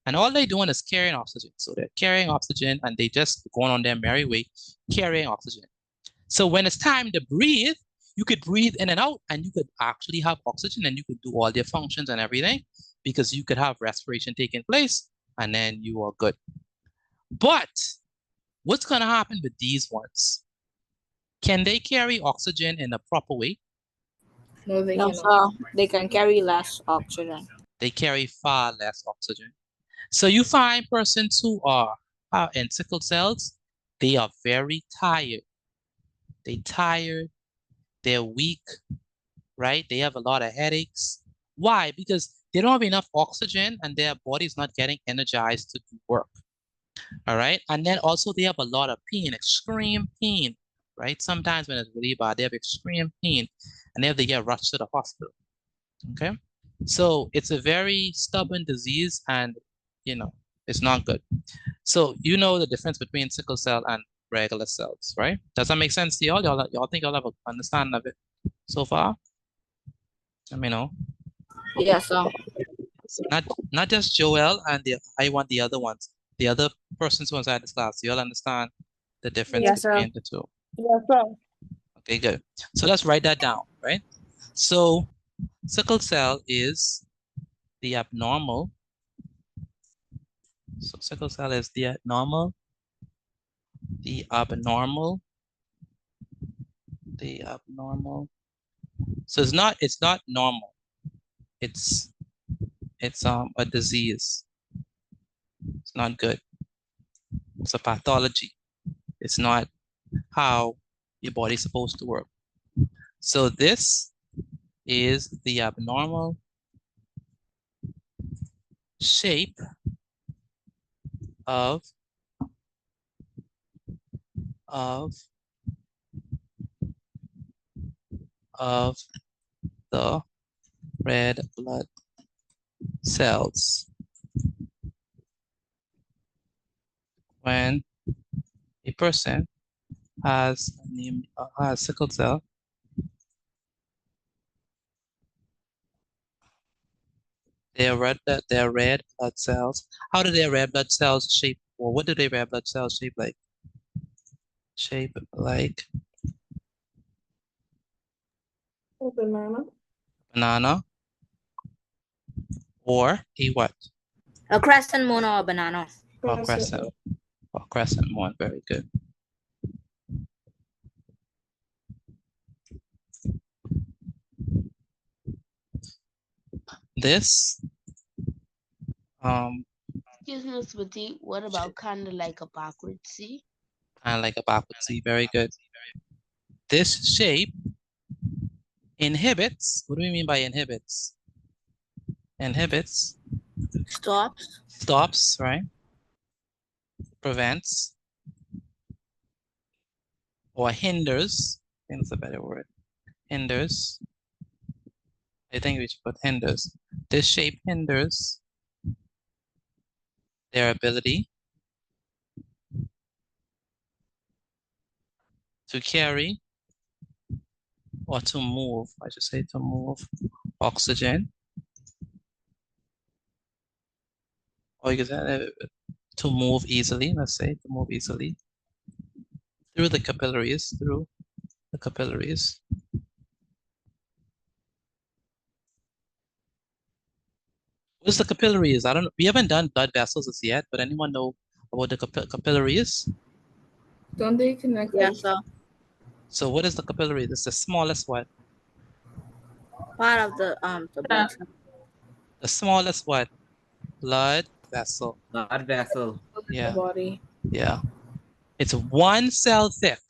and all they're doing is carrying oxygen. So they're carrying oxygen, and they just going on their merry way, carrying oxygen. So when it's time to breathe, you could breathe in and out, and you could actually have oxygen, and you could do all their functions and everything, because you could have respiration taking place, and then you are good. But what's going to happen with these ones? Can they carry oxygen in a proper way? No, they cannot. They can carry less oxygen. They carry far less oxygen. So you find persons who are in sickle cells, they are very tired. They're tired, they're weak, right? They have a lot of headaches. Why? Because they don't have enough oxygen and their body's not getting energized to do work. All right. And then also they have a lot of pain, extreme pain, right? Sometimes when it's really bad, they have extreme pain and they have to get rushed to the hospital. Okay. So it's a very stubborn disease and, it's not good. So you know the difference between sickle cell and regular cells, right? Does that make sense to y'all? Y'all think y'all have an understanding of it so far? Let me know. Yes, sir. Not just Joel and I want the other ones. The other persons who are inside this class. Do y'all understand the difference between the two? Yes, sir. Okay, good. So let's write that down, right? So sickle cell is the abnormal. So sickle cell is the abnormal. So it's not normal. It's a disease. It's not good. It's a pathology. It's not how your body's supposed to work. So this is the abnormal shape of the red blood cells when a person has sickle cell. Their red blood cells. How do their red blood cells shape? Or what do their red blood cells shape like? Shape like A banana. Banana. Or a what? A crescent moon or a banana. Or crescent. Or crescent moon. Very good. This Excuse me, Smithy. What about kind of like a backwards C? Kind of like a backwards C. Very good. This shape inhibits. What do we mean by inhibits? Inhibits. Stops. Stops, right? Prevents. Or hinders. I think that's a better word. Hinders. I think we should put hinders. This shape hinders their ability to carry or to move, I should say to move oxygen. Or you can say to move easily, let's say, to move easily through the capillaries, What's the capillaries? I don't know. We haven't done blood vessels as yet, but anyone know about the capillaries? Don't they connect? Yes, sir. So what is the capillary? It's the smallest what? Part of the blood cell. The smallest what? Blood vessel. Blood vessel. Yeah. Body. Yeah. It's 1 cell thick.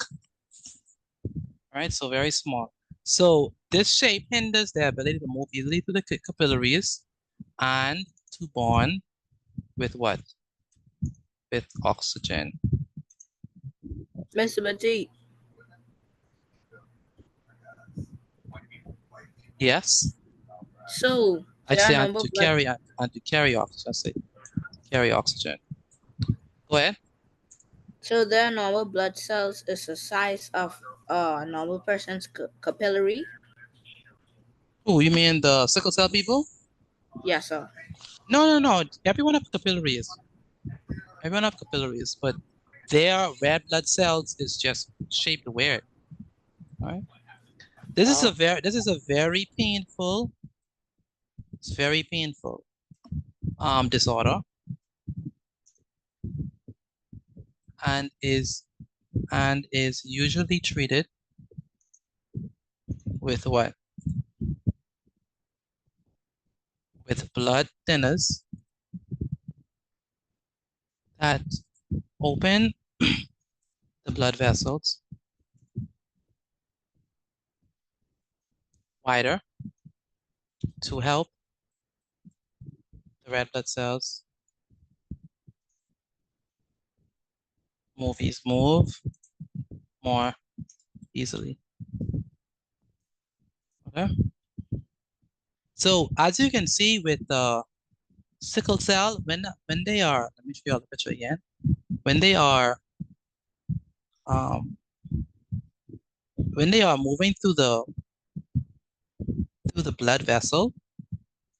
All right, so very small. So this shape hinders their ability to move easily through the capillaries and to bond with what? With oxygen. Mr. Petit. Yes. So I'd there say are and number to blood. carry oxygen. I say carry oxygen. Go ahead. So their normal blood cells is the size of a normal person's capillary. Oh, you mean the sickle cell people? Yes, sir. No. Everyone have capillaries. Everyone have capillaries, but their red blood cells is just shaped weird. All right. This is a very painful. It's very painful disorder, and is usually treated with what? With blood thinners that open the blood vessels wider to help the red blood cells move more easily. Okay. So as you can see with the sickle cell, when they are, let me show you the picture again. When they are moving through the blood vessel,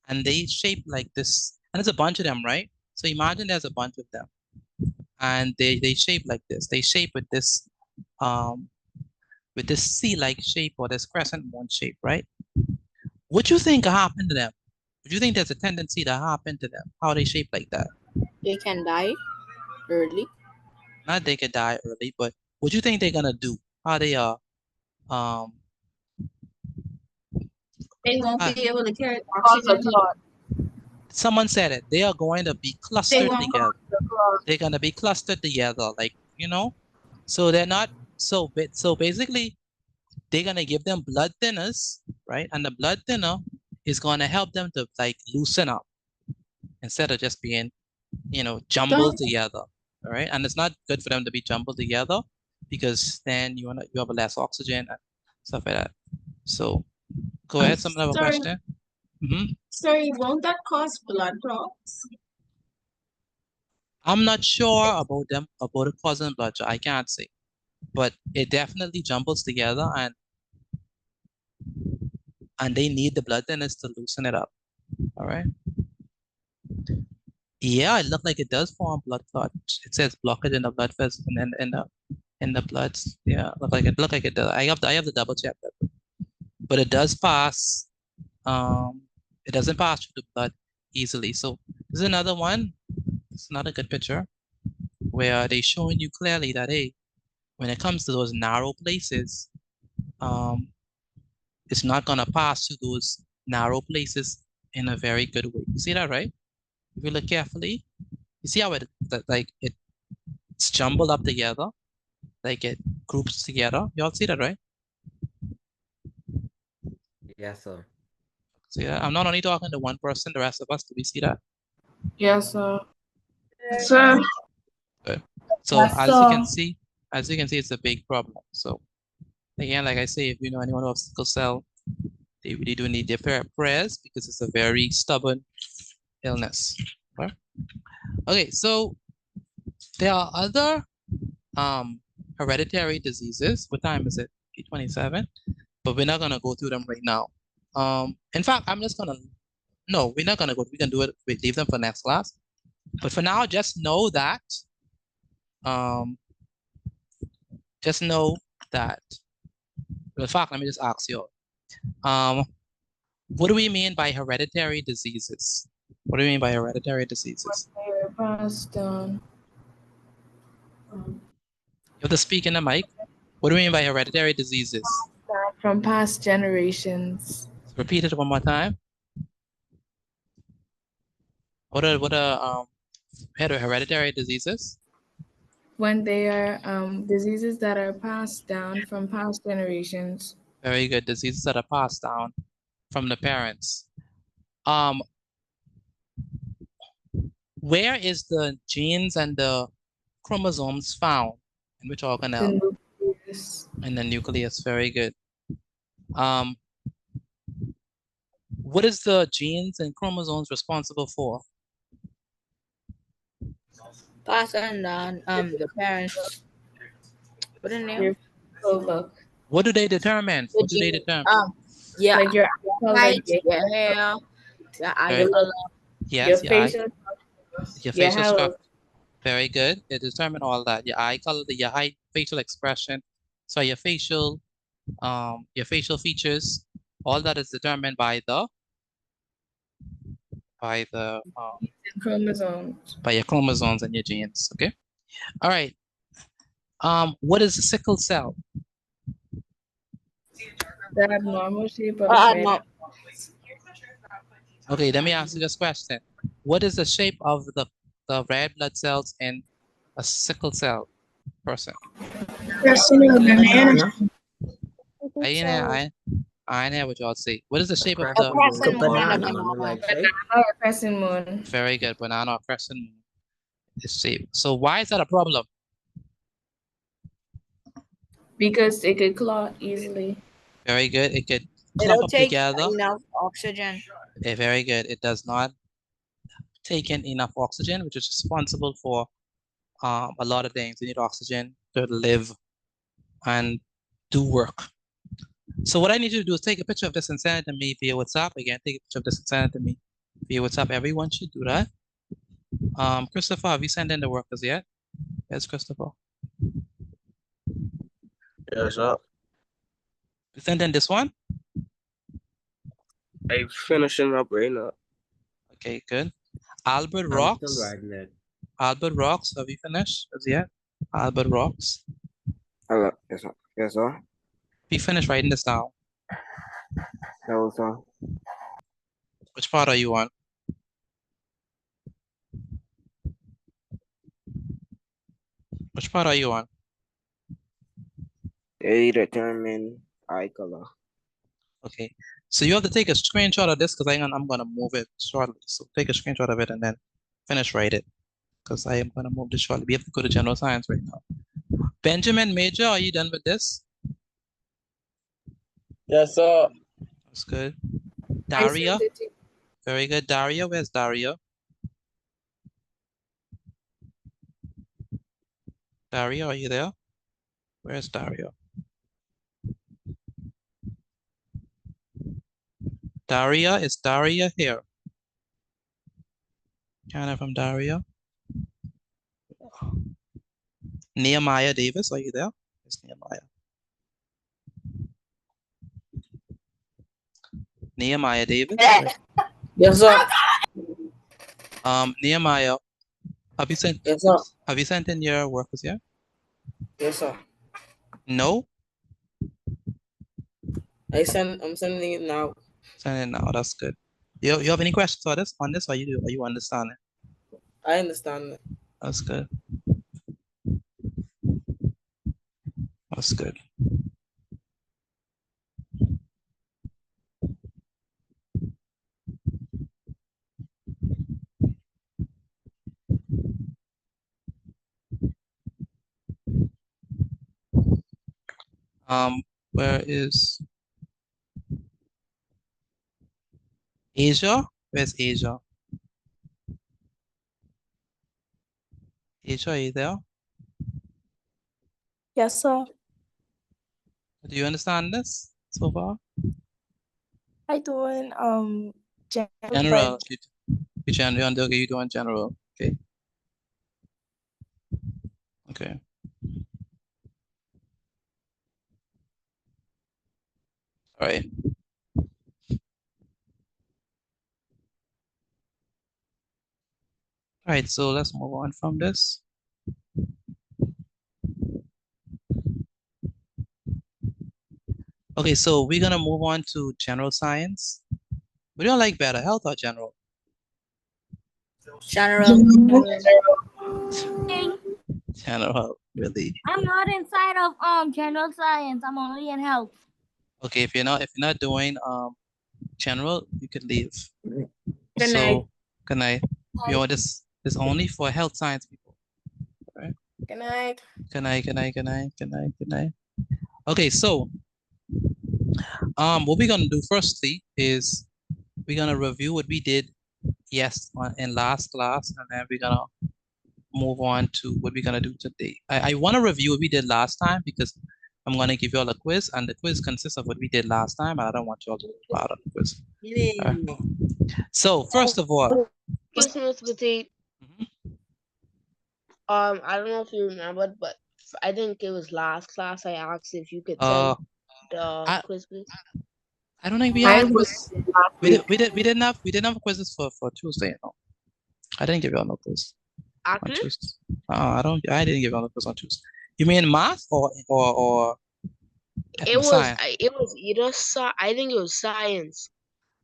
and they shape like this, and there's a bunch of them, right? So imagine there's a bunch of them, and they shape like this. They shape with this C-like shape or this crescent moon shape, right? What do you think happened to them? Do you think there's a tendency to happen to them? How they shape like that? They can die early. Not they could die early, but what do you think they're gonna do? How they They won't be able to carry oxygen. someone said it. They are going to be clustered together. They're gonna be clustered together, like, you know. So they're not so basically they're gonna give them blood thinners, right? And the blood thinner is gonna help them to like loosen up instead of just being, you know, jumbled together. All right. And it's not good for them to be jumbled together because then you have less oxygen and stuff like that. So go ahead, someone have a question. Sorry, won't that cause blood clots? I'm not sure about it causing blood clot. I can't say, but it definitely jumbles together, and they need the blood thinners to loosen it up. All right. Yeah, it looked like it does form blood clot. It says blockage in the blood vessels and in the bloods. Yeah, look like it does. I have to double check that. But it does pass. It doesn't pass through the blood easily. So this is another one. It's another good picture where they're showing you clearly that, hey, when it comes to those narrow places, it's not gonna pass through those narrow places in a very good way. You see that, right? If you look carefully, you see how it's jumbled up together, like it groups together. You all see that, right? Yes, sir. See that? I'm not only talking to one person, the rest of us, do we see that? Yes, sir. Sir. Good. So Yes, as sir. you can see, it's a big problem. So again, like I say, if you know anyone who has sickle cell, they really do need their prayers because it's a very stubborn illness. Right? Okay, so there are other hereditary diseases. What time is it? 8:27. But we're not gonna go through them right now. In fact, we're not gonna go. We can do it. We leave them for next class. But for now, just know that, just know that, in fact, let me just ask you, what do we mean by hereditary diseases? What do we mean by hereditary diseases? They're passed down. You have to speak in the mic. What do we mean by hereditary diseases? From past generations. Repeat it one more time. What are hereditary diseases? When they are diseases that are passed down from past generations. Very good. Diseases that are passed down from the parents. Where is the genes and the chromosomes found? In which organelle? The nucleus. In the nucleus. Very good. What is the genes and chromosomes responsible for? Passing down the parents. What in there? What do they determine? What do they determine? Yeah, like your height, your hair, your eye color, Yes, your your eye, facial, your your facial health. structure. Very good. They determine all that. Your eye color, your height, facial expression. So your facial features, all that is determined by the chromosomes. by your chromosomes and your genes. Okay. All right. What is a sickle cell? The abnormal shape of the Okay, let me ask you this question. What is the shape of the red blood cells in a sickle cell person? Banana. I know what y'all say. What is the shape of a the crescent moon and a Banana. banana. or crescent moon. very good banana or crescent moon is shape. So why is that a problem? Because it could clot easily. Very good. It could They clump don't up take together. enough oxygen. Very good. It does not take in enough oxygen, which is responsible for a lot of things. You need oxygen to live and do work. So what I need you to do is take a picture of this and send it to me via WhatsApp. Again, take a picture of this and send it to me via WhatsApp. Everyone should do that. Christopher, have you sent in the workers yet? Yes, Christopher. Yes, sir. You sent in this one? I'm finishing up right now. Okay, good. Albert I'm Rocks. still writing it. Albert Rocks, have you finished as yet? Albert Rocks. Hello. Yes, sir. Yes, sir. We finished writing this down. No, sir. Which part are you on? Which part are you on? They determine eye color. Okay. So you have to take a screenshot of this because I'm gonna move it shortly. So take a screenshot of it and then finish write it. Because I am gonna move this shortly. We have to go to general science right now. Benjamin Major, are you done with this? Yes, sir. That's good. I sent Daria. it to you. Very good. Daria, where's Daria? Daria, are you there? Where's Daria? Daria, is Daria here? Can't from Daria. Nehemiah Davis, are you there? It's Nehemiah. Nehemiah Davis. Yes, sir. Nehemiah, have you sent? Yes, sir. Have you sent in your workers yet? Yes, sir. No. I'm sending it now. Send it now. That's good. You have any questions on this? Or you understand it? I understand it. That's good. That's good. Where is Asia? Where's Asia? Asia, are you there? Yes, sir. Do you understand this so far? I doing general. General. You doing general. Okay. Okay. All right. All right, so let's move on from this. Okay, so we're gonna move on to general science. What do you like better, health or general? General. General, really. I'm not inside of general science. I'm only in health. Okay, if you're not doing general, you could leave. Good night. Good night. You know, this is only for health science people. Right? Good night. Good night, good night, good night, good night, good night. Okay, so what we're gonna do firstly is we're gonna review what we did in last class, and then we're gonna move on to what we're gonna do today. I want to review what we did last time because I'm gonna give you all a quiz, and the quiz consists of what we did last time, and I don't want you all to be part of the quiz. So first of all, Miss Petite. I don't know if you remembered, but I think it was last class I asked if you could send the quiz, please. I don't think we had quiz. We didn't have quizzes for Tuesday. No, I didn't give you all no quiz on Tuesday. I didn't give you all no quiz on Tuesday. You mean math or It was science? it was either I think it was science.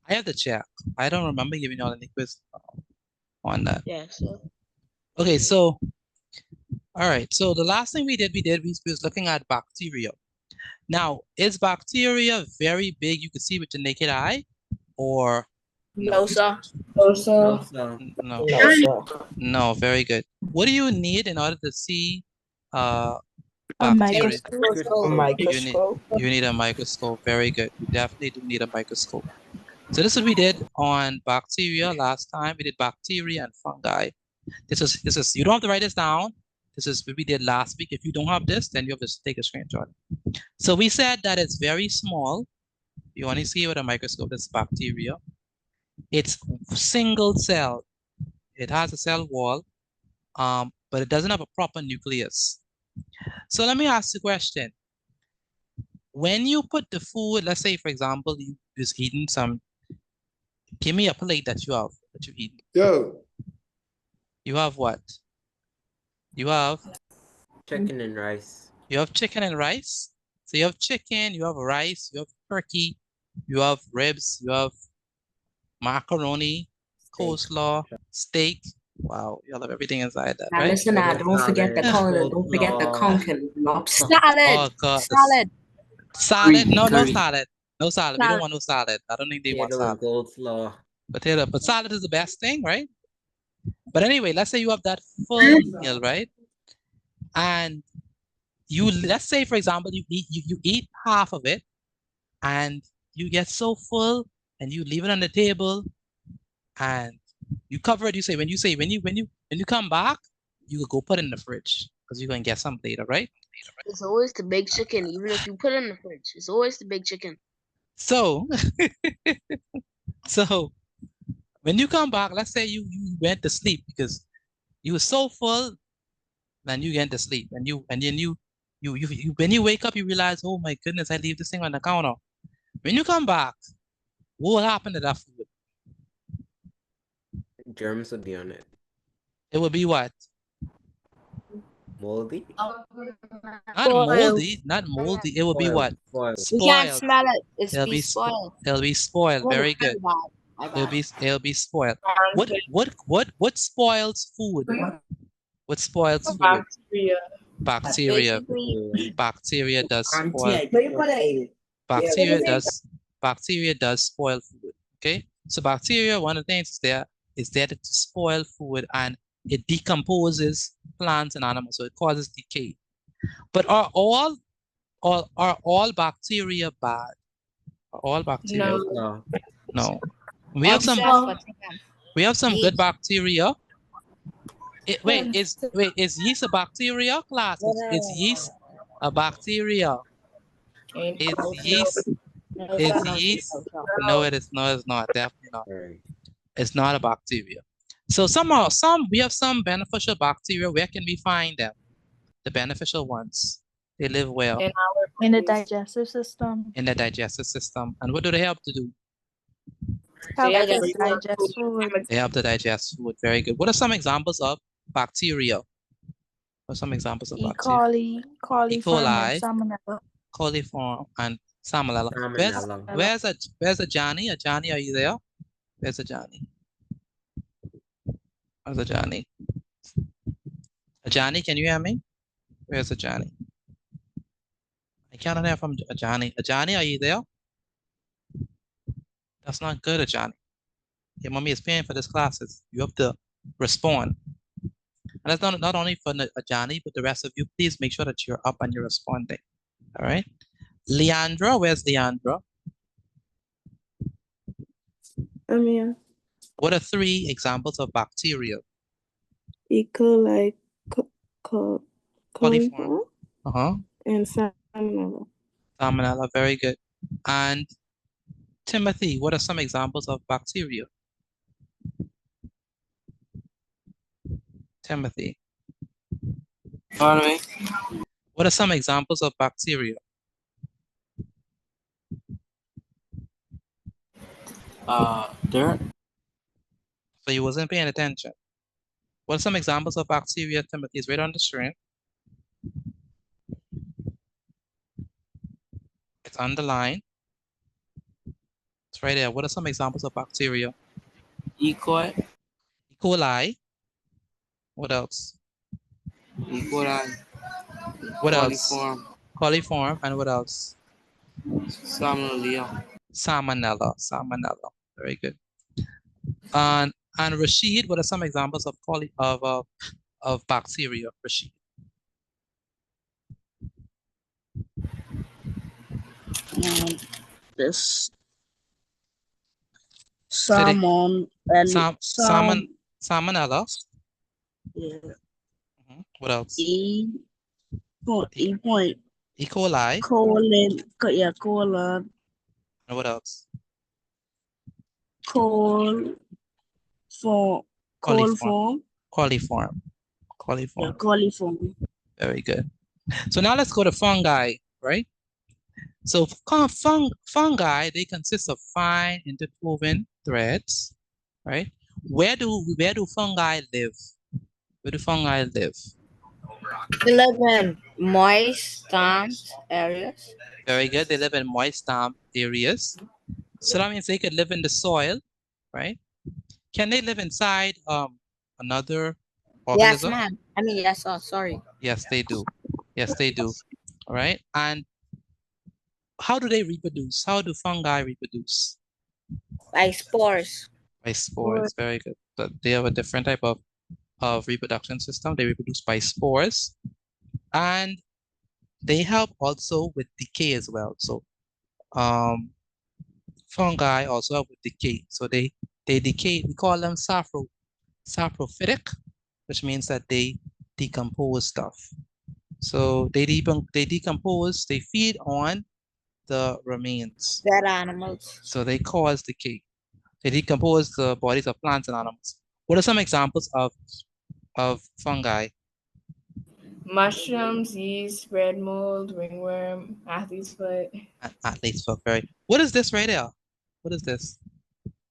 I have to check. I don't remember giving you all any quiz on that. Yeah, so Okay, so all right. So the last thing we was looking at bacteria. Now, is bacteria very big? You can see with the naked eye, or No, sir. No, sir. no? No, very good. What do you need in order to see A bacteria? microscope. You need a microscope. Very good. You definitely do need a microscope. So this is what we did on bacteria last time. We did bacteria and fungi. This is you don't have to write this down. This is what we did last week. If you don't have this, then you have to take a screenshot. So we said that it's very small. You only see it with a microscope. This bacteria. It's single cell. It has a cell wall, but it doesn't have a proper nucleus. So let me ask you a question. When you put the food, let's say for example, you just eating some. Give me a plate that you eat. Yo. You have what? You have chicken and rice. You have chicken and rice. So you have chicken, you have rice, you have turkey, you have ribs, you have macaroni, coleslaw, steak. Wow, you all have everything inside that, Now right? listen, don't forget the color. Don't forget the conch and lobster. Oh God, salad. No salad. No salad. We don't want no salad. I don't think they want salad. Coleslaw. Potato, but salad is the best thing, right? But anyway, let's say you have that full meal, right? And let's say for example, you eat half of it, and you get so full, and you leave it on the table, and you cover it. You say when you come back, you go put it in the fridge because you're gonna get some later, right? it's always the big chicken, even if you put it in the fridge. It's always the big chicken. So, so when you come back, let's say you went to sleep because you were so full, then you get to sleep, and then you when you wake up, you realize, oh my goodness, I leave this thing on the counter. When you come back, what will happen to that food? Germs would be on it. It will be what? Moldy? Not moldy. It will be what? Spoiled. You can't smell it. It'll be spoiled. It'll be spoiled. Very good. It'll be spoiled. What spoils food? What spoils food? Bacteria. Bacteria does spoil. Bacteria does spoil food. Okay, so bacteria, one of the things is there to spoil food, and it decomposes plants and animals, so it causes decay. But are all bacteria bad? Are all bacteria? No. We have some good bacteria. Is yeast a bacteria, class? Is yeast a bacteria? Is yeast? No, it is not. It's not. Definitely not. It's not a bacteria. So we have some beneficial bacteria. Where can we find them? The beneficial ones. They live well In the digestive system. in the digestive system. And what do they help to do? Help Yeah, to that's digest food. They help to digest food. Very good. What are some examples of bacteria? What are some examples of E. bacteria? coli, E. coliform, coli, and salmonella. coliform, and salmonella. Salmonella. Where's a Johnny? A Johnny, are you there? Where's a Johnny? Where's a Johnny? A Johnny, can you hear me? Where's a Johnny? I cannot hear from a Johnny. A Johnny, are you there? That's not good, a Johnny. Your mommy is paying for this classes. You have to respond. And that's not only for a Johnny, but the rest of you. Please make sure that you're up and you're responding. All right. Leandra, where's Leandra? I'm here. What are 3 examples of bacteria? E. coli, Coliform. coliform, and salmonella. Salmonella, very good. And Timothy, what are some examples of bacteria? Timothy. Pardon me? What are some examples of bacteria? Dirt. So you wasn't paying attention. What are some examples of bacteria, Timothy? Is right on the screen. It's underlined. It's right there. What are some examples of bacteria? E. coli. E. coli. What else? E. coli. What else? Coliform. Coliform. And what else? Salmonella. Salmonella. Very good. And Rashid, what are some examples of bacteria, Rashid? This salmon and salmonella. Yeah. What else? E. point. E. coli. Colon. Yeah, colon. And what else? Coliform. Coliform. Yeah, coliform. Very good. So now let's go to fungi, right? So fungi, they consist of fine interwoven threads, right? Where do fungi live? Where do fungi live? They live in moist, damp areas. Very good. They live in moist, damp areas. So that means they could live in the soil, right? Can they live inside another organism? Yes, ma'am. I mean, yes, sorry. Yes, they do. Yes, they do. All right. And how do they reproduce? How do fungi reproduce? By spores. By spores. Very good. But they have a different type of reproduction system. They reproduce by spores. And they help also with decay as well. So fungi also help with decay. So they decay. We call them saprophytic, which means that they decompose stuff. So they decompose, they feed on the remains. Dead animals. So they cause decay. They decompose the bodies of plants and animals. What are some examples of fungi? Mushrooms, yeast, red mold, ringworm, athlete's foot. Athlete's foot, very. What is this right there? What is this?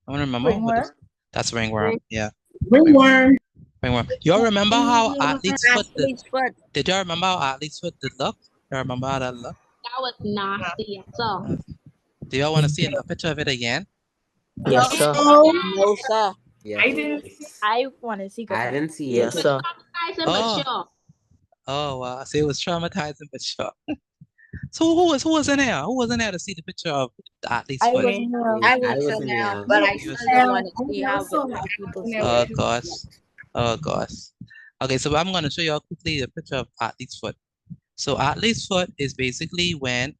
I want to remember. Ringworm? That's ringworm, yeah. Ringworm. Ringworm. Y'all remember how athlete's foot did? foot. Did y'all remember how athlete's foot did look? Y'all remember how that looked? That was nasty. So. Do y'all want to see a picture of it again? Yes, sir. No, sir. Yeah. I want to see. I didn't see Yes, it. sir. Oh, wow. So it was traumatizing, but sure. So who was in there? Who was in there to see the picture of the athlete's I foot? wasn't here. I wasn't there, but I still want to see how people see Oh it. gosh. Oh gosh. Okay, so I'm gonna show you all quickly the picture of athlete's foot. So athlete's foot is basically when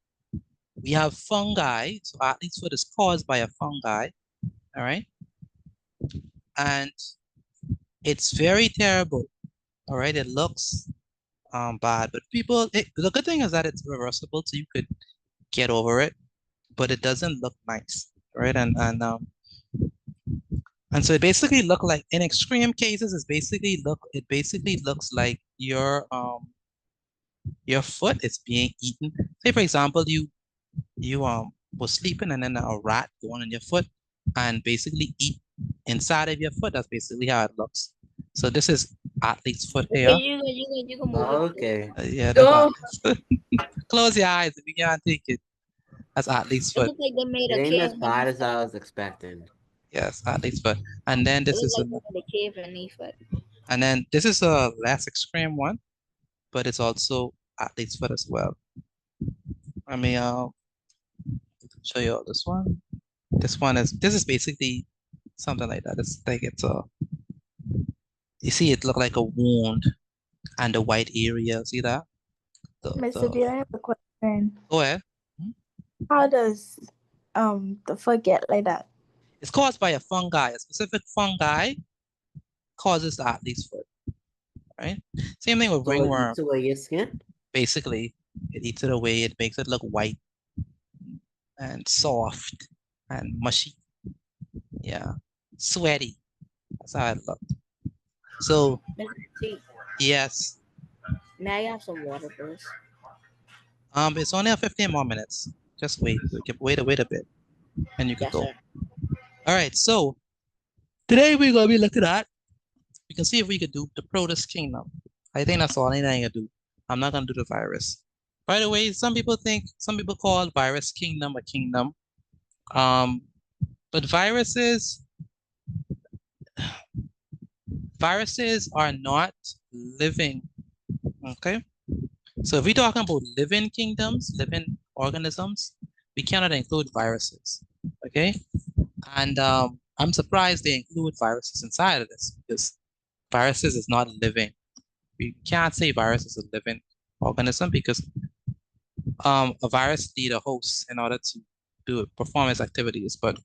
we have fungi. So athlete's foot is caused by a fungi. All right. And it's very terrible. All right. It looks bad, but the good thing is that it's reversible, so you could get over it, but it doesn't look nice, right? And And so it basically look like, in extreme cases, it basically looks like your foot is being eaten. Say for example, you was sleeping and then a rat going on your foot and basically eat inside of your foot. That's basically how it looks. So this is athlete's foot here. You can move Okay. Yeah, that's close your eyes if you can't take it. That's athlete's It foot. looks like they made It a ain't cave. as bad as I was expecting. Yes, athlete's foot. And then this It is looks like they made a cave underneath it. and then this is a less extreme one, but it's also athlete's foot as well. Let me show you all this one. This is basically something like that. It's like you see it look like a wound and the white area. See that? Mr. D, I have a question. Go ahead. How does the foot get like that? It's caused by a fungi. A specific fungi causes the athlete's foot. Right? Same thing with ringworm. It eats away your skin? Basically, it eats it away. It makes it look white and soft and mushy. Yeah, sweaty. That's how it looked. So, Mr. T, yes. may I have some water first? It's only 15 more minutes. Just wait. Wait a bit, and you can go. Sir. All right. So today we're gonna be looking at. We can see if we could do the Protus Kingdom. I think that's all I need to do. I'm not gonna do the virus. By the way, some people call virus kingdom a kingdom. But viruses are not living. Okay. So if we're talking about living kingdoms, living organisms, we cannot include viruses. Okay. And I'm surprised they include viruses inside of this because viruses is not living. We can't say virus is a living organism because a virus need a host in order to perform its activities. But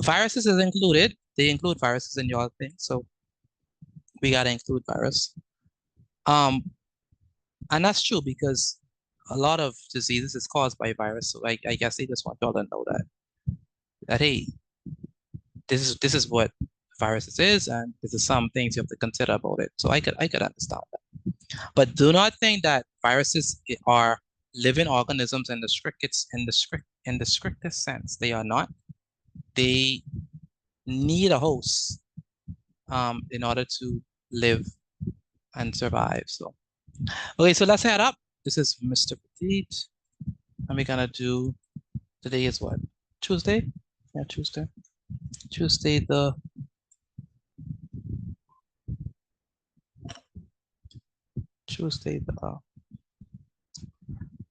viruses is included. They include viruses in your thing, so we gotta include virus. And that's true because a lot of diseases is caused by virus. So I guess they just want y'all to know that hey, this is what viruses is, and this is some things you have to consider about it. So I could understand that. But do not think that viruses are living organisms in the strictest sense. They are not. They need a host in order to live and survive. So okay, so let's head up. This is Mr. Petit. And we're gonna do, today is what? Tuesday? Yeah, Tuesday. Tuesday the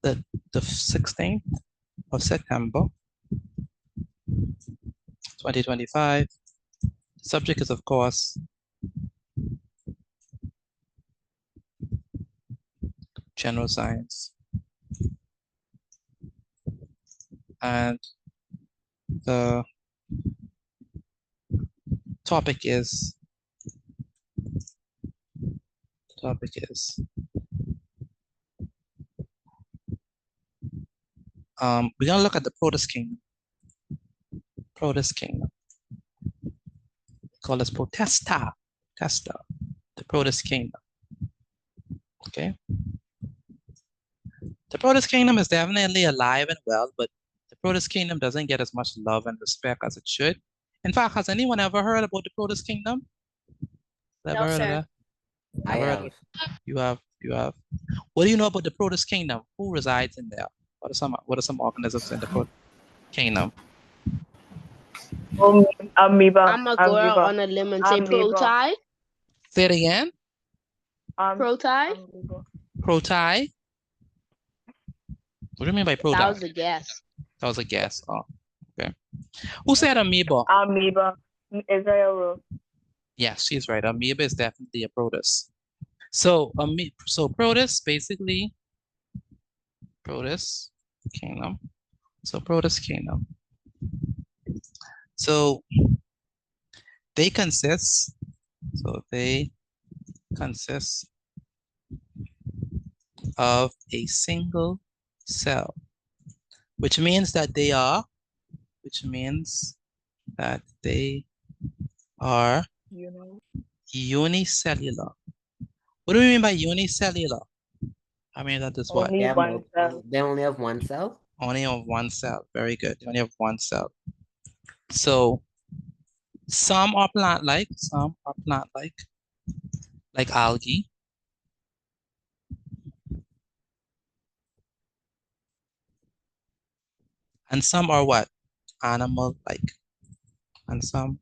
the 16th of September 2025. The subject is, of course, general science. And the topic is we're gonna look at the Protus Kingdom. Protus Kingdom. Call this Protesta. The Protus Kingdom. Okay. The Protus Kingdom is definitely alive and well, but the Protus Kingdom doesn't get as much love and respect as it should. In fact, has anyone ever heard about the Protus Kingdom? Ever heard of that? I have. You have. What do you know about the Protus Kingdom? Who resides in there? What are some organisms in the Protus Kingdom? Amoeba. I'm gonna go out on a limb and say proti. Say it again. Proti. Proti. What do you mean by proti? That was a guess. That was a guess. Oh, okay. Who said amoeba? Amoeba. Israel. Yes, she's right. Amoeba is definitely a protus. So protus basically Protus Kingdom. So Protus Kingdom. So they consist of a single cell, which means that they are unicellular. What do we mean by unicellular? I mean that is what? They only have one cell? Only of one cell. Very good. They only have one cell. So some are plant-like, some are plant-like, like algae. And some are what? Animal-like. And some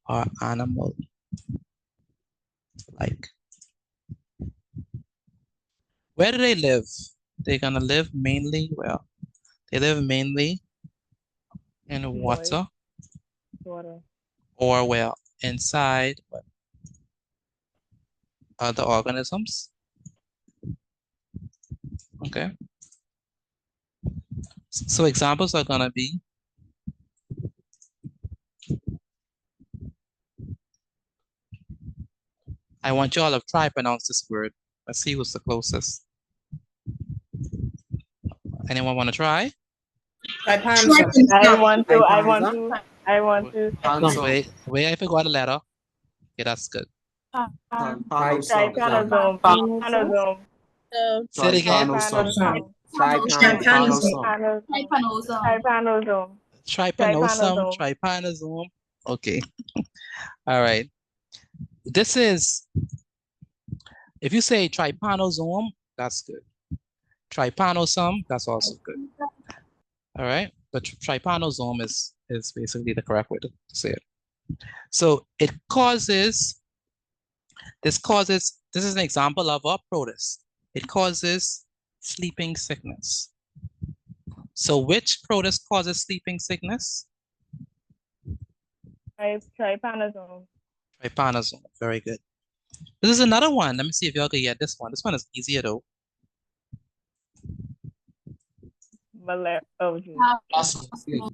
are animal-like. Where do they live? They're gonna live mainly, well, they live mainly in water. Or well, inside what? Other organisms. Okay. So examples are gonna be I want you all to try pronounce this word. Let's see who's the closest. Anyone want to try? I want to. Wait, I forgot a letter. Okay, that's good. Trypanosome. Say it again. Trypanosome. Okay. All right. This is, if you say trypanosome, that's good. Trypanosome, that's also good. All right. But trypanosome is basically the correct way to say it. So it causes, this is an example of a protist. It causes sleeping sickness. So which protist causes sleeping sickness? Trypanosome. Trypanosome, very good. This is another one. Let me see if y'all can get this one. This one is easier though. Plasmodium.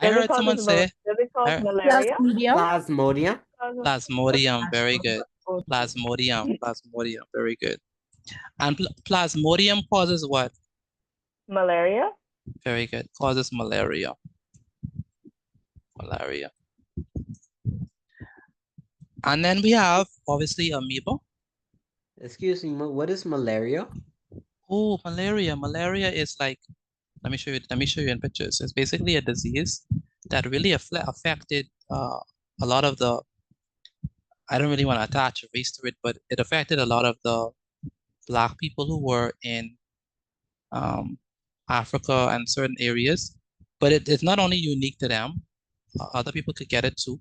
I heard someone say Plasmodium. Plasmodium, very good. Plasmodium, very good. And plasmodium causes what? Malaria. Very good. Causes malaria. And then we have obviously amoeba. Excuse me, what is malaria? Oh, malaria. Malaria is like, let me show you in pictures. It's basically a disease that really affected a lot of the, I don't really want to attach a race to it, but it affected a lot of the Black people who were in Africa and certain areas. But it's not only unique to them. Other people could get it too.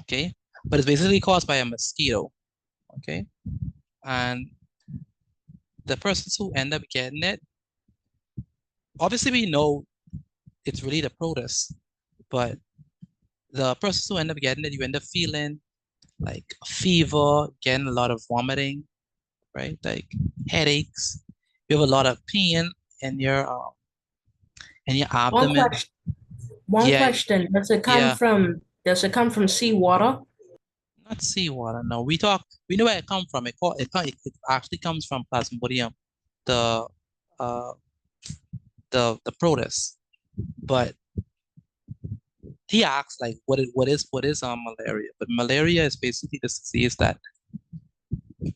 Okay, but it's basically caused by a mosquito. Okay, and the persons who end up getting it, obviously we know it's really the protist, but the persons who end up getting it, you end up feeling like a fever, getting a lot of vomiting, right? Like headaches. You have a lot of pain in your abdomen. One question. Does it come from seawater? Not seawater, no. We know where it comes from. It actually comes from Plasmodium, the protist. But he asks like what is malaria? But malaria is basically this disease that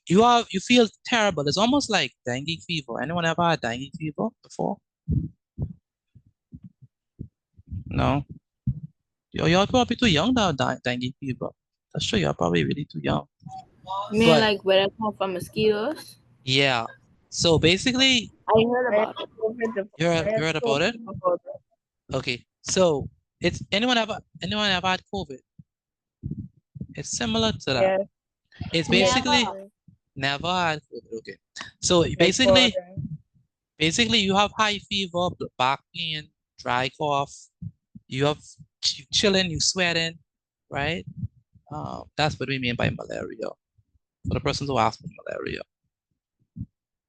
you feel terrible. It's almost like dengue fever. Anyone ever had dengue fever before? No. You're probably too young to have dengue fever. That's true. You're probably really too young. You mean like where it come from mosquitoes? Yeah. So basically, I heard about it. You heard about it? Okay. So it's anyone ever had COVID? It's similar to that. Yes. It's basically never had COVID. Okay. So basically you have high fever, back pain, dry cough. You chilling, you sweating, right? That's what we mean by malaria. For the persons who ask for malaria.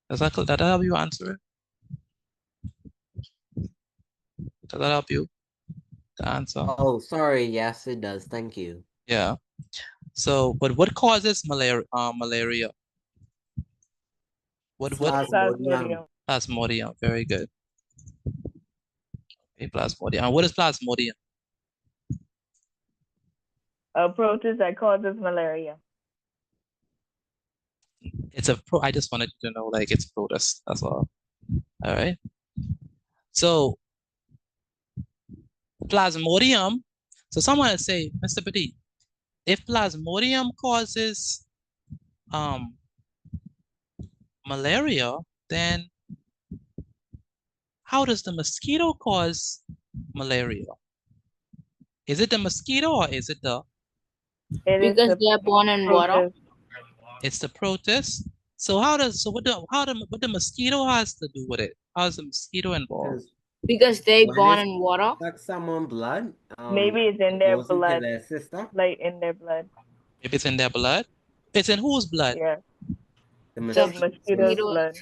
Does that help you answer it? Does that help you to answer? Oh, sorry. Yes, it does. Thank you. Yeah. So, but what causes malaria? Plasmodium. Plasmodium. Very good. Okay, Plasmodium. And what is Plasmodium? A protist that causes malaria. It's I just wanted you to know, like, it's protist. That's all. All right. So Plasmodium. So someone will say, Mr. Petit, if Plasmodium causes malaria, then how does the mosquito cause malaria? Is it the mosquito or is it the? Because they are born in water. It's the protist. So what the mosquito has to do with it? How is the mosquito involved? Because they When born it's in water. like someone blood. Maybe it's in their goes into blood. their system. Like in their blood. If it's in their blood? It's in whose blood? Yeah. The mosquito's blood.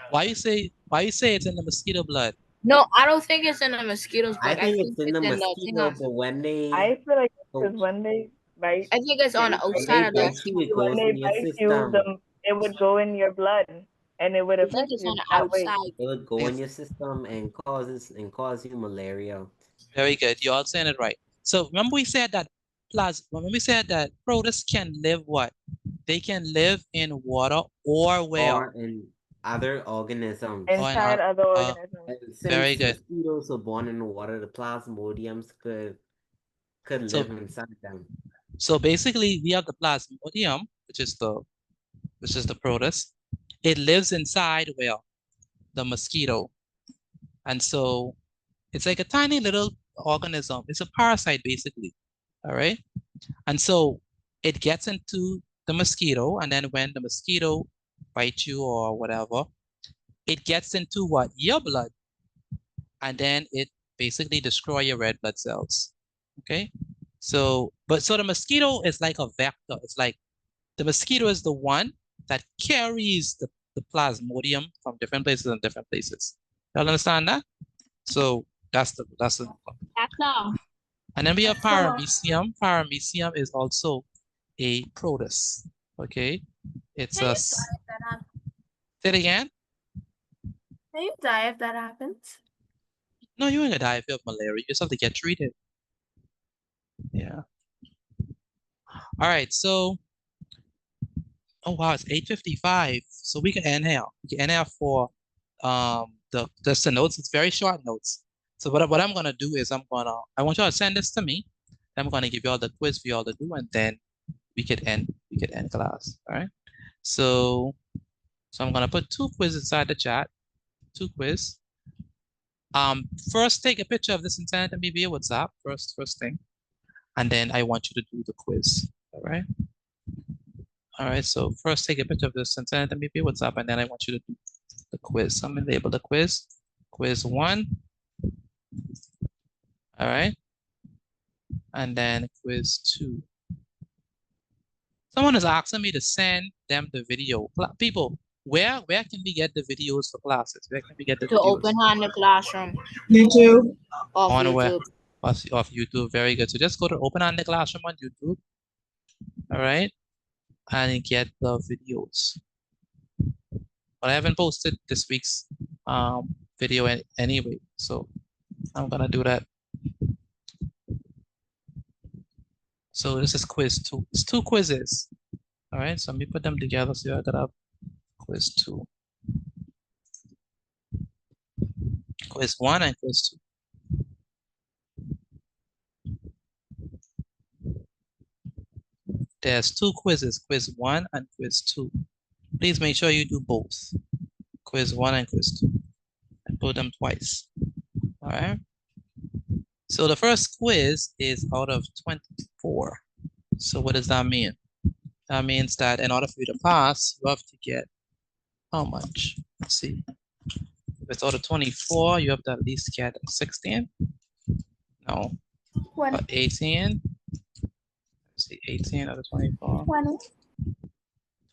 Why you say it's in the mosquito blood? No, I don't think it's in the mosquitoes. I Blood. think it's in the thing mosquito, on- but when they I feel like because when they bite, I think it's on the outside of the it when goes they in your bite you, system. it would go in your blood and it would I think affect it's you on the that way. outside. It would go in your system and cause you malaria. Very good. You're all saying it right. So remember we said that protists can live what? They can live in water or where? Or in other organisms. Inside other organisms. And since Very good. mosquitoes are born in the water, the plasmodiums could live inside them. So basically we have the Plasmodium, which is the protist. It lives inside where? The mosquito. And so it's like a tiny little organism. It's a parasite basically. All right. And so it gets into the mosquito, and then when the mosquito bites you or whatever, it gets into what? Your blood. And then it basically destroys your red blood cells. Okay. So the mosquito is like a vector. It's like the mosquito is the one that carries the Plasmodium from different places and different places. Y'all understand that? So that's the and then we have Paramecium. Paramecium is also a protist. Okay. It's a say it again. Can you die if that happens? No, you ain't gonna die if you have malaria. You just have to get treated. Yeah. All right, so oh wow, it's 8:55. So we can end here. We can end here for just the notes. It's very short notes. So what I'm gonna do is I want y'all to send this to me. I'm gonna give y'all the quiz for y'all to do, and then we could end class. All right. So I'm gonna put 2 quizzes inside the chat. 2 quiz. First take a picture of this and send it to me via WhatsApp. First thing. And then I want you to do the quiz. All right. All right. So first take a picture of this and send it to me via WhatsApp, and then I want you to do the quiz. So I'm gonna label the quiz. Quiz 1. All right. And then quiz 2. Someone is asking me to send them the video. People, where can we get the videos for classes? Where can we get the To videos? open on the classroom. YouTube. Off On YouTube. where? Off YouTube. Very good. So just go to Open on the Classroom on YouTube. All right. And get the videos. But I haven't posted this week's video anyway. So I'm gonna do that. So this is quiz 2. It's 2 quizzes. All right, so let me put them together. So I got up quiz 2. Quiz 1 and quiz 2. There's 2 quizzes, quiz 1 and quiz 2. Please make sure you do both. Quiz 1 and quiz 2. And put them twice. All right. So the first quiz is out of 24. So what does that mean? That means that in order for you to pass, you have to get how much? Let's see. If it's out of 24, you have to at least get 16. No. 18. Let's see, 18 out of 24. 20.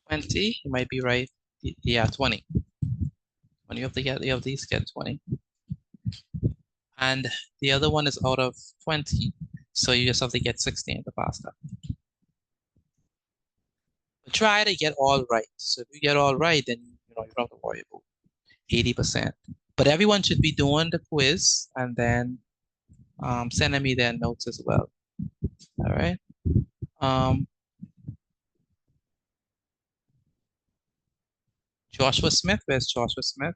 20. You might be right. Yeah, 20. When you have to at least get 20. And the other one is out of 20. So you just have to get 16 to pass that. But try to get all right. So if you get all right, then you don't have to worry about 80%. But everyone should be doing the quiz and then sending me their notes as well. All right. Joshua Smith, where's Joshua Smith?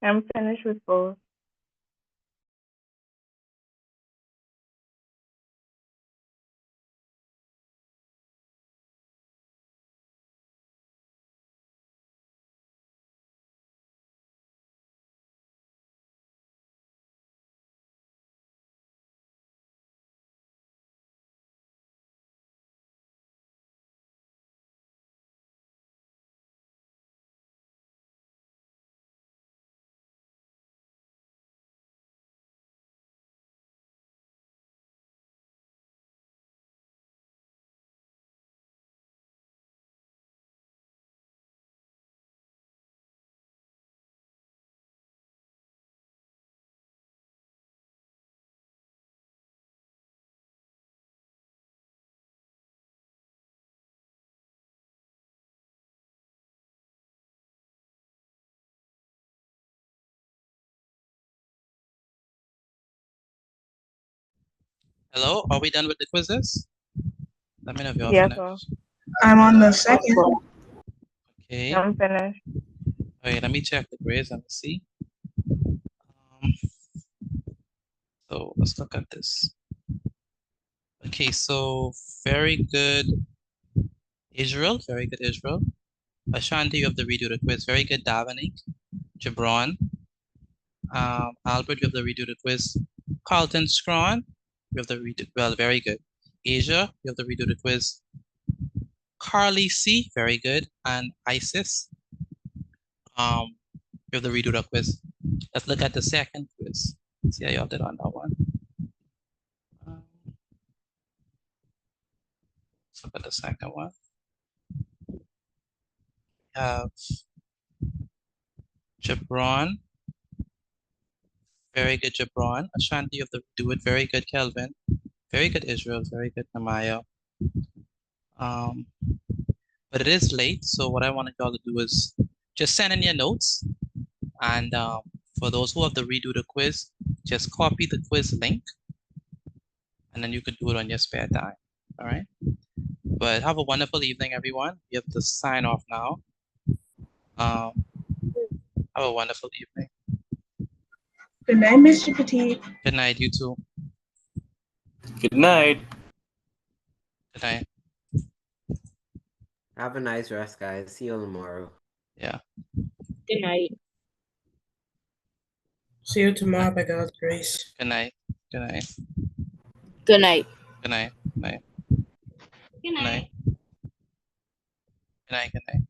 I'm finished with both. Hello, are we done with the quizzes? Let me know if you're Yes, finished. sir. I'm on the second. Okay. I'm finished. Okay, let me check the grades and see. So let's look at this. Okay, so very good, Israel. Very good, Israel. Ashanti, you have to redo the quiz. Very good, Dominic. Jabron. Albert, you have to redo the quiz. Carlton Scrawn, you have to redo. Well, very good. Asia, you have to redo the quiz. Carly C, very good. And Isis, you have to redo the quiz. Let's look at the second quiz. See how y'all did on that one. Let's look at the second one. We have Jabron. Very good, Jabron. Ashanti, you have to do it. Very good, Kelvin. Very good, Israel. Very good, Namaya. But it is late, so what I wanted y'all to do is just send in your notes. And for those who have to redo the quiz, just copy the quiz link. And then you can do it on your spare time. All right? But have a wonderful evening, everyone. You have to sign off now. Have a wonderful evening. Good night, Mr. Petit. Good night, you too. Good night. Good night. Have a nice rest, guys. See you tomorrow. Yeah. Good night. See you tomorrow by God's grace. Good night. Good night. Good night. Good night. Good night. Good night. Good night. Good night.